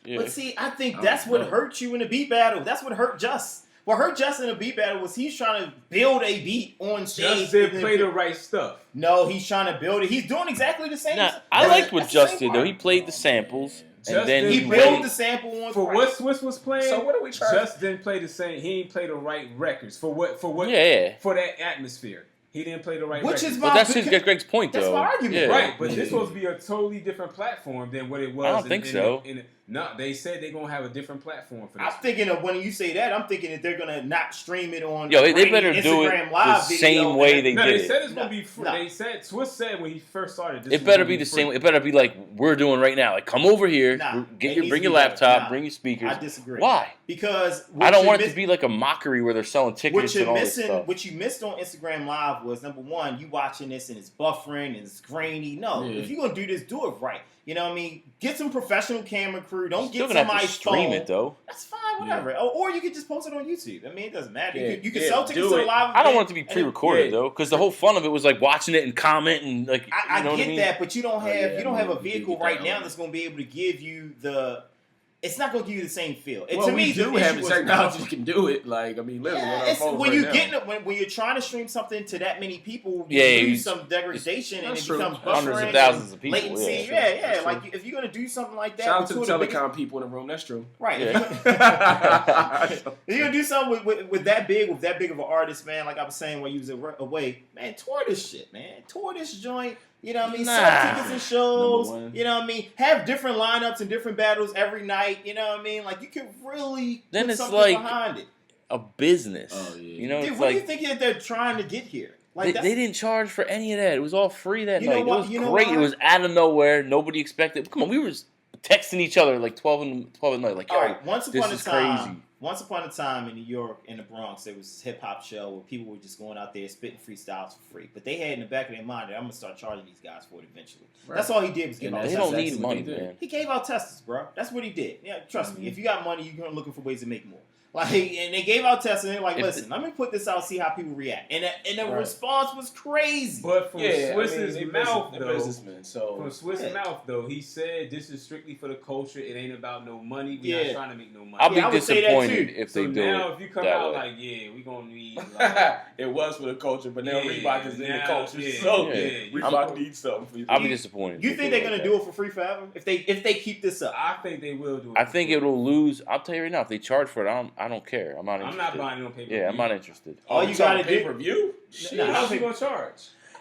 Yeah. But see, I think I that's don't what know. hurt you in the beat battle. That's what hurt Just. What hurt Just in the beat battle was he's trying to build a beat on stage. Just didn't play the right stuff. No, he's trying to build it. He's doing exactly the same. Now, I That's- liked what that's the Just same did though. part. He played the samples and Just then did He he built played- the sample on For what Swiss was playing, So what are we trying? Just didn't play the same. He didn't play the right records for what Yeah. for that atmosphere. He didn't play the right Which records. is But that's because- Greg's point that's though. my argument. Yeah. Right, but Yeah. this supposed to be a totally different platform than what it was. I don't think so. No, they said they're gonna have a different platform for this. I'm thinking of when you say that, I'm thinking that they're gonna not stream it on. Yo, they grainy better do it Instagram the Live video same way they no, did they it. said it's gonna be free. No. They said Swiss said when he first started. This It was better gonna be the free. same. It better be like we're doing right now. Like, come over here, Nah, get it your needs bring to your be better. laptop, Nah, bring your speakers. I disagree. Why? Because I don't want it to be like a mockery where they're selling tickets what and you're all this missing, stuff. what you missed on Instagram Live was number one, you watching this and it's buffering and it's grainy. No, Yeah. if you're gonna do this, do it right. You know what I mean? Get some professional camera crew. Don't Still get gonna have to somebody's stream phone. it though. That's fine, whatever. Or you could just post it on YouTube. I mean, it doesn't matter. Yeah, You could yeah, sell tickets do to the it. live. I don't event want it to be and then- pre-recorded yeah. though, because the whole fun of it was like watching it and commenting. Like, I you know what get I mean? that, but you don't have yeah, you don't I have mean, a you vehicle get right that now on. that's going to be able to give you the. It's not going to give you the same feel. And Well, to we me, do the have issue the was- technology that can do it. Like, I mean, literally, on Yeah, our it's, phones when right you now. getting it, when you're trying to stream something to that many people, you Yeah, lose you- some degradation and it That's true. becomes Hundreds of buffering thousands and of people, latency. yeah, sure. Yeah, That's like true. if you're gonna do something like that, Shout out to the with two of telecom people in the room. That's true. right? Yeah. If you're gonna do something with that big of an artist, man. Like I was saying while you was away, man, tour this shit, man. Tour this joint. You know what I mean? Nah. Sell tickets and shows. Number one. You know what I mean? Have different lineups and different battles every night. You know what I mean? Like you could really Then put it's something like- behind it. A business. Oh, yeah. You know, Dude, it's what do you like think that they're trying to get here? Like they didn't charge for any of that. It was all free that You know night. what- It was you know great. why? It was out of nowhere. Nobody expected. Come on, we were texting each other like 12 at night. Like, yo, All right, once this upon a is time, crazy. once upon a time in New York, in the Bronx, there was this hip hop show where people were just going out there spitting freestyles for free. But they had in the back of their mind that I'm gonna start charging these guys for it eventually. Right. That's all he did was give And out They that's don't testers. need what money, they did. man. He gave out testers, bro. That's what he did. Yeah, trust Mm-hmm. me. If you got money, you're gonna looking for ways to make more. Like, and they gave out testers, and they're like, If "Listen, let me put this out, see how people react." And the Right. response was crazy. But from Yeah, Swiss's I mean, mouth, they're though, businessmen. So from Swiss' Yeah. mouth, though, he said this is strictly for the culture. It ain't about no money. We're Yeah. not trying to make no money. I'll Yeah, I be would say that disappointed too. if so they do now, it. if you come that out way. like, yeah, we gonna need. Like, it was for the culture, but now Yeah, Reebok is in the now- culture. yeah, So yeah. Reebok needs something for you. I'll be disappointed. You if think they they're do gonna like do it for free forever if they keep this up? I think they will do it. I for think free. it'll lose. I'll tell you right now, if they charge for it, I don't care. I'm not I'm interested. not buying it on paper. Yeah, I'm not interested. All you gotta do- pay per view. Nah, How's he gonna charge?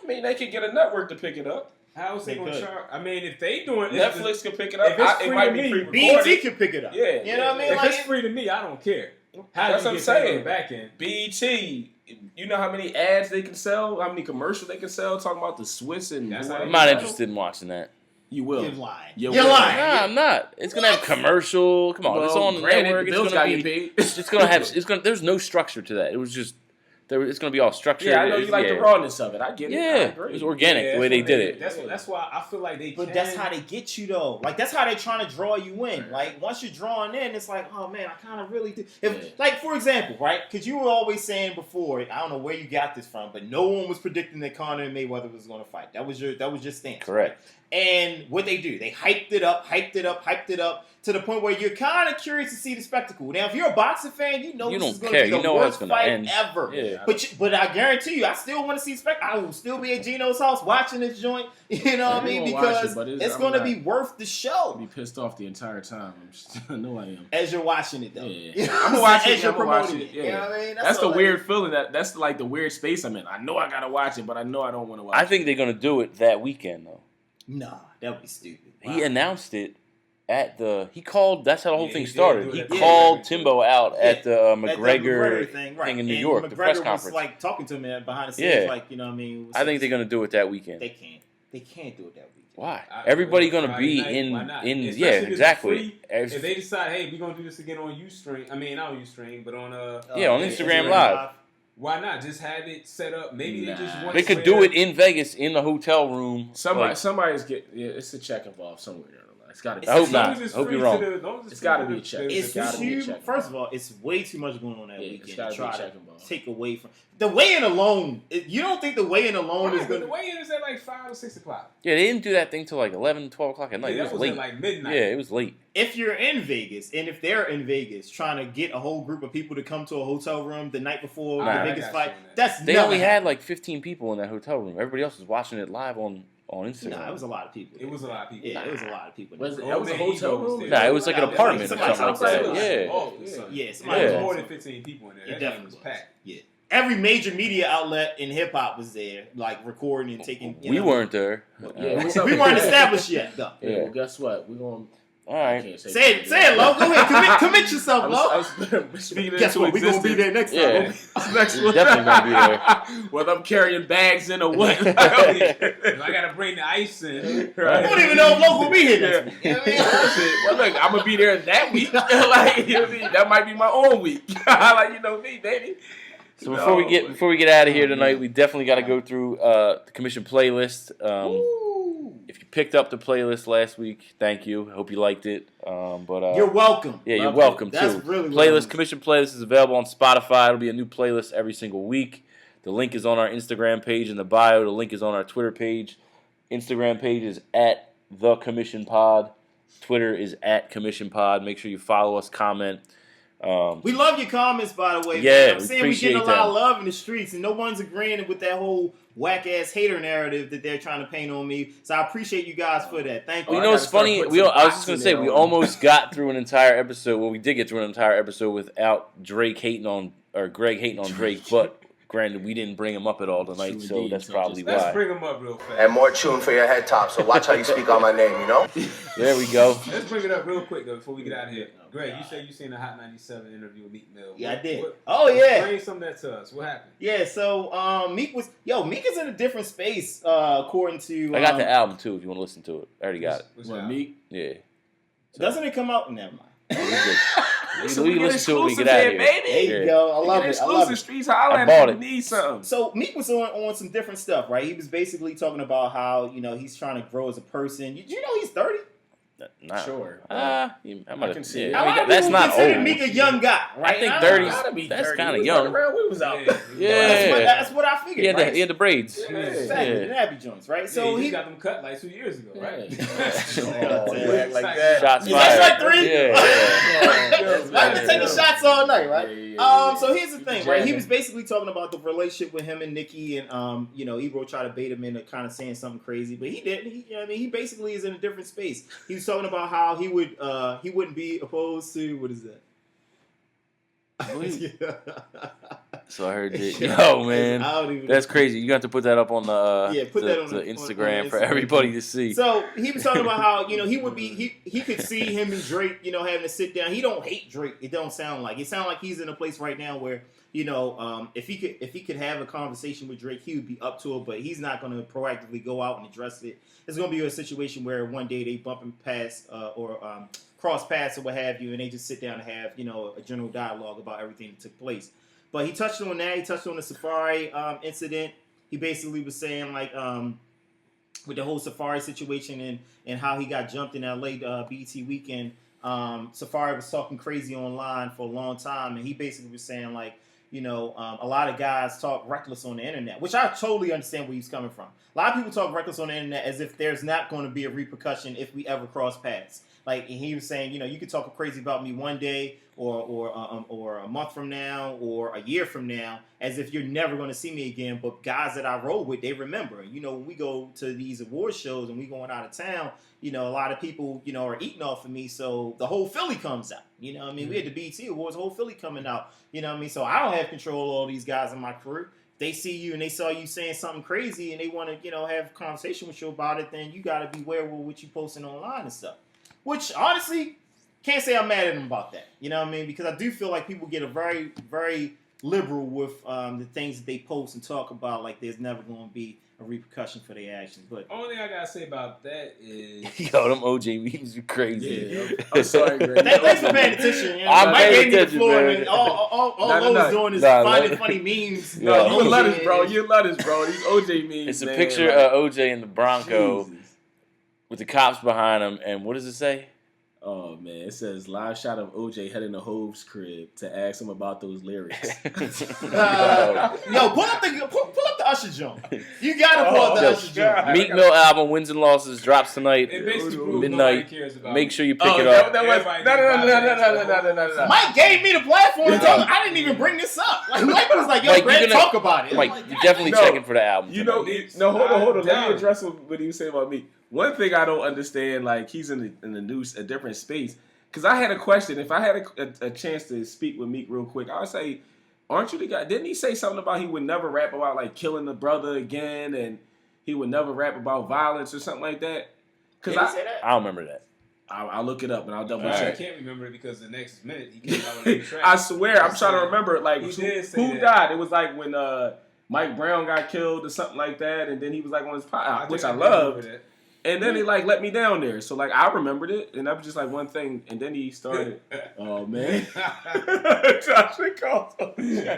I mean, they could get a network to pick it up. How's he They gonna could. charge? I mean, if they doing Netflix could pick it up. if it's It free might to be me, pre-recorded. BET can pick it up. Yeah, you know what I yeah. mean? if Like, it's free to me, I don't care. How That's do what you I'm get paid on saying. the back end? BET, you know how many ads they can sell, how many commercials they can sell, talking about the Swiss and That's how I'm they not Yeah. interested in watching that. You will. You're lying. You You're will. lying. Nah, I'm not. It's gonna have commercial. Come on, it's on the granted, network. the It's bills gonna gotta be. get paid. It's gonna have. It's gonna. There's no structure to that. It was just. It's gonna be all structured. Yeah, I know you It's- like yeah. the rawness of it. I get it. I Yeah, agree. it was organic Yeah, the way that's they what did it. That's why I feel like they. But can. that's how they get you though. Like that's how they're trying to draw you in. Like once you're drawn in, it's like, oh man, I kind of really do. If, Yeah. Like for example, right? Because you were always saying before, I don't know where you got this from, but no one was predicting that Conor and Mayweather was going to fight. That was your stance. Correct. And what they do, they hyped it up to the point where you're kind of curious to see the spectacle. Now, if you're a boxing fan, you know You this don't is going care. to be You the know how it's worst gonna fight end. ever. Yeah. But I guarantee you, I still want to see Spectre. I will still be at Gino's house watching this joint. You know what I mean? Because it's going to be worth the show. I'll be pissed off the entire time. I know I am. As you're watching it, though. Yeah. I'm gonna watch it. As you're promoting it. Yeah. You know what I mean? That's the weird feeling. That's like the weird space I'm in. I know I gotta watch it, but I know I don't want to watch it. I think they're gonna do it that weekend though. Nah, that would be stupid. He announced it at the. He called. That's how the whole thing he did started. do He it at called the- Timbo out at the McGregor thing, thing in New And York, McGregor the press was conference. like talking to him behind the scenes, Yeah. like, you know what I mean? I think they're gonna do it that weekend. They can't. They can't do it that weekend. Why? I- Everybody gonna Friday be night, in why not? in Especially yeah, if it's exactly. free. If they decide, hey, we're gonna do this again on Ustream. I mean, not on Ustream, but on Yeah, on Instagram Live. Why not just have it set up? Maybe they just want. They could do it in Vegas in the hotel room. Somebody's get. Yeah, it's a check involved somewhere down the line. It's got to. I hope not. I hope you're wrong. It's gotta be a check. It's gotta be a too. check. First of all, it's way too much going on that Yeah, it's weekend gotta to be a try check to involved. take away from the weigh-in alone. You don't think the weigh-in alone is Right, going but to? the weigh-in is at like 5 or 6 o'clock. Yeah, they didn't do that thing till like 11, 12 o'clock at night. Yeah, It that was was late. at like midnight. Yeah, it was late. If you're in Vegas, and if they're in Vegas, trying to get a whole group of people to come to a hotel room the night before Nah. the biggest I got fight, you on that. that's They never only happened. had like 15 people in that hotel room. Everybody else was watching it live on Instagram. Nah, it was a lot of people. It was a lot of people. Yeah, it was a lot of people. Was it- there. that was a hotel room? Nah, it was like an Nah, apartment or somebody- something like somebody- that. Yeah. Oh, Yeah, somebody Yeah. was more than 15 people in there. It That definitely was was. packed. Yeah. Every major media outlet in hip hop was there, like recording and taking. We weren't there. Yeah, what's up We with weren't that? established yet, though. Yeah. Yeah. Well, guess what? We're gonna. All right. Say it, Lo. Go ahead, commit yourself, I Lo. was speaking Guess into what? We gonna be there next Yeah. time. Next You're definitely gonna be there. Whether I'm carrying bags in or what. If I gotta bring the ice in. I don't even know if Lo will be here next week. You know what I mean? Shit. Well, look, I'm gonna be there that week. Like, you know what I mean? That might be my own week. Like, you know me, baby. So before we get out of here tonight, we definitely got to go through the commission playlist. If you picked up the playlist last week, thank you. I hope you liked it. But You're welcome. yeah, you're Love it. welcome That's too. really what it is. Commission playlist is available on Spotify. It'll be a new playlist every single week. The link is on our Instagram page in the bio. The link is on our Twitter page. Instagram page is at The Commission Pod. Twitter is at Commission Pod. Make sure you follow us, comment. We love your comments, by the way. Yeah, man. I'm we saying we're appreciate getting a lot them. of love in the streets, and no one's agreeing with that whole whack-ass hater narrative that they're trying to paint on me. So I appreciate you guys for that. Thank you. Well, you I know gotta what's start funny? putting some I was just box gonna in say there we on- almost got through an entire episode. Well, we did get through an entire episode without Drake hating on or Greg hating on Drake, but granted, we didn't bring him up at all tonight, True so indeed. that's So probably Let's why. bring them up real fast. And more tune for your head top, so watch how you speak on my name, you know? There we go. Let's bring it up real quick though before we get out of here. Greg, you said you seen the Hot 97 interview with Meek Mill. Yeah, I did. What- Oh, yeah. Bring some of that to us. What happened? Yeah, so Meek is in a different space, according to. I got the album too. If you want to listen to it, I already got it. What's What, that? Meek? Yeah, Doesn't it come out? Never mind. So we we can get listen to it when we exclusive get out of here, here. baby. There you Yeah. go. I love Get it. I love exclusive it. streets. Holla I at bought me. it. Need something. So Meek was on some different stuff, right? He was basically talking about how he's trying to grow as a person. You know he's 30. Nah. Sure. I can see it. A lot of that's people not consider old. Meek a young guy, right? I think don't 30 know. Gotta be That's 30. kinda He was young. running around, we was out. Yeah. That's what I figured. He had right? the braids. Yeah. Exactly, Yeah. the nappy joints, right? So So he he got them cut like 2 years ago, right? Oh, you act like that. Shots Is that fired. strike three? Yeah. I've been taking shots all night, right? Yeah. So here's the You thing, can right? jam He it. was basically talking about the relationship with him and Nicki, and Ebro tried to bait him into kind of saying something crazy, but he didn't. He basically is in a different space. He was talking about how he wouldn't be opposed to what is that? So I heard it. Yo, man. I don't even. That's crazy. You got to put that up on the Yeah, put that on the the- on Instagram for Instagram. everybody to see. So he was talking about how he would be he could see him and Drake having to sit down. He don't hate Drake. It don't sound like he's in a place right now where if he could have a conversation with Drake, he would be up to it. But he's not going to proactively go out and address it. It's going to be a situation where one day they bump and pass or cross paths or what have you, and they just sit down and have a general dialogue about everything that took place. But he touched on that. He touched on the Safari incident. He basically was saying with the whole Safari situation and how he got jumped in LA BET weekend. Safari was talking crazy online for a long time, and he basically was saying a lot of guys talk reckless on the internet, which I totally understand where he's coming from. A lot of people talk reckless on the internet as if there's not going to be a repercussion if we ever cross paths. And he was saying, you could talk crazy about me one day or a month from now or a year from now, as if you're never going to see me again. But guys that I roll with, they remember. You know, when we go to these award shows and we going out of town, you know, a lot of people, you know, are eating off of me. So the whole Philly comes out. You know what I mean? We had the BET Awards, the whole Philly coming out. You know what I mean? So I don't have control of all these guys in my crew. They see you and they saw you saying something crazy and they want to, you know, have a conversation with you about it, then you got to be aware of what you posting online and stuff. Which, honestly, can't say I'm mad at them about that. You know what I mean? Because I do feel like people get a very, very liberal with the things that they post and talk about, like there's never going to be a repercussion for their actions. But only thing I gotta say about that is, Yo, them OJ memes are crazy. Yeah, I'm sorry, Greg. thanks for paying attention. You know? I'm Mike paying gave me the attention, floor, man. and all I was No. doing is Nah, finding let- funny memes. No, No, you you would love this, bro. You love this, bro. These OJ memes. It's a man, picture like, of OJ in the Bronco Jesus. with the cops behind him, and what does it say? Oh man, it says live shot of OJ heading to Hove's crib to ask him about those lyrics. Yo, pull up the Usher joint. You gotta pull up the Yo, Usher joint. Meek Mill album Wins and Losses drops tonight. it basically proves Midnight. nobody cares about Make me. sure you pick Oh, it up. that was no. Mike gave me the platform to talk. I didn't even bring this up. Like Mike was like, "Yo, Mike, Brad, you're gonna- talk about it." I'm Mike, like, you're "God definitely No. checking for the album. You know, tonight. no, hold on. Let Down. me address what you say about me. One thing I don't understand, like he's in the news, a different space. Because I had a question. If I had a chance to speak with Meek real quick, I would say, aren't you the guy? Didn't he say something about he would never rap about like killing the brother again, and he would never rap about violence or something like that? Because Did he say that? I don't remember that. I'll look it up and I'll double I check. can't remember it because the next minute he came out with a new track. I swear, I'm trying to remember. Like He did say who that. died? It was like when Mike Brown got killed or something like that, and then he was like on his pod, which I think remember loved. that. And then he like let me down there. So like I remembered it, and that was just like one thing. And then he started. Oh man, Josh calls.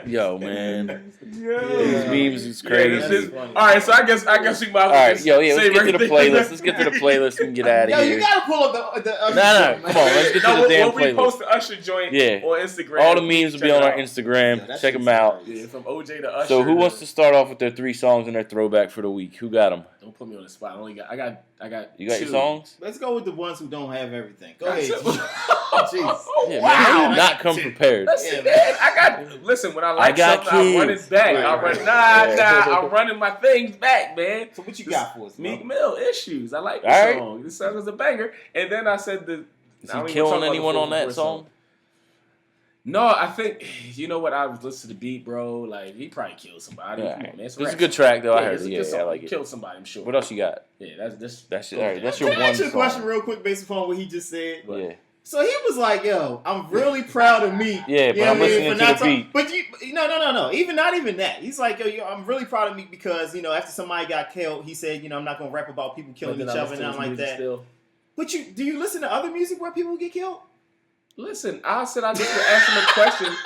Yo, man. Yeah. These memes is Yeah, crazy. this is- funny. all right, so I guess we might. All right, yo, yeah, let's save get to the everything. playlist. Let's get to the playlist and get out of Yo, here. you gotta pull up the Usher No, joint, come on, let's get to No, the damn we'll repost playlist. the Usher joint Yeah. on Instagram. All the memes will be Check on it our out. Instagram. Yeah, that Check shit's them out. Yeah, from OJ to Usher. So who wants to start off with their 3 songs and their throwback for the week? Who got them? Don't put me on the spot. I got. You got 2. your songs? Let's go with the ones who don't have everything. Go ahead. Jeez. Yeah, Wow. man, how you not come prepared? Listen, Yeah, man, I got. Listen, when I like got something, I run kids. it back. Right, I run. right. I'm running my things back, man. So what you got for us, bro? Meek Mill Issues. I like All this right. song. This song is a banger. And then I said the. Is I don't he even talk killing about the anyone full on that verse song? No, I think you know what I was listening to the beat, bro. Like he probably killed somebody. Yeah. Come on, man. It's a good track though. I heard it's it. a Yeah, good I song. like it. Killed somebody, I'm sure. What else you got? Yeah, that's That's all right. That's your Can I one ask you a question song. real quick based upon what he just said? Yeah. So he was like, "Yo, I'm really proud of Meek." Yeah, You but know I'm what I mean? listening For to not the beat. But you, no. Even not even that. He's like, "Yo, I'm really proud of Meek because after somebody got killed, he said, I'm not gonna rap about people killing each other and nothing like that." Still. But do you listen to other music where people get killed? Listen, I said I just would ask him a question.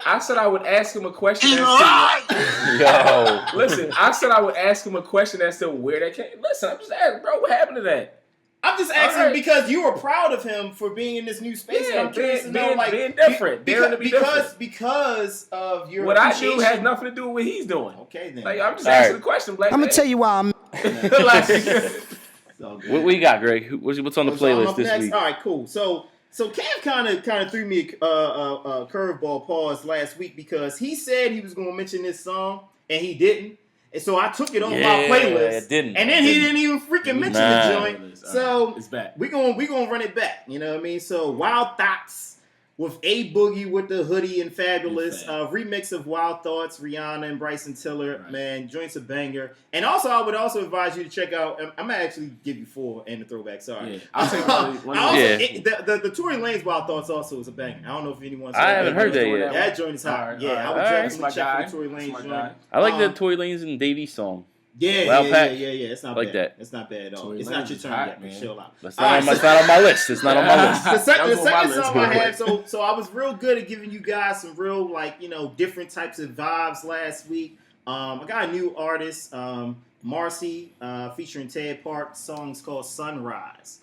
I said I would ask him a question as to. Yo. Listen, I said I would ask him a question as to where that came. Listen, I'm just asking, bro, what happened to that? I'm just asking All right. because you were proud of him for being in this new space. Yeah, and I'm curious to know, being- like, being different, daring to be different. because of your What I do appreciation- has nothing to do with what he's doing. Okay, then. Like I'm just All asking right. the question, Black. I'm gonna tell you why I'm. Like, It's all good. What you got, Greg? What's on the So I'm playlist up this next. week? All right, cool. So Cam kind of threw me a curveball pause last week because he said he was going to mention this song and he didn't, and so I took it off my playlist. It didn't. And then he didn't even freaking mention Nah. the joint. So it's back. we gonna run it back. You know what I mean? So Wild Thoughts with A Boogie with the hoodie and Fabulous remix of Wild Thoughts, Rihanna and Bryson Tiller. Right. Man, joint's a banger. And also, I would also advise you to check out. I'm gonna actually give you 4 and the throwback. Sorry. Yeah, I'll take one. I also, Yeah. the Tory Lanez Wild Thoughts also is a banger. I don't know if anyone. I haven't heard that yet. That joint is hot. Alright, Yeah, I would alright. definitely That's my check guy. for the Tory That's Lanez my joint. guy. I like the Tory Lanez and Davies song. Yeah, Wild Pack. yeah. It's not Like bad. that. It's not bad at all. Tory It's Lanez not your is turn hot, yet, but man. chill out. That's All not, right, on my, it's not on my list. It's not on my list. the That second was on my song list, I by the way. had, so I was real good at giving you guys some real different types of vibes last week. I got a new artist, Marcy, featuring Ted Park. The song's called Sunrise.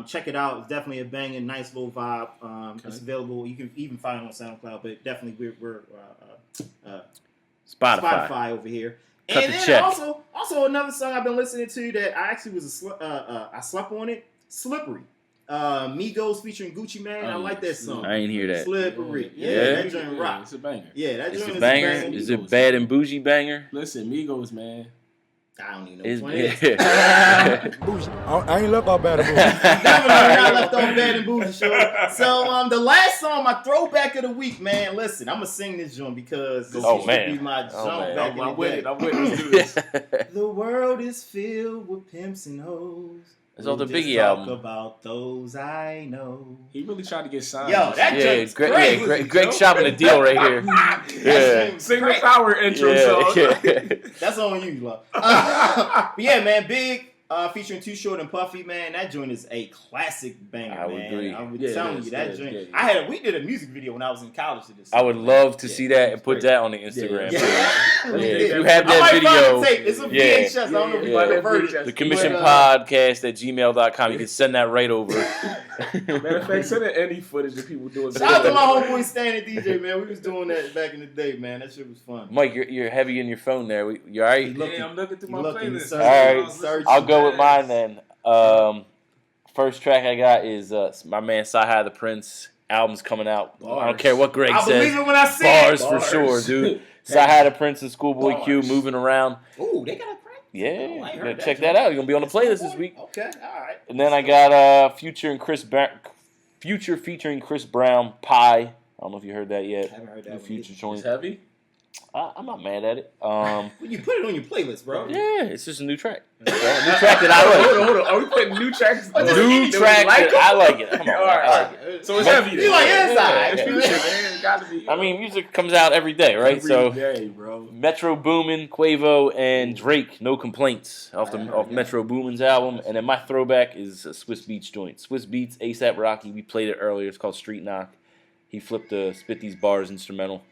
Check it out. It's definitely a banging, nice little vibe. It's available. You can even find it on SoundCloud, but definitely we're Spotify over here. Cut And the then check. also another song I've been listening to that I actually was I slept on it. Slippery. Migos featuring Gucci Mane. I like that song. I ain't hear that. Slippery. Yeah, Yeah. that joint rock. It's a banger. Yeah, that It's joint a is banger. a banger. Is it bad and bougie banger? Listen, Migos, man. I don't even know Is which one it is. yeah. Bougie. I ain't left off bad and bougie. Definitely not left on Bad and Bougie show. So the last song, my throwback of the week, man. Listen, I'm gonna sing this joint because this Oh, should man. be my Oh, jump man. back in I'm the with day. it. I'm with it. Let's do this. The world is filled with pimps and hoes. It's all the We'll just Biggie talk album. about those I know. He really tried to get signed. Yo, that Yeah, joint's Greg, crazy. Greg shopping a deal right here. Yeah. Single power intro song. Yeah. That's on you, love. But yeah, man, Big featuring Too Short and Puffy, man. That joint is a classic banger, I would man. agree. I'm Yeah, it telling is, you that it is, joint. yeah. We did a music video when I was in college to this. I would song, love to Yeah. see that and put that on the Instagram. Yeah. Yeah, Yeah. if you have I that might video, find the tape. It's a yeah. VHS. I don't know if you Yeah. might have heard it. the commission But, podcast at gmail.com. You can send that right over. Matter of fact, send any footage of people doing Shout out to my homeboy Stan and DJ, man. We was doing that back in the day, man. That shit was fun. Mike, you're heavy in your phone there. You all right? He looking- Yeah, I'm looking through he my looking, playlist. searching, All right. searching. I'll go with mine then. First track I got is my man Sci-Hi the Prince. Album's coming out. I don't Bars. care what Greg I believe says. it when I see Bars it. for sure, dude. Sci-Hi the Prince and Schoolboy Q Bars. moving around. Ooh, they got a crack. Yeah, Oh, I ain't you heard gotta that check joint. that out. You're gonna be on the playlist this week. Okay, all right. And then I got Future featuring Chris Brown, Pie. I don't know if you heard that yet. Haven't heard that The one Future It's joint. heavy. I'm not mad at it. Well, you put it on your playlist, bro. Yeah, it's just a new track. New track that I like. Hold on. Are we putting new tracks? New track that I like it. Come on, All man, I like right. it. So it's heavy. You like then. inside. It's Future, man. It got to be. I mean, music comes out every day, right? Every So day, bro. Metro Boomin, Quavo, and Drake, No Complaints, off Metro Boomin's album. And then my throwback is a Swiss Beats joint. Swiss Beats, ASAP Rocky. We played it earlier. It's called Street Knock. He flipped the Spit These Bars instrumental.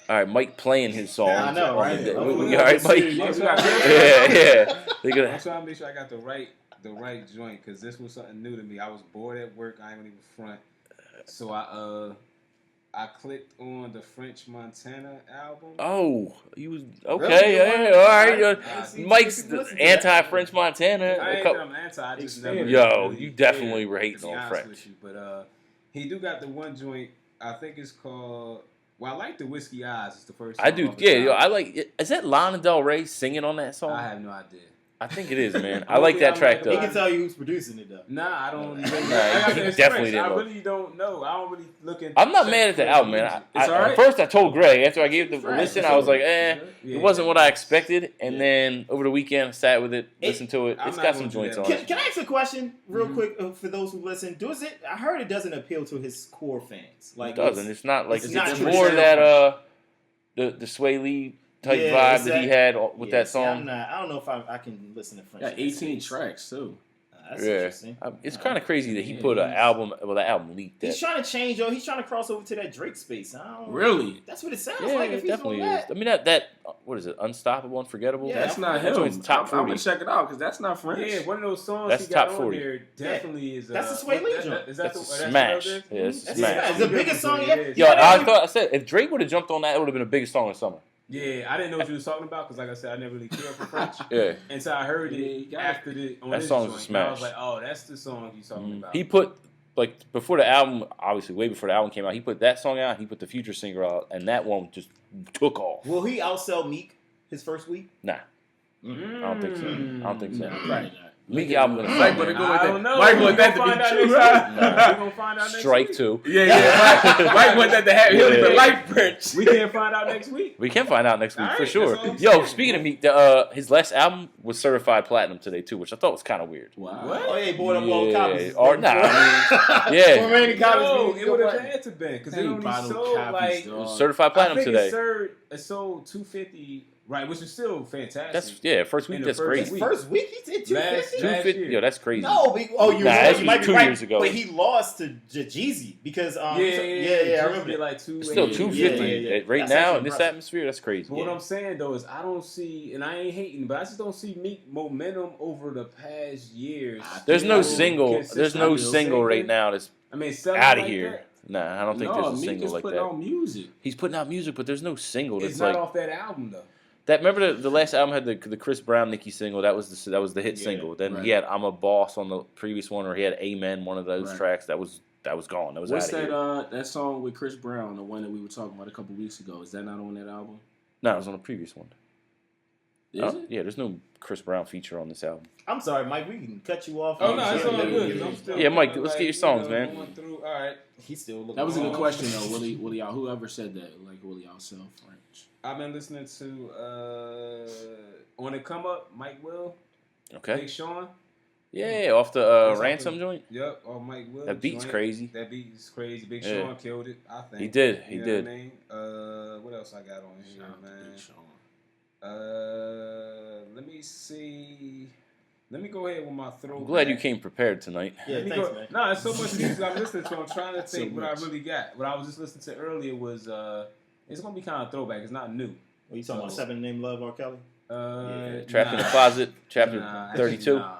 All right, Mike playing his song. I know, right? You Oh, all right, Mike? Yeah, we got- Yeah. They're I'm gonna, trying to make sure I got the right joint because this was something new to me. I was bored at work. I ain't even front, so I clicked on the French Montana album. oh, you was Really? okay? Yeah, all right. Alright. Mike's Listen to anti-French Montana. I ain't that I'm anti. I just never. Yo, really you definitely cared, were to hating be on honest French. with you. But he do got the one joint. I think it's called. Well, I like the Whiskey Eyes. It's the first. I song do. off the Yeah, yo, album. I like it. Is that Lana Del Rey singing on that song? I have no idea. I think it is, man. I like that track He though. can tell you who's producing it though. Nah, I don't. Nah, I he got definitely didn't I know. really don't know. I don't really look at. I'm not mad at the album, man. It's all right. At first, I told Greg after I gave the It's fresh. listen, I was like, Yeah, it wasn't what I expected. And Yeah. then over the weekend, I sat with it, It- listened to it. I'm It's not got gonna some do joints that. on it. Can I ask a question real Mhm. quick for those who listen? I heard it doesn't appeal to his core fans. It doesn't. It's not like it's it's, not more true. that the Sway Lee type Yeah, vibe that he had with that see, song. I don't know if I can listen to French. Got 18 tracks too. That's Yeah. interesting. It's kind of crazy that he Yeah, put an he's- album. Well, the album leaked. He's That. trying to change, yo. He's trying to cross over to that Drake space. I don't, Really? That's what it sounds Yeah, like. it If he's definitely doing is. that. I mean that what is it? Unstoppable, Unforgettable. Yeah, That's not that him. joint's top I'm 40. gonna check it out because that's not French. Yeah, one of those songs That's he got top on 40. there definitely is. That's the Sway Lee joint. Is that That's the a that's smash. what it is? Yeah, it's a That's smash. It's the biggest song yet. It is. Yo, Yeah, I said if Drake would have jumped on that, it would have been the biggest song of the summer. Yeah, I didn't know what you was talking about because, like I said, I never really cared for French Yeah. until I heard Yeah, it you got after the on That this song's a joint, and I was smash. like, oh, that's the song you talking about. He put before the album, obviously way before the album came out, he put that song out. He put the Future single out, and that one just took off. Will he outsell Meek his first week? Nah, I don't think so. I don't think so. Nah, probably not. Meek album gonna Mike suck, better man. go with I that. don't know. Mike We want gonna that to find be out true. next week. We're gonna find out next Strike week. 2. Yeah. Mike want that to happen. He'll Yeah. be like French. We can't find out next week. We can find out next week All for right, sure. that's all I'm Yo, saying. speaking of Meek, his last album was certified platinum today too, which I thought was kind of weird. Wow. What? Oh, yeah, he bought up all copies. Or nah, I mean, yeah. Remaining copies. No, means it would have go had to been because Hey, it only bottle sold copies, like dog. Certified I platinum think today. it sold 250, right? Which is still fantastic. That's first week. In the That's first crazy. His week. first week, he did 250. 250. year. Yo, that's crazy. No, you're Nah, right. this You was might be 2 right. years ago. But he lost to Jeezy because yeah, I remember that. like two. It's still Yeah, 250 yeah. right That's now actually in this impressive. atmosphere. That's crazy. But what I'm saying though is I don't see, and I ain't hating, but I just don't see Meek momentum over the past years. There's no You know, single. There's no consistently single right singing. now that's I mean, selling out of like here. that, Nah, I don't think No, there's a Meek single is like putting that. out music. He's putting out music, but there's no single it's that's not like. off that album though. Remember the last album had the Chris Brown Nicki single. That was the hit single. Then right. he had I'm a Boss on the previous one, or he had Amen, one of those tracks. That was gone. That was What's out of here. that song with Chris Brown, the one that we were talking about a couple weeks ago? Is that not on that album? No, it was on the previous one. Is it? Yeah, there's no Chris Brown feature on this album. I'm sorry, Mike. We can cut you off. Oh no, it's all good. I'm still Yeah, Mike, let's get your songs, man. Going through. All right, He's still looking. That was a good question though. Will y'all, whoever said that, like, will y'all sell French? I've been listening to On the Come Up, Mike Will, Okay. Big Sean. Yeah, off the It's off Ransom the- joint. Yep, or Mike Will. That beat's joint. crazy. That beat is crazy. Big Yeah. Sean killed it. I think He did. He You know did. What I mean? What else I got on here, Shout out to man? Big Sean. Let me see. Let me go ahead with my throw. I'm glad you came prepared tonight. Yeah, Let me thanks, go. man. No, it's so much music I'm listening to. I'm trying to So think what I much. really got. What I was just listening to earlier was it's gonna be kind of throwback. It's not new. What you talking about? So- 7 Name Love R. Kelly? Trapped in the nah. Closet, chapter Nah, 32. Nah.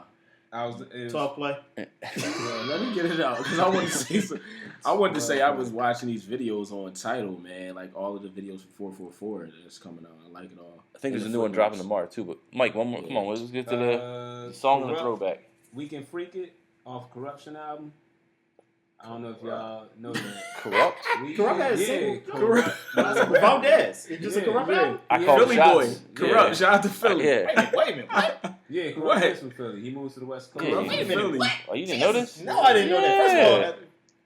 I was. It was 12 play? Well, let me get it out because I want to say I wanted to say I was watching these videos on Tidal, man. Like all of the videos for 444 that's coming out. I like it all. I think And there's a the new one footnotes. dropping tomorrow too. But Mike, one more. Come on, let's get to the song and the Corrupt, throwback. We Can Freak It off Corruption album. I don't know if y'all know that. Corrupt. Corrupt had a Yeah, single? Corrupt. Valdez. It's just a Corrupt album? I Yeah. call Philly shots. boy, Corrupt. Yeah. Shout out to Philly. Yeah. Wait a minute. What? Yeah, What? Corrupt is from Philly. He moved to the West Coast. Yeah. Corrupt Wait a from minute. Philly. What? Oh, you didn't know this? No, I didn't know that. First of all,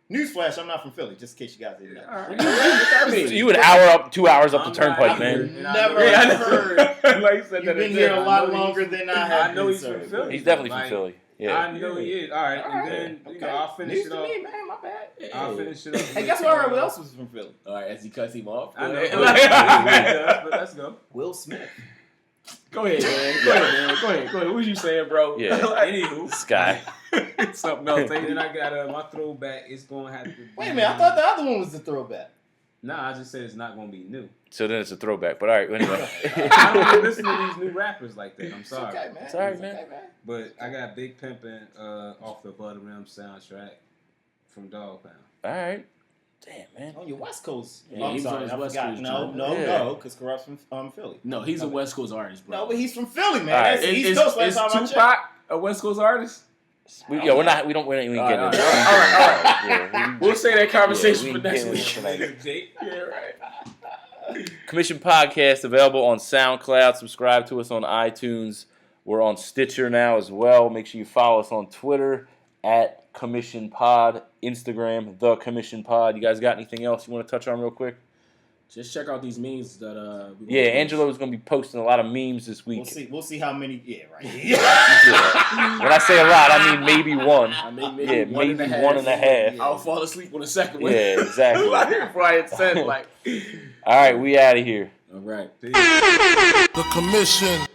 Yeah. newsflash, I'm not from Philly, just in case you guys didn't know. What that mean? You an hour up, 2 hours up the I'm turnpike, not man. here. Never Yeah, I know. heard. Like you said You've that been in here there. a I lot know longer he's- than I have. I know been, he's sir. from Philly. He's definitely Like, from Philly. Yeah. I know he is. All right, All and right. then Okay. I'll finish News it to off. me, man. My bad. I'll finish it up. Hey, guess what? Everyone else was from Philly. All right, as he cuts him off. I know. Go But let's go. Will Smith. ahead, man. Go ahead. What was you saying, bro? Yeah. Anywho, Sky. Something else. and then I got my throwback. It's gonna have to. Be, Wait a minute, I thought the other one was the throwback. Nah, I just said it's not gonna be new. So then it's a throwback. But all right, anyway. I don't even listen to these new rappers like that. I'm It's sorry. okay, man. It's all right, It's man. okay, man. But I got Big Pimpin' off the Above the Rim soundtrack from Dog Pound. All right. Damn, man. On your West Coast. Yeah, I'm he was sorry, on his I West forgot. Coast No, joint. Yeah. because Corrupt's from Philly. No, he's a West Coast artist, bro. No, but he's from Philly, man. All right. That's East Coast last Is time I checked. Tupac a West Coast artist? We ain't getting All right, into all that. right. Yeah, We'll say that conversation we for ain't next getting week. into tonight. Jake. Yeah, right. Commission Podcast available on SoundCloud. Subscribe to us on iTunes. We're on Stitcher now as well. Make sure you follow us on Twitter at Commission Pod, Instagram The Commission Pod. You guys got anything else you want to touch on real quick? Just check out these memes that we Yeah, Angelo is going to be posting a lot of memes this week. We'll see how many. Yeah, right. When I say a lot, I mean maybe one. I mean, Yeah, maybe maybe 1.5. I'll fall asleep on the second one. Yeah, exactly. Like Brian said, like. All right, we out of here. All right. The commission.